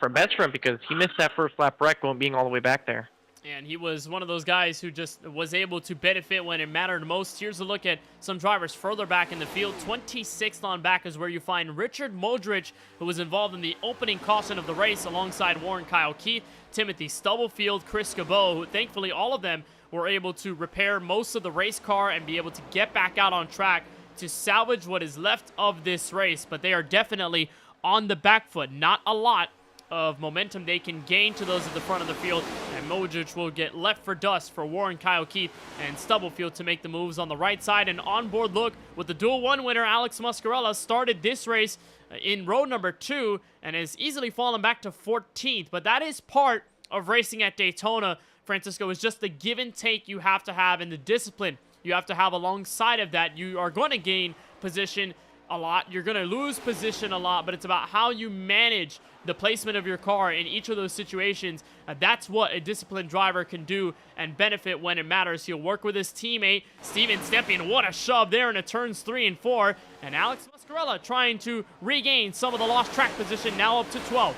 best for him because he missed that first lap wreck being all the way back there. And he was one of those guys who just was able to benefit when it mattered most. Here's a look at some drivers further back in the field. 26th on back is where you find Richard Modric, who was involved in the opening caution of the race alongside Warren Kyle Keith, Timothy Stubblefield, Chris Cabot, who thankfully all of them were able to repair most of the race car and be able to get back out on track to salvage what is left of this race. But they are definitely on the back foot. Not a lot of momentum they can gain to those at the front of the field, and Modric will get left for dust for Warren Kyle Keith and Stubblefield to make the moves on the right side. An onboard look with the Duel 1 winner Alex Muscarella started this race in row number 2 and has easily fallen back to 14th, but that is part of racing at Daytona. Francisco, is just the give and take you have to have in the discipline you have to have alongside of that. You are going to gain position a lot, you're going to lose position a lot, but it's about how you manage the placement of your car in each of those situations. That's what a disciplined driver can do and benefit when it matters. He'll work with his teammate, Steven Stepien. What a shove there into turns 3 and 4. And Alex Muscarella trying to regain some of the lost track position, now up to 12.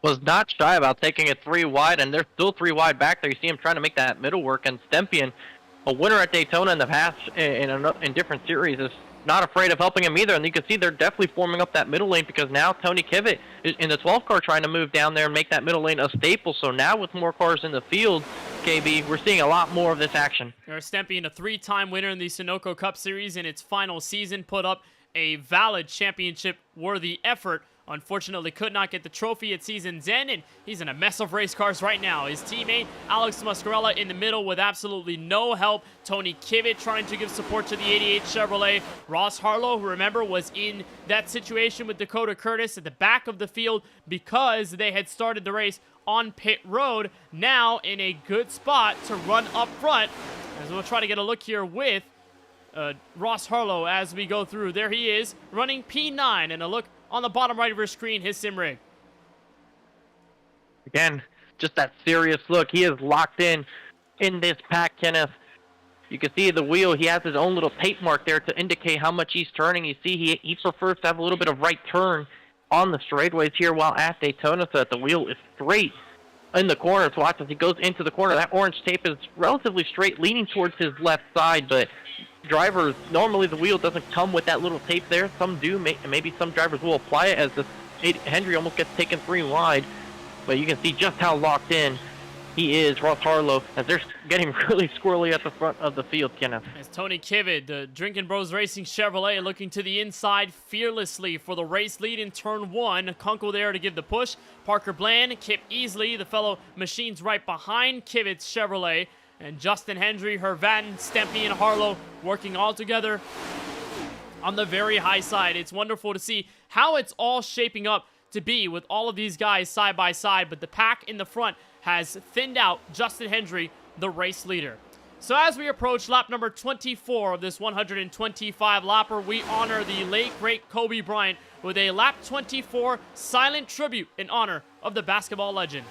Was not shy about taking it 3 wide, and they're still 3 wide back there. You see him trying to make that middle work, and Stepien, a winner at Daytona in the past in different series, is not afraid of helping him either. And you can see they're definitely forming up that middle lane because now Tony Kivet is in the 12 car trying to move down there and make that middle lane a staple. So now with more cars in the field, KB, we're seeing a lot more of this action. Stempien, a 3-time winner in the Sunoco Cup Series in its final season, put up a valid championship-worthy effort. Unfortunately, could not get the trophy at season's end, and he's in a mess of race cars right now. His teammate, Alex Muscarella, in the middle with absolutely no help. Tony Kivet trying to give support to the 88 Chevrolet. Ross Harlow, who remember was in that situation with Dakota Curtis at the back of the field because they had started the race on pit road, now in a good spot to run up front. As we'll try to get a look here with Ross Harlow as we go through. There he is, running P9, and a look on the bottom right of your screen, his sim rig. Again, just that serious look. He is locked in this pack, Kenneth. You can see the wheel. He has his own little tape mark there to indicate how much he's turning. You see he prefers to have a little bit of right turn on the straightaways here while at Daytona so that the wheel is straight in the corner. To watch as he goes into the corner. That orange tape is relatively straight, leaning towards his left side, but drivers, normally the wheel doesn't come with that little tape there. Some do, maybe some drivers will apply it as the Hendry almost gets taken 3 wide. But you can see just how locked in he is, Ross Harlow, as they're getting really squirrely at the front of the field, Kenneth. As Tony Kivet, the Drinking Bros Racing Chevrolet, looking to the inside fearlessly for the race lead in turn 1. Kunkel there to give the push. Parker Bland, Kip Easley, the fellow machines right behind Kivet's Chevrolet. And Justin Hendry, Hervan, Stempien, and Harlow working all together on the very high side. It's wonderful to see how it's all shaping up to be with all of these guys side by side, but the pack in the front has thinned out Justin Hendry, the race leader. So as we approach lap number 24 of this 125 lapper, we honor the late great Kobe Bryant with a lap 24 silent tribute in honor of the basketball legend.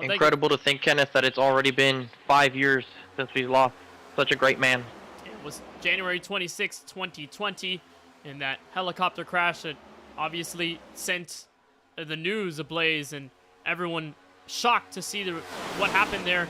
Incredible to think, Kenneth, that it's already been 5 years since we lost such a great man. It was January 26, 2020, in that helicopter crash that obviously sent the news ablaze, and everyone shocked to see what happened there,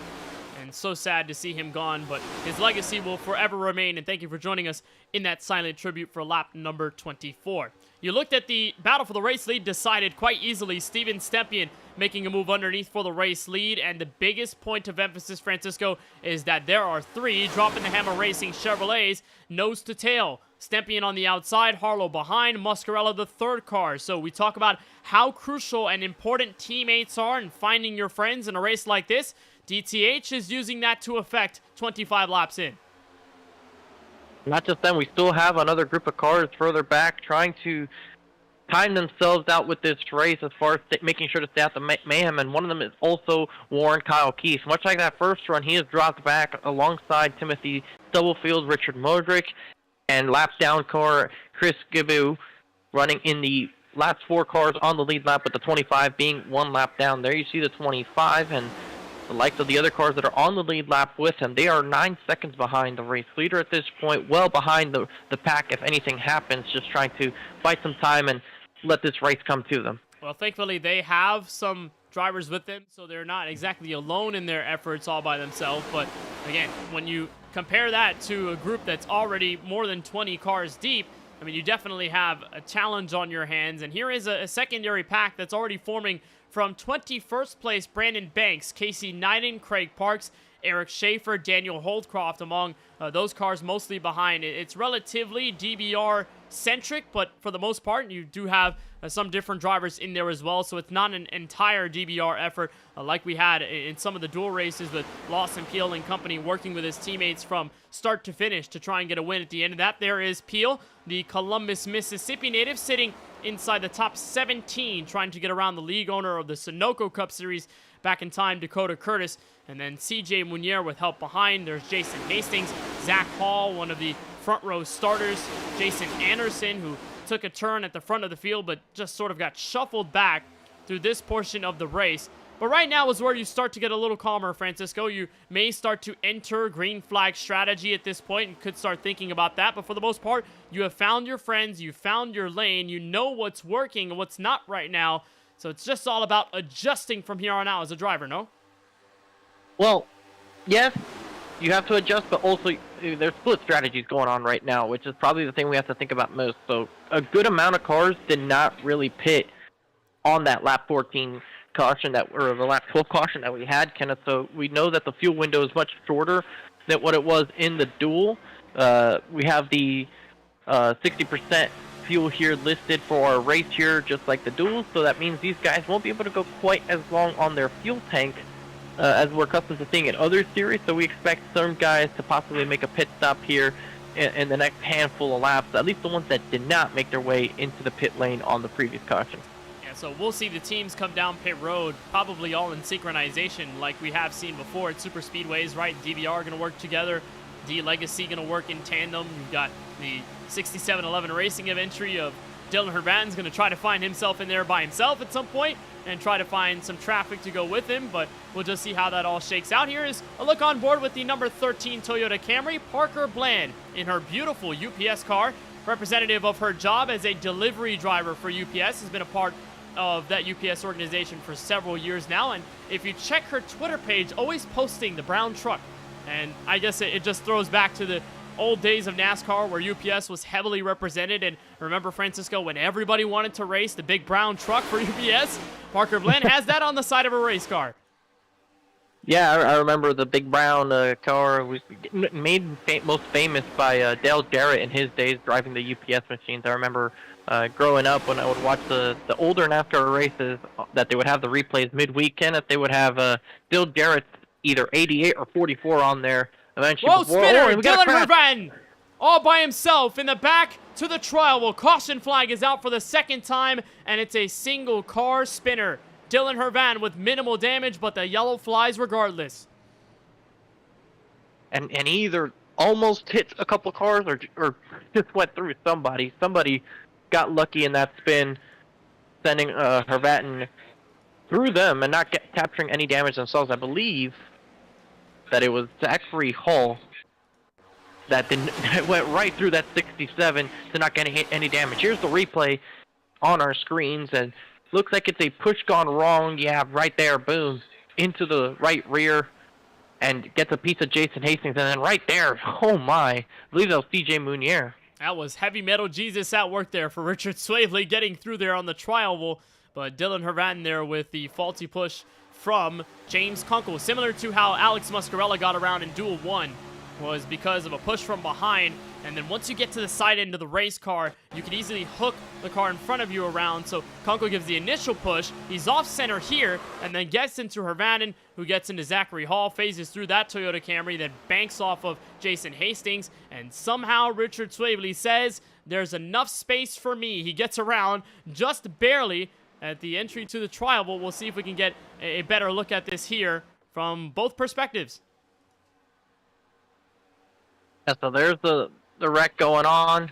and so sad to see him gone, but his legacy will forever remain. And thank you for joining us in that silent tribute for lap number 24. You looked at the battle for the race lead, decided quite easily. Steven Stepien making a move underneath for the race lead, and the biggest point of emphasis, Francisco, is that there are 3 Droppin the Hammah Racing Chevrolets nose to tail. Stepien on the outside, Harlow behind, Muscarella the 3rd car. So we talk about how crucial and important teammates are in finding your friends in a race like this. DTH is using that to effect 25 laps in. Not just them, we still have another group of cars further back trying to time themselves out with this race as far as making sure to stay out the mayhem, and one of them is also Warren Kyle Keith. Much like that first run, he has dropped back alongside Timothy Stubblefield, Richard Modric, and lap down car Chris Gibu running in the last 4 cars on the lead lap, with the 25 being 1 lap down. There you see the 25, and the likes of the other cars that are on the lead lap with him. They are 9 seconds behind the race leader at this point, well behind the pack if anything happens, just trying to fight some time and let this race come to them. Well, thankfully, they have some drivers with them, so they're not exactly alone in their efforts all by themselves. But again, when you compare that to a group that's already more than 20 cars deep, I mean, you definitely have a challenge on your hands. And here is a secondary pack that's already forming from 21st place Brandon Banks, Casey Knighton, Craig Parks, Eric Schaefer, Daniel Holdcroft among those cars mostly behind. It's relatively DBR-centric, but for the most part, you do have some different drivers in there as well, so it's not an entire DBR effort like we had in some of the dual races with Lawson Peel and company working with his teammates from start to finish to try and get a win at the end of that. There is Peel, the Columbus, Mississippi native, sitting inside the top 17, trying to get around the league owner of the Sunoco Cup Series back in time, Dakota Curtis, and then CJ Munier with help behind. There's Jason Hastings, Zach Hall, one of the front row starters, Jason Anderson, who took a turn at the front of the field but just sort of got shuffled back through this portion of the race. But right now is where you start to get a little calmer, Francisco. You may start to enter green flag strategy at this point and could start thinking about that. But for the most part, you have found your friends, you found your lane, you know what's working and what's not right now. So it's just all about adjusting from here on out as a driver, no? Well, yes, you have to adjust, but also there's split strategies going on right now, which is probably the thing we have to think about most. So a good amount of cars did not really pit on that lap 14 caution or the lap 12 caution that we had, Kenneth. So we know that the fuel window is much shorter than what it was in the duel. We have the 60% fuel here listed for our race here, just like the duel. So that means these guys won't be able to go quite as long on their fuel tank as we're accustomed to seeing in other series. So we expect some guys to possibly make a pit stop here in the next handful of laps, at least the ones that did not make their way into the pit lane on the previous caution. So we'll see the teams come down pit road, probably all in synchronization like we have seen before at super speedways, right? DVR going to work together, D-Legacy going to work in tandem. You've got the 6711 Racing entry of Dylan Herban's going to try to find himself in there by himself at some point and try to find some traffic to go with him, but we'll just see how that all shakes out. Here is a look on board with the number 13 Toyota Camry, Parker Bland, in her beautiful UPS car. Representative of her job as a delivery driver for UPS, has been a part of that UPS organization for several years now, and if you check her Twitter page, always posting the brown truck, and I guess it just throws back to the old days of NASCAR where UPS was heavily represented. And remember, Francisco, when everybody wanted to race the big brown truck for UPS, Parker Bland has that on the side of a race car. Yeah, I remember the big brown car was made most famous by Dale Jarrett in his days driving the UPS machines. I remember growing up when I would watch the older NASCAR races that they would have the replays mid-weekend, that they would have Dale Jarrett's either 88 or 44 on there eventually. Whoa, spinner! Dylan Herban all by himself in the back to the trial. Well, caution flag is out for the second time, and it's a single car spinner. Dylan Herban with minimal damage, but the yellow flies regardless. And he either almost hit a couple cars or just went through somebody. Somebody got lucky in that spin, sending Herbatin through them and not capturing any damage themselves. I believe that it was Zachary Hall that went right through that 67 to not get any damage. Here's the replay on our screens, and looks like it's a push gone wrong. Yeah, right there, boom, into the right rear, and gets a piece of Jason Hastings, and then right there, oh my, I believe that was CJ Munier. That was heavy metal Jesus at work there for Richard Swavely getting through there on the trial, but Dylan Hervan there with the faulty push from James Kunkel, similar to how Alex Muscarella got around in Duel 1, was because of a push from behind, and then once you get to the side end of the race car, you can easily hook the car in front of you around. So Kunkel gives the initial push, he's off center here, and then gets into Hervanen, who gets into Zachary Hall, phases through that Toyota Camry, then banks off of Jason Hastings, and somehow Richard Swavely says, there's enough space for me. He gets around just barely at the entry to the trial, but we'll see if we can get a better look at this here from both perspectives. Yeah, so there's the wreck going on,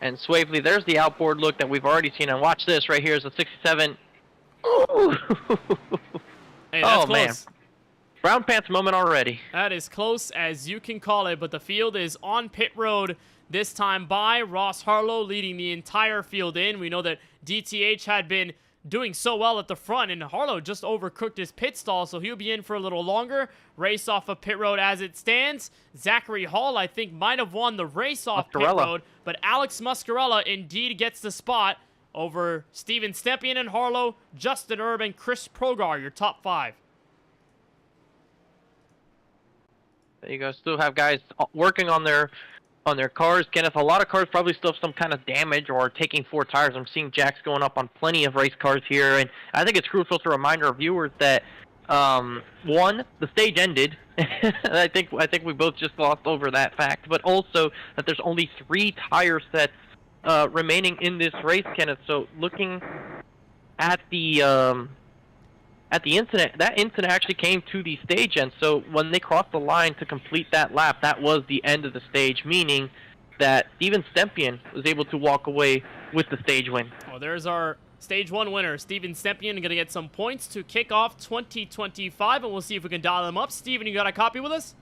and Swavely, there's the outboard look that we've already seen, and watch this right here is the 67. Ooh. Hey, that's oh, close. Man. Brown pants moment already. That is close as you can call it, but the field is on pit road this time by Ross Harlow, leading the entire field in. We know that DTH had been doing so well at the front, and Harlow just overcooked his pit stall, so he'll be in for a little longer. Race off of pit road as it stands. Zachary Hall, I think, might have won the race off pit road, but Alex Muscarella indeed gets the spot over Steven Stepien and Harlow, Justin Erb, and Chris Progar, your top 5. There you go. Still have guys working on their cars. Kenneth, a lot of cars probably still have some kind of damage or taking 4 tires. I'm seeing jacks going up on plenty of race cars here, and I think it's crucial to remind our viewers that one, the stage ended. I think we both just glossed over that fact, but also that there's only 3 tire sets remaining in this race, Kenneth. So looking at the incident, that incident actually came to the stage end. So when they crossed the line to complete that lap, that was the end of the stage, meaning that Steven Stepien was able to walk away with the stage win. Well, there's our Stage 1 winner, Steven Stepien, going to get some points to kick off 2025, and we'll see if we can dial him up. Steven, you got a copy with us?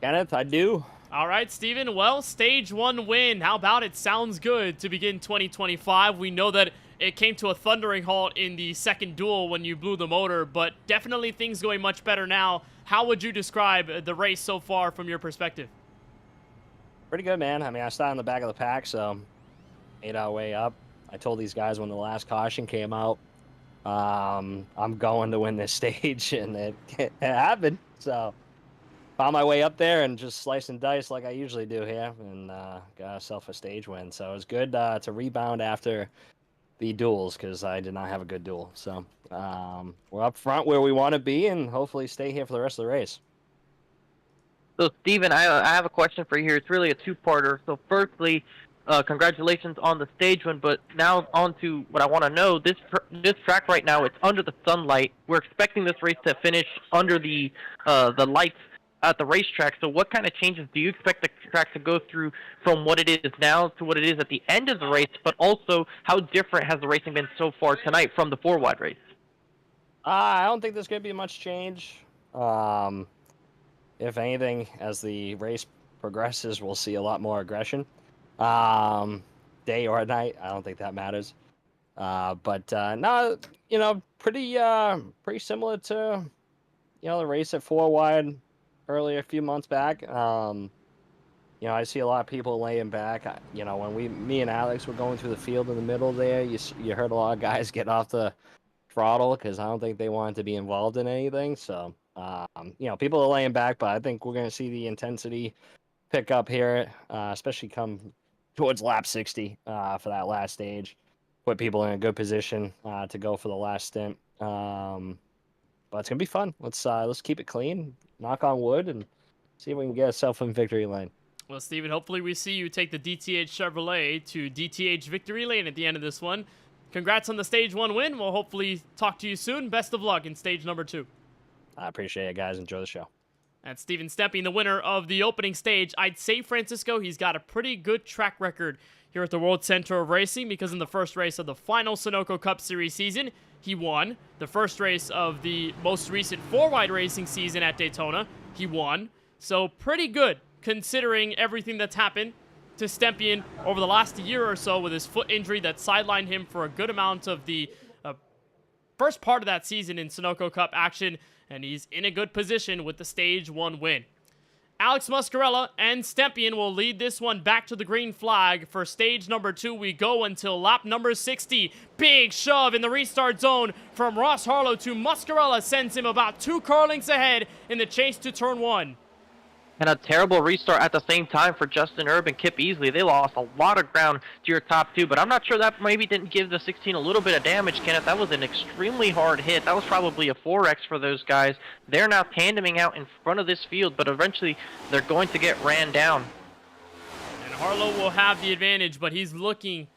Kenneth, I do. All right, Steven. Well, Stage 1 win. How about it? Sounds good to begin 2025. We know that it came to a thundering halt in the second duel when you blew the motor, but definitely things going much better now. How would you describe the race so far from your perspective? Pretty good, man. I mean, I started in the back of the pack, so made our way up. I told these guys when the last caution came out, I'm going to win this stage, and it happened. So found my way up there and just slice and dice like I usually do here, and got myself a stage win. So it was good to rebound after the duels, because I did not have a good duel. So we're up front where we want to be, and hopefully stay here for the rest of the race. So, Steven, I have a question for you here. It's really a two-parter. So, firstly, congratulations on the stage win, but now on to what I want to know. This track right now, it's under the sunlight. We're expecting this race to finish under the lights at the racetrack. So what kind of changes do you expect the track to go through from what it is now to what it is at the end of the race, but also how different has the racing been so far tonight from the four-wide race? I don't think there's going to be much change. If anything, as the race progresses, we'll see a lot more aggression. Day or night, I don't think that matters. But no, pretty similar to, the race at 4-wide earlier a few months back. I see a lot of people laying back. When me and Alex were going through the field in the middle there, you heard a lot of guys get off the throttle because I don't think they wanted to be involved in anything. So, people are laying back, but I think we're going to see the intensity pick up here, especially come towards lap 60 for that last stage. Put people in a good position to go for the last stint. But it's going to be fun. Let's keep it clean, knock on wood, and see if we can get ourselves in victory lane. Well, Steven, hopefully we see you take the DTH Chevrolet to DTH victory lane at the end of this one. Congrats on the Stage 1 win. We'll hopefully talk to you soon. Best of luck in Stage number 2. I appreciate it, guys. Enjoy the show. That's Steven Stepien, the winner of the opening stage. I'd say, Francisco, he's got a pretty good track record here at the World Center of Racing, because in the first race of the final Sunoco Cup Series season, he won. The first race of the most recent 4-wide racing season at Daytona, he won. So pretty good, considering everything that's happened to Stempien over the last year or so with his foot injury that sidelined him for a good amount of the first part of that season in Sunoco Cup action, and he's in a good position with the Stage 1 win. Alex Muscarella and Stempien will lead this one back to the green flag. For stage number 2, we go until lap number 60. Big shove in the restart zone from Ross Harlow to Muscarella sends him about 2 car lengths ahead in the chase to turn 1. And a terrible restart at the same time for Justin Erb and Kip Easley. They lost a lot of ground to your top 2, but I'm not sure that maybe didn't give the 16 a little bit of damage, Kenneth. That was an extremely hard hit. That was probably a 4X for those guys. They're now tandeming out in front of this field, but eventually they're going to get ran down. And Harlow will have the advantage, but he's looking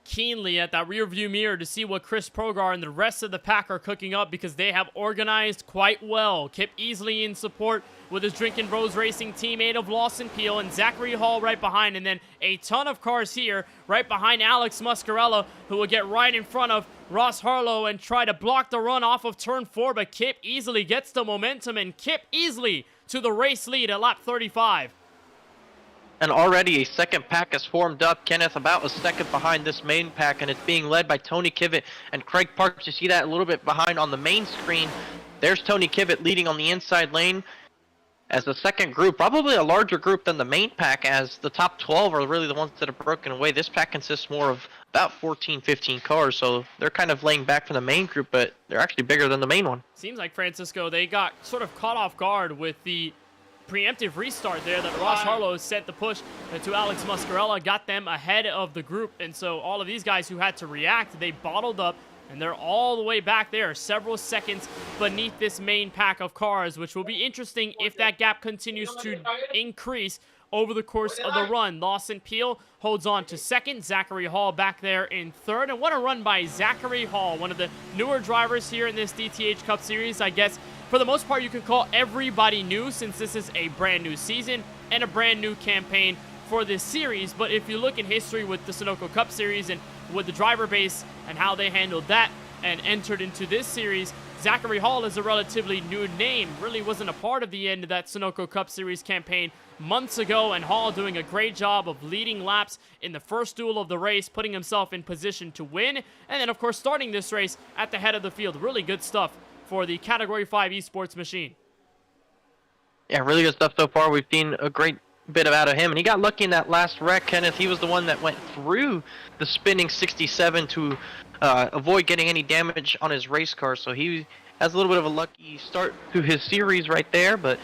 keenly at that rear view mirror to see what Chris Progar and the rest of the pack are cooking up, because they have organized quite well. Kip Easley in support with his Drinkin' Bros Racing teammate of Lawson Peel and Zachary Hall right behind, and then a ton of cars here right behind Alex Muscarella, who will get right in front of Ross Harlow and try to block the run off of turn 4, but Kip Easley gets the momentum, and Kip Easley to the race lead at lap 35. And already a second pack has formed up, Kenneth, about a second behind this main pack, and it's being led by Tony Kivett and Craig Parks. You see that a little bit behind on the main screen. There's Tony Kivett leading on the inside lane as the second group, probably a larger group than the main pack, as the top 12 are really the ones that have broken away. This pack consists more of about 14, 15 cars, so they're kind of laying back from the main group, but they're actually bigger than the main one. Seems like, Francisco, they got sort of caught off guard with the preemptive restart there that Ross Harlow sent the push to Alex Muscarella, got them ahead of the group, and so all of these guys who had to react, they bottled up, and they're all the way back there, several seconds beneath this main pack of cars, which will be interesting if that gap continues to increase over the course of the run. Lawson Peel holds on to second, Zachary Hall back there in third, and what a run by Zachary Hall, one of the newer drivers here in this DTH Cup Series. I guess for the most part, you can call everybody new, since this is a brand new season and a brand new campaign for this series. But if you look in history with the Sunoco Cup Series and with the driver base and how they handled that and entered into this series, Zachary Hall is a relatively new name. Really wasn't a part of the end of that Sunoco Cup Series campaign months ago, and Hall doing a great job of leading laps in the first duel of the race, putting himself in position to win, and then of course starting this race at the head of the field. Really good stuff for the Category 5 esports machine. Yeah, really good stuff so far. We've seen a great bit out of him, and he got lucky in that last wreck, Kenneth. He was the one that went through the spinning 67 to avoid getting any damage on his race car, so he has a little bit of a lucky start to his series right there, but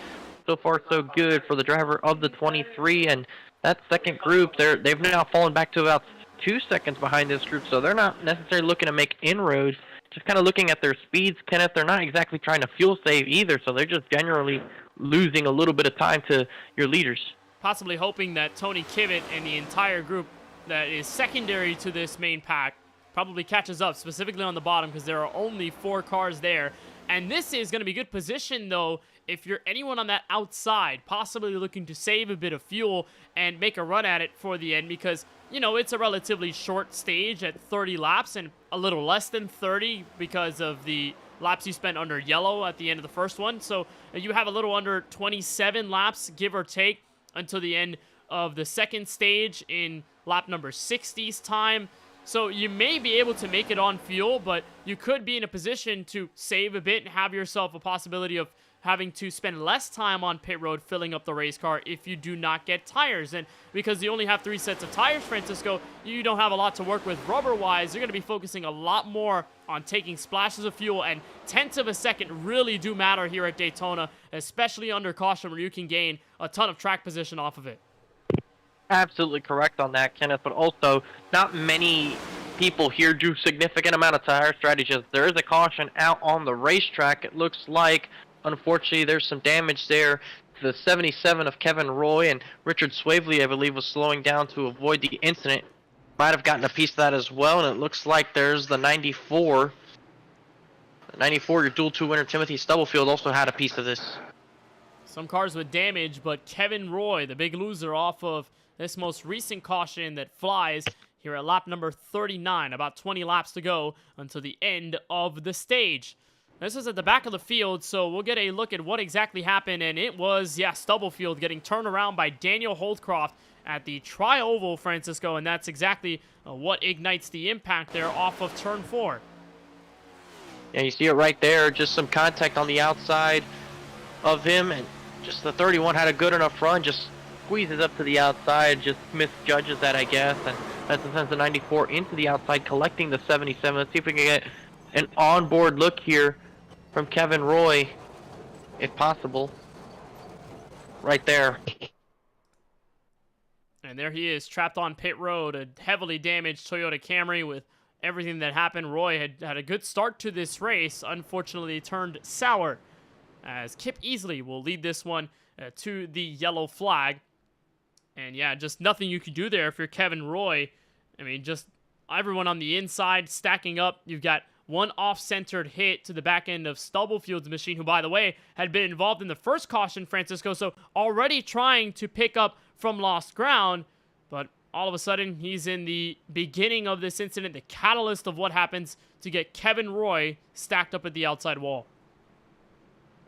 so far so good for the driver of the 23. And that second group, they've now fallen back to about 2 seconds behind this group, so they're not necessarily looking to make inroads, just kind of looking at their speeds, Kenneth. They're not exactly trying to fuel save either, so they're just generally losing a little bit of time to your leaders. Possibly hoping that Tony Kivett and the entire group that is secondary to this main pack probably catches up, specifically on the bottom, because there are only 4 cars there. And this is going to be good position, though, if you're anyone on that outside, possibly looking to save a bit of fuel and make a run at it for the end, because, you know, it's a relatively short stage at 30 laps and a little less than 30 because of the laps you spent under yellow at the end of the first one. So you have a little under 27 laps, give or take, until the end of the second stage in lap number 60's time. So you may be able to make it on fuel, but you could be in a position to save a bit and have yourself a possibility of having to spend less time on pit road filling up the race car if you do not get tires. And because you only have 3 sets of tires, Francisco, you don't have a lot to work with rubber-wise. You're going to be focusing a lot more on taking splashes of fuel, and tenths of a second really do matter here at Daytona, especially under caution, where you can gain a ton of track position off of it. Absolutely correct on that, Kenneth, but also not many people here do significant amount of tire strategies. There is a caution out on the racetrack. It looks like, unfortunately, there's some damage there. The 77 of Kevin Roy and Richard Swavely, I believe, was slowing down to avoid the incident. Might have gotten a piece of that as well, and it looks like there's the 94. The 94, your dual 2 winner Timothy Stubblefield, also had a piece of this. Some cars with damage, but Kevin Roy, the big loser off of this most recent caution that flies here at lap number 39. About 20 laps to go until the end of the stage. This is at the back of the field, so we'll get a look at what exactly happened. And it was, Stubblefield getting turned around by Daniel Holdcroft at the tri-oval, Francisco, and that's exactly what ignites the impact there off of turn 4. Yeah, you see it right there, just some contact on the outside of him, and just the 31 had a good enough run, just squeezes up to the outside, just misjudges that, I guess, and that sends the 94 into the outside, collecting the 77. Let's see if we can get an onboard look here from Kevin Roy, if possible. Right there. And there he is, trapped on pit road, a heavily damaged Toyota Camry. With everything that happened, Roy had a good start to this race. Unfortunately, turned sour, as Kip Easley will lead this one to the yellow flag. And yeah, just nothing you can do there if you're Kevin Roy. I mean, just everyone on the inside stacking up. You've got one off-centered hit to the back end of Stubblefield's machine, who, by the way, had been involved in the first caution, Francisco, so already trying to pick up from lost ground. But all of a sudden, he's in the beginning of this incident, the catalyst of what happens to get Kevin Roy stacked up at the outside wall.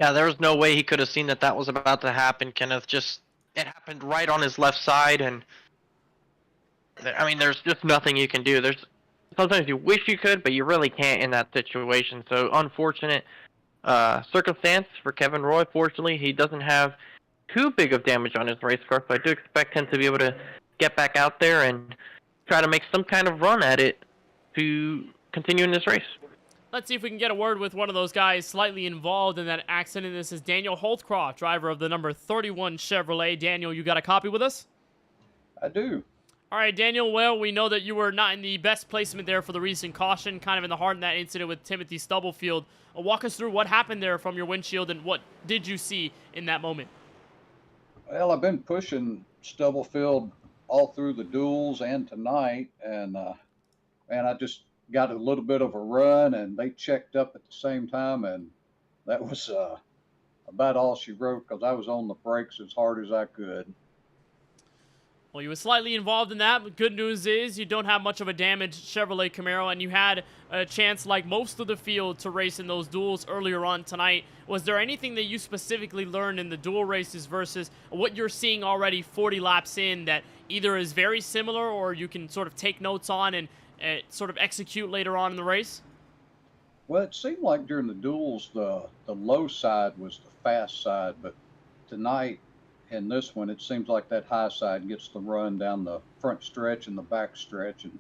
Yeah, there was no way he could have seen that was about to happen, Kenneth. Just, it happened right on his left side, and I mean, there's just nothing you can do. Sometimes you wish you could, but you really can't in that situation. So, unfortunate circumstance for Kevin Roy. Fortunately, he doesn't have too big of damage on his race car, so I do expect him to be able to get back out there and try to make some kind of run at it to continue in this race. Let's see if we can get a word with one of those guys slightly involved in that accident. This is Daniel Holdcroft, driver of the number 31 Chevrolet. Daniel, you got a copy with us? I do. All right, Daniel, well, we know that you were not in the best placement there for the recent caution, kind of in the heart of that incident with Timothy Stubblefield. Walk us through what happened there from your windshield, and what did you see in that moment? Well, I've been pushing Stubblefield all through the duels and tonight, and I just got a little bit of a run, and they checked up at the same time, and that was about all she wrote, because I was on the brakes as hard as I could. Well, you were slightly involved in that, but good news is you don't have much of a damaged Chevrolet Camaro, and you had a chance, like most of the field, to race in those duels earlier on tonight. Was there anything that you specifically learned in the duel races versus what you're seeing already 40 laps in that either is very similar or you can sort of take notes on and sort of execute later on in the race? Well, it seemed like during the duels, the low side was the fast side, but tonight in this one, it seems like that high side gets the run down the front stretch and the back stretch, and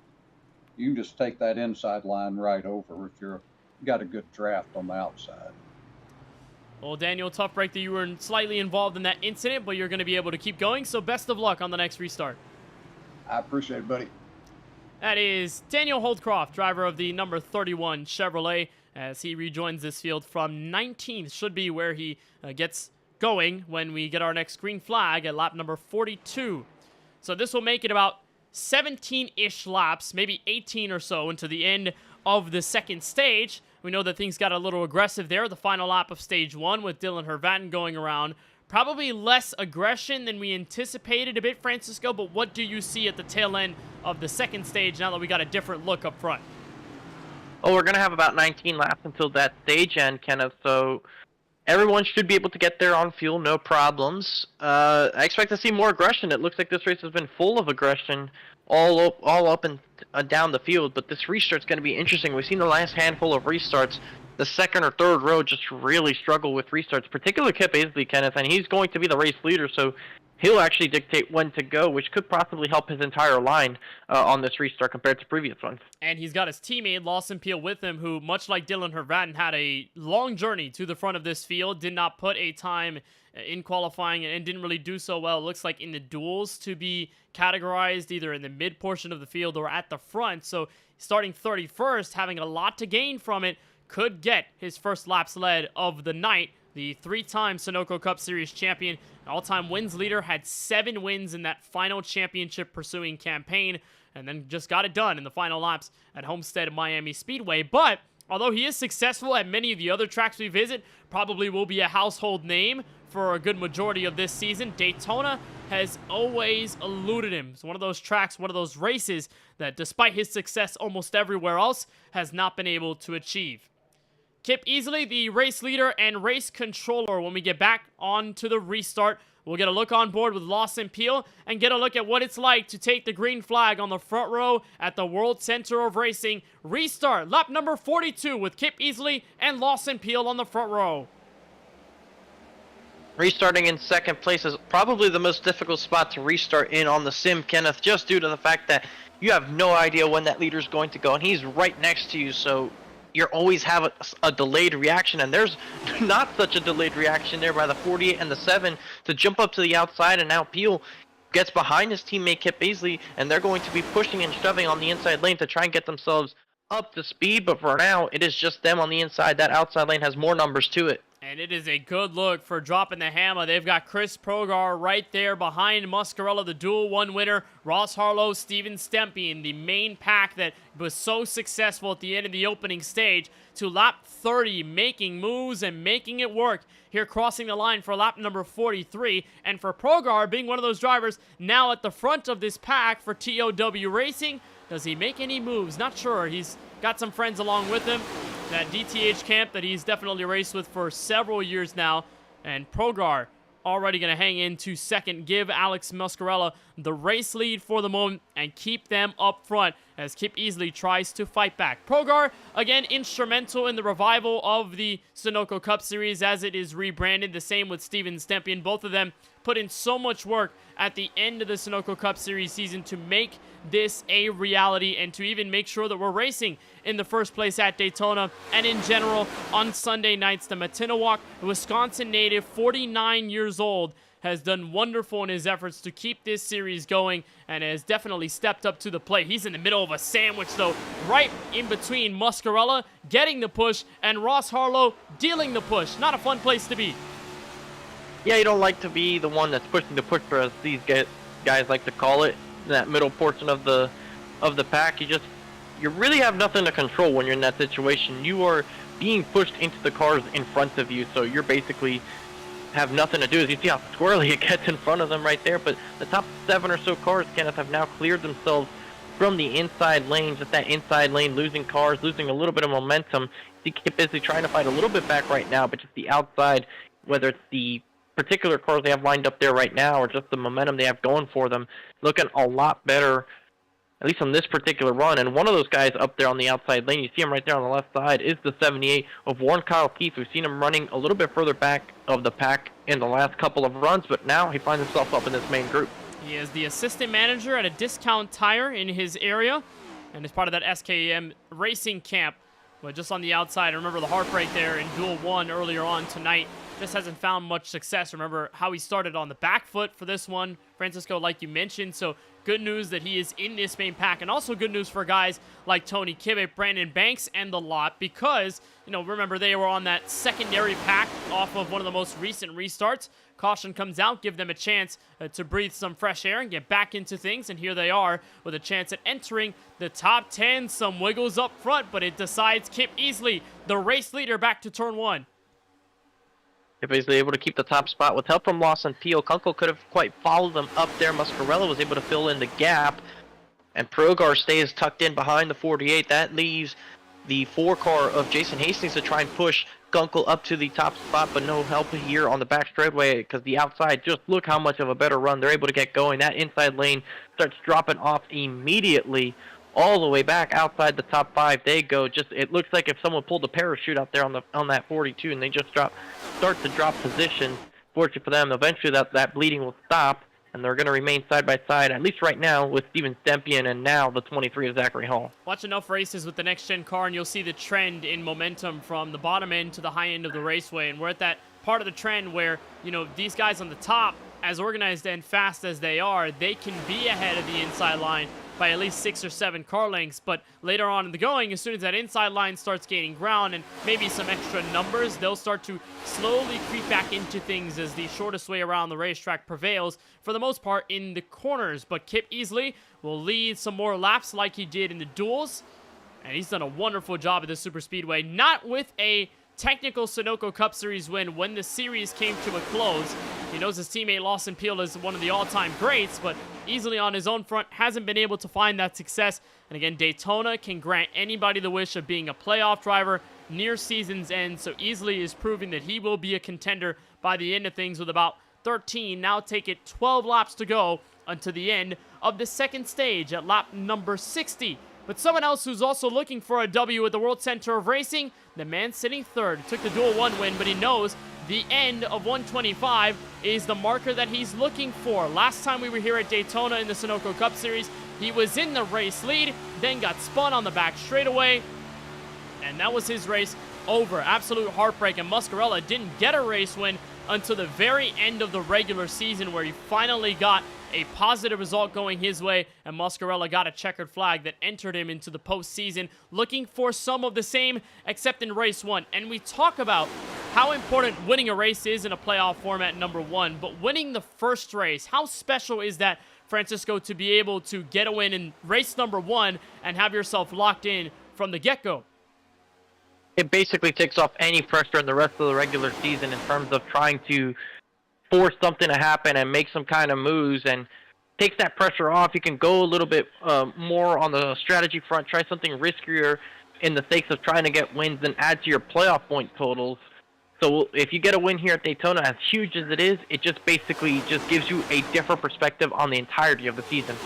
you can just take that inside line right over if you got a good draft on the outside. Well, Daniel, tough break that you were slightly involved in that incident, but you're going to be able to keep going, so best of luck on the next restart. I appreciate it, buddy. That is Daniel Holdcroft, driver of the number 31 Chevrolet, as he rejoins this field from 19th. Should be where he gets going when we get our next green flag at lap number 42. So this will make it about 17-ish laps, maybe 18 or so, into the end of the second stage. We know that things got a little aggressive there, the final lap of stage 1 with Dylan Hervatin going around. Probably less aggression than we anticipated a bit, Francisco, but what do you see at the tail end of the second stage now that we got a different look up front? Oh, we're going to have about 19 laps until that stage end, Kenneth, so everyone should be able to get there on fuel, no problems. I expect to see more aggression. It looks like this race has been full of aggression all up and down the field, but this restart's going to be interesting. We've seen the last handful of restarts, the second or third row just really struggle with restarts, particularly Kip Aisley, Kenneth, and he's going to be the race leader, so he'll actually dictate when to go, which could possibly help his entire line on this restart compared to previous ones. And he's got his teammate, Lawson Peel, with him, who, much like Dylan Hervatin, had a long journey to the front of this field, did not put a time in qualifying, and didn't really do so well, it looks like, in the duels to be categorized either in the mid portion of the field or at the front. So starting 31st, having a lot to gain from it, could get his first laps led of the night. The three-time Sunoco Cup Series champion, all-time wins leader, had 7 wins in that final championship-pursuing campaign, and then just got it done in the final laps at Homestead Miami Speedway. But although he is successful at many of the other tracks we visit, probably will be a household name for a good majority of this season. Daytona has always eluded him. It's one of those tracks, one of those races that despite his success almost everywhere else, has not been able to achieve. Kip Easley, the race leader and race controller. When we get back onto the restart, we'll get a look on board with Lawson Peel and get a look at what it's like to take the green flag on the front row at the World Center of Racing. Restart, lap number 42 with Kip Easley and Lawson Peel on the front row. Restarting in second place is probably the most difficult spot to restart in on the sim, Kenneth, just due to the fact that you have no idea when that leader's going to go, and he's right next to you, so you always have a delayed reaction, and there's not such a delayed reaction there by the 48 and the 7 to jump up to the outside, and now Peel gets behind his teammate Kip Easley, and they're going to be pushing and shoving on the inside lane to try and get themselves up to speed, but for now, it is just them on the inside. That outside lane has more numbers to it. And it is a good look for Droppin the Hammah. They've got Chris Progar right there behind Muscarella, the Duel 1 winner, Ross Harlow, Steven Stempien, the main pack that was so successful at the end of the opening stage, to lap 30, making moves and making it work. Here crossing the line for lap number 43, and for Progar being one of those drivers now at the front of this pack for TOW Racing. Does he make any moves? Not sure. He's got some friends along with him. That DTH camp that he's definitely raced with for several years now. And Progar already going to hang into second, give Alex Muscarella the race lead for the moment and keep them up front as Kip Easley tries to fight back. Progar, again, instrumental in the revival of the Sunoco Cup Series as it is rebranded. The same with Steven Stempien. Both of them put in so much work at the end of the Sunoco Cup Series season to make this a reality and to even make sure that we're racing in the first place at Daytona and in general on Sunday nights. The Matinawak, the Wisconsin native, 49 years old, has done wonderful in his efforts to keep this series going and has definitely stepped up to the plate. He's in the middle of a sandwich, though, right in between Muscarella getting the push and Ross Harlow dealing the push. Not a fun place to be. Yeah, you don't like to be the one that's pushing the pusher, as these guys like to call it, that middle portion of the pack. You really have nothing to control when you're in that situation. You are being pushed into the cars in front of you, so you're basically have nothing to do. As you see how squirrely it gets in front of them right there, but the top 7 or so cars, Kenneth, have now cleared themselves from the inside lane, just that inside lane, losing cars, losing a little bit of momentum. You see Kip Easley trying to fight a little bit back right now, but just the outside, whether it's the particular cars they have lined up there right now or just the momentum they have going for them, looking a lot better, at least on this particular run. And one of those guys up there on the outside lane, you see him right there on the left side, is the 78 of Warren Kyle Keith. We've seen him running a little bit further back of the pack in the last couple of runs, but now he finds himself up in this main group. He is the assistant manager at a Discount Tire in his area and is part of that SKM racing camp. But just on the outside, remember the heartbreak there in Duel 1 earlier on tonight. Just hasn't found much success. Remember how he started on the back foot for this one, Francisco, like you mentioned. So good news that he is in this main pack, and also good news for guys like Tony Kibbett, Brandon Banks, and the lot, because, you know, remember they were on that secondary pack off of one of the most recent restarts. Caution comes out, give them a chance to breathe some fresh air and get back into things, and here they are with a chance at entering the top 10. Some wiggles up front, but it decides Kip Easley, the race leader, back to turn 1. Kip Easley able to keep the top spot with help from Lawson Peel. Kunkel could have quite followed them up there. Muscarella was able to fill in the gap, and Progar stays tucked in behind the 48. That leaves the 4 car of Jason Hastings to try and push Kunkel up to the top spot, but no help here on the back straightaway because the outside, just look how much of a better run they're able to get going. That inside lane starts dropping off immediately. All the way back outside the top 5 they go. Just, it looks like if someone pulled a parachute out there on that 42 and they just start to drop position. Fortunately for them, eventually that bleeding will stop, and they're going to remain side by side, at least right now, with Steven Stempien and now the 23 of Zachary Hall. Watch enough races with the next gen car and you'll see the trend in momentum from the bottom end to the high end of the raceway, and we're at that part of the trend where, you know, these guys on the top, as organized and fast as they are, they can be ahead of the inside line by at least 6 or 7 car lengths, but later on in the going, as soon as that inside line starts gaining ground and maybe some extra numbers, they'll start to slowly creep back into things as the shortest way around the racetrack prevails, for the most part, in the corners. But Kip Easley will lead some more laps like he did in the duels, and he's done a wonderful job at the super speedway, not with a technical Sunoco Cup Series win when the series came to a close. He knows his teammate Lawson Peel is one of the all-time greats, but easily on his own front hasn't been able to find that success. And again, Daytona can grant anybody the wish of being a playoff driver near season's end, so easily is proving that he will be a contender by the end of things with about 13. Now take it 12 laps to go until the end of the second stage at lap number 60. But someone else who's also looking for a W at the World Center of Racing, the man sitting third, took the dual 1 win, but he knows the end of 125 is the marker that he's looking for. Last time we were here at Daytona in the Sunoco Cup Series, he was in the race lead, then got spun on the back straightaway, and that was his race over. Absolute heartbreak, and Muscarella didn't get a race win until the very end of the regular season, where he finally got a positive result going his way, and Muscarella got a checkered flag that entered him into the postseason, looking for some of the same, except in race 1. And we talk about how important winning a race is in a playoff format number 1, but winning the first race, how special is that, Francisco, to be able to get a win in race number 1 and have yourself locked in from the get-go? It basically takes off any pressure in the rest of the regular season in terms of trying to force something to happen and make some kind of moves, and takes that pressure off. You can go a little bit more on the strategy front, try something riskier in the stakes of trying to get wins and add to your playoff point totals. So if you get a win here at Daytona, as huge as it is, it just basically just gives you a different perspective on the entirety of the season.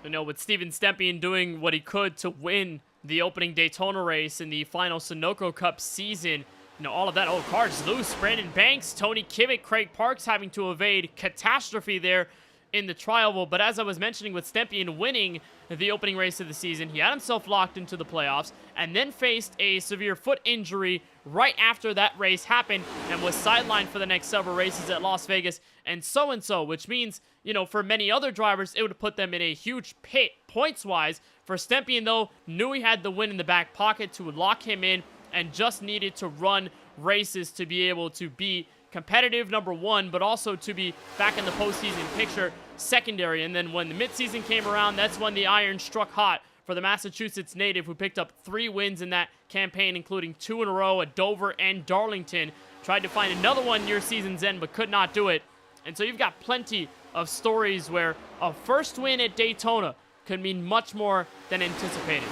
You know, with Steven Stempien doing what he could to win the opening Daytona race in the final Sunoco Cup season, you know, all of that. Oh, cars loose. Brandon Banks, Tony Kivitt, Craig Parks having to evade catastrophe there in the trial. But as I was mentioning, with Stempien winning the opening race of the season, he had himself locked into the playoffs and then faced a severe foot injury right after that race happened and was sidelined for the next several races at Las Vegas and so, which means, you know, for many other drivers, it would have put them in a huge pit points-wise. For Stempien, though, knew he had the win in the back pocket to lock him in and just needed to run races to be able to be competitive, number 1, but also to be back in the postseason picture, secondary. And then when the midseason came around, that's when the iron struck hot for the Massachusetts native, who picked up 3 wins in that campaign, including 2 in a row at Dover and Darlington. Tried to find another one near season's end, but could not do it. And so you've got plenty of stories where a first win at Daytona could mean much more than anticipated.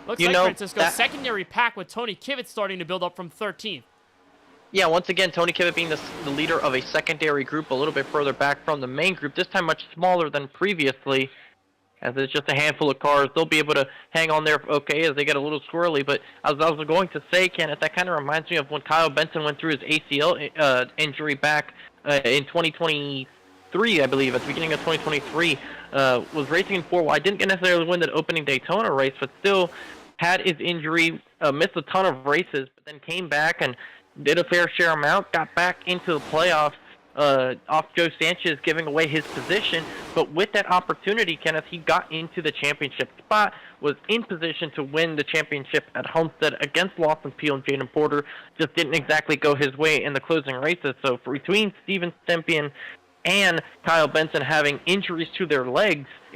Looks like Francisco's secondary pack with Tony Kivitt starting to build up from 13th. Yeah, once again, Tony Kivitt being the leader of a secondary group a little bit further back from the main group, this time much smaller than previously, as it's just a handful of cars. They'll be able to hang on there okay as they get a little squirrely. But as I was going to say, Kenneth, that kind of reminds me of when Kyle Benson went through his ACL injury back in 2023, I believe, at the beginning of 2023. Was racing in 4-wide, didn't necessarily win that opening Daytona race, but still had his injury, missed a ton of races, but then came back and did a fair share amount, got back into the playoffs off Joe Sanchez giving away his position. But with that opportunity, Kenneth, he got into the championship spot, was in position to win the championship at Homestead against Lawson Peel and Jaden Porter. Just didn't exactly go his way in the closing races. So between Steven Stempien and Kyle Benson having injuries to their legs,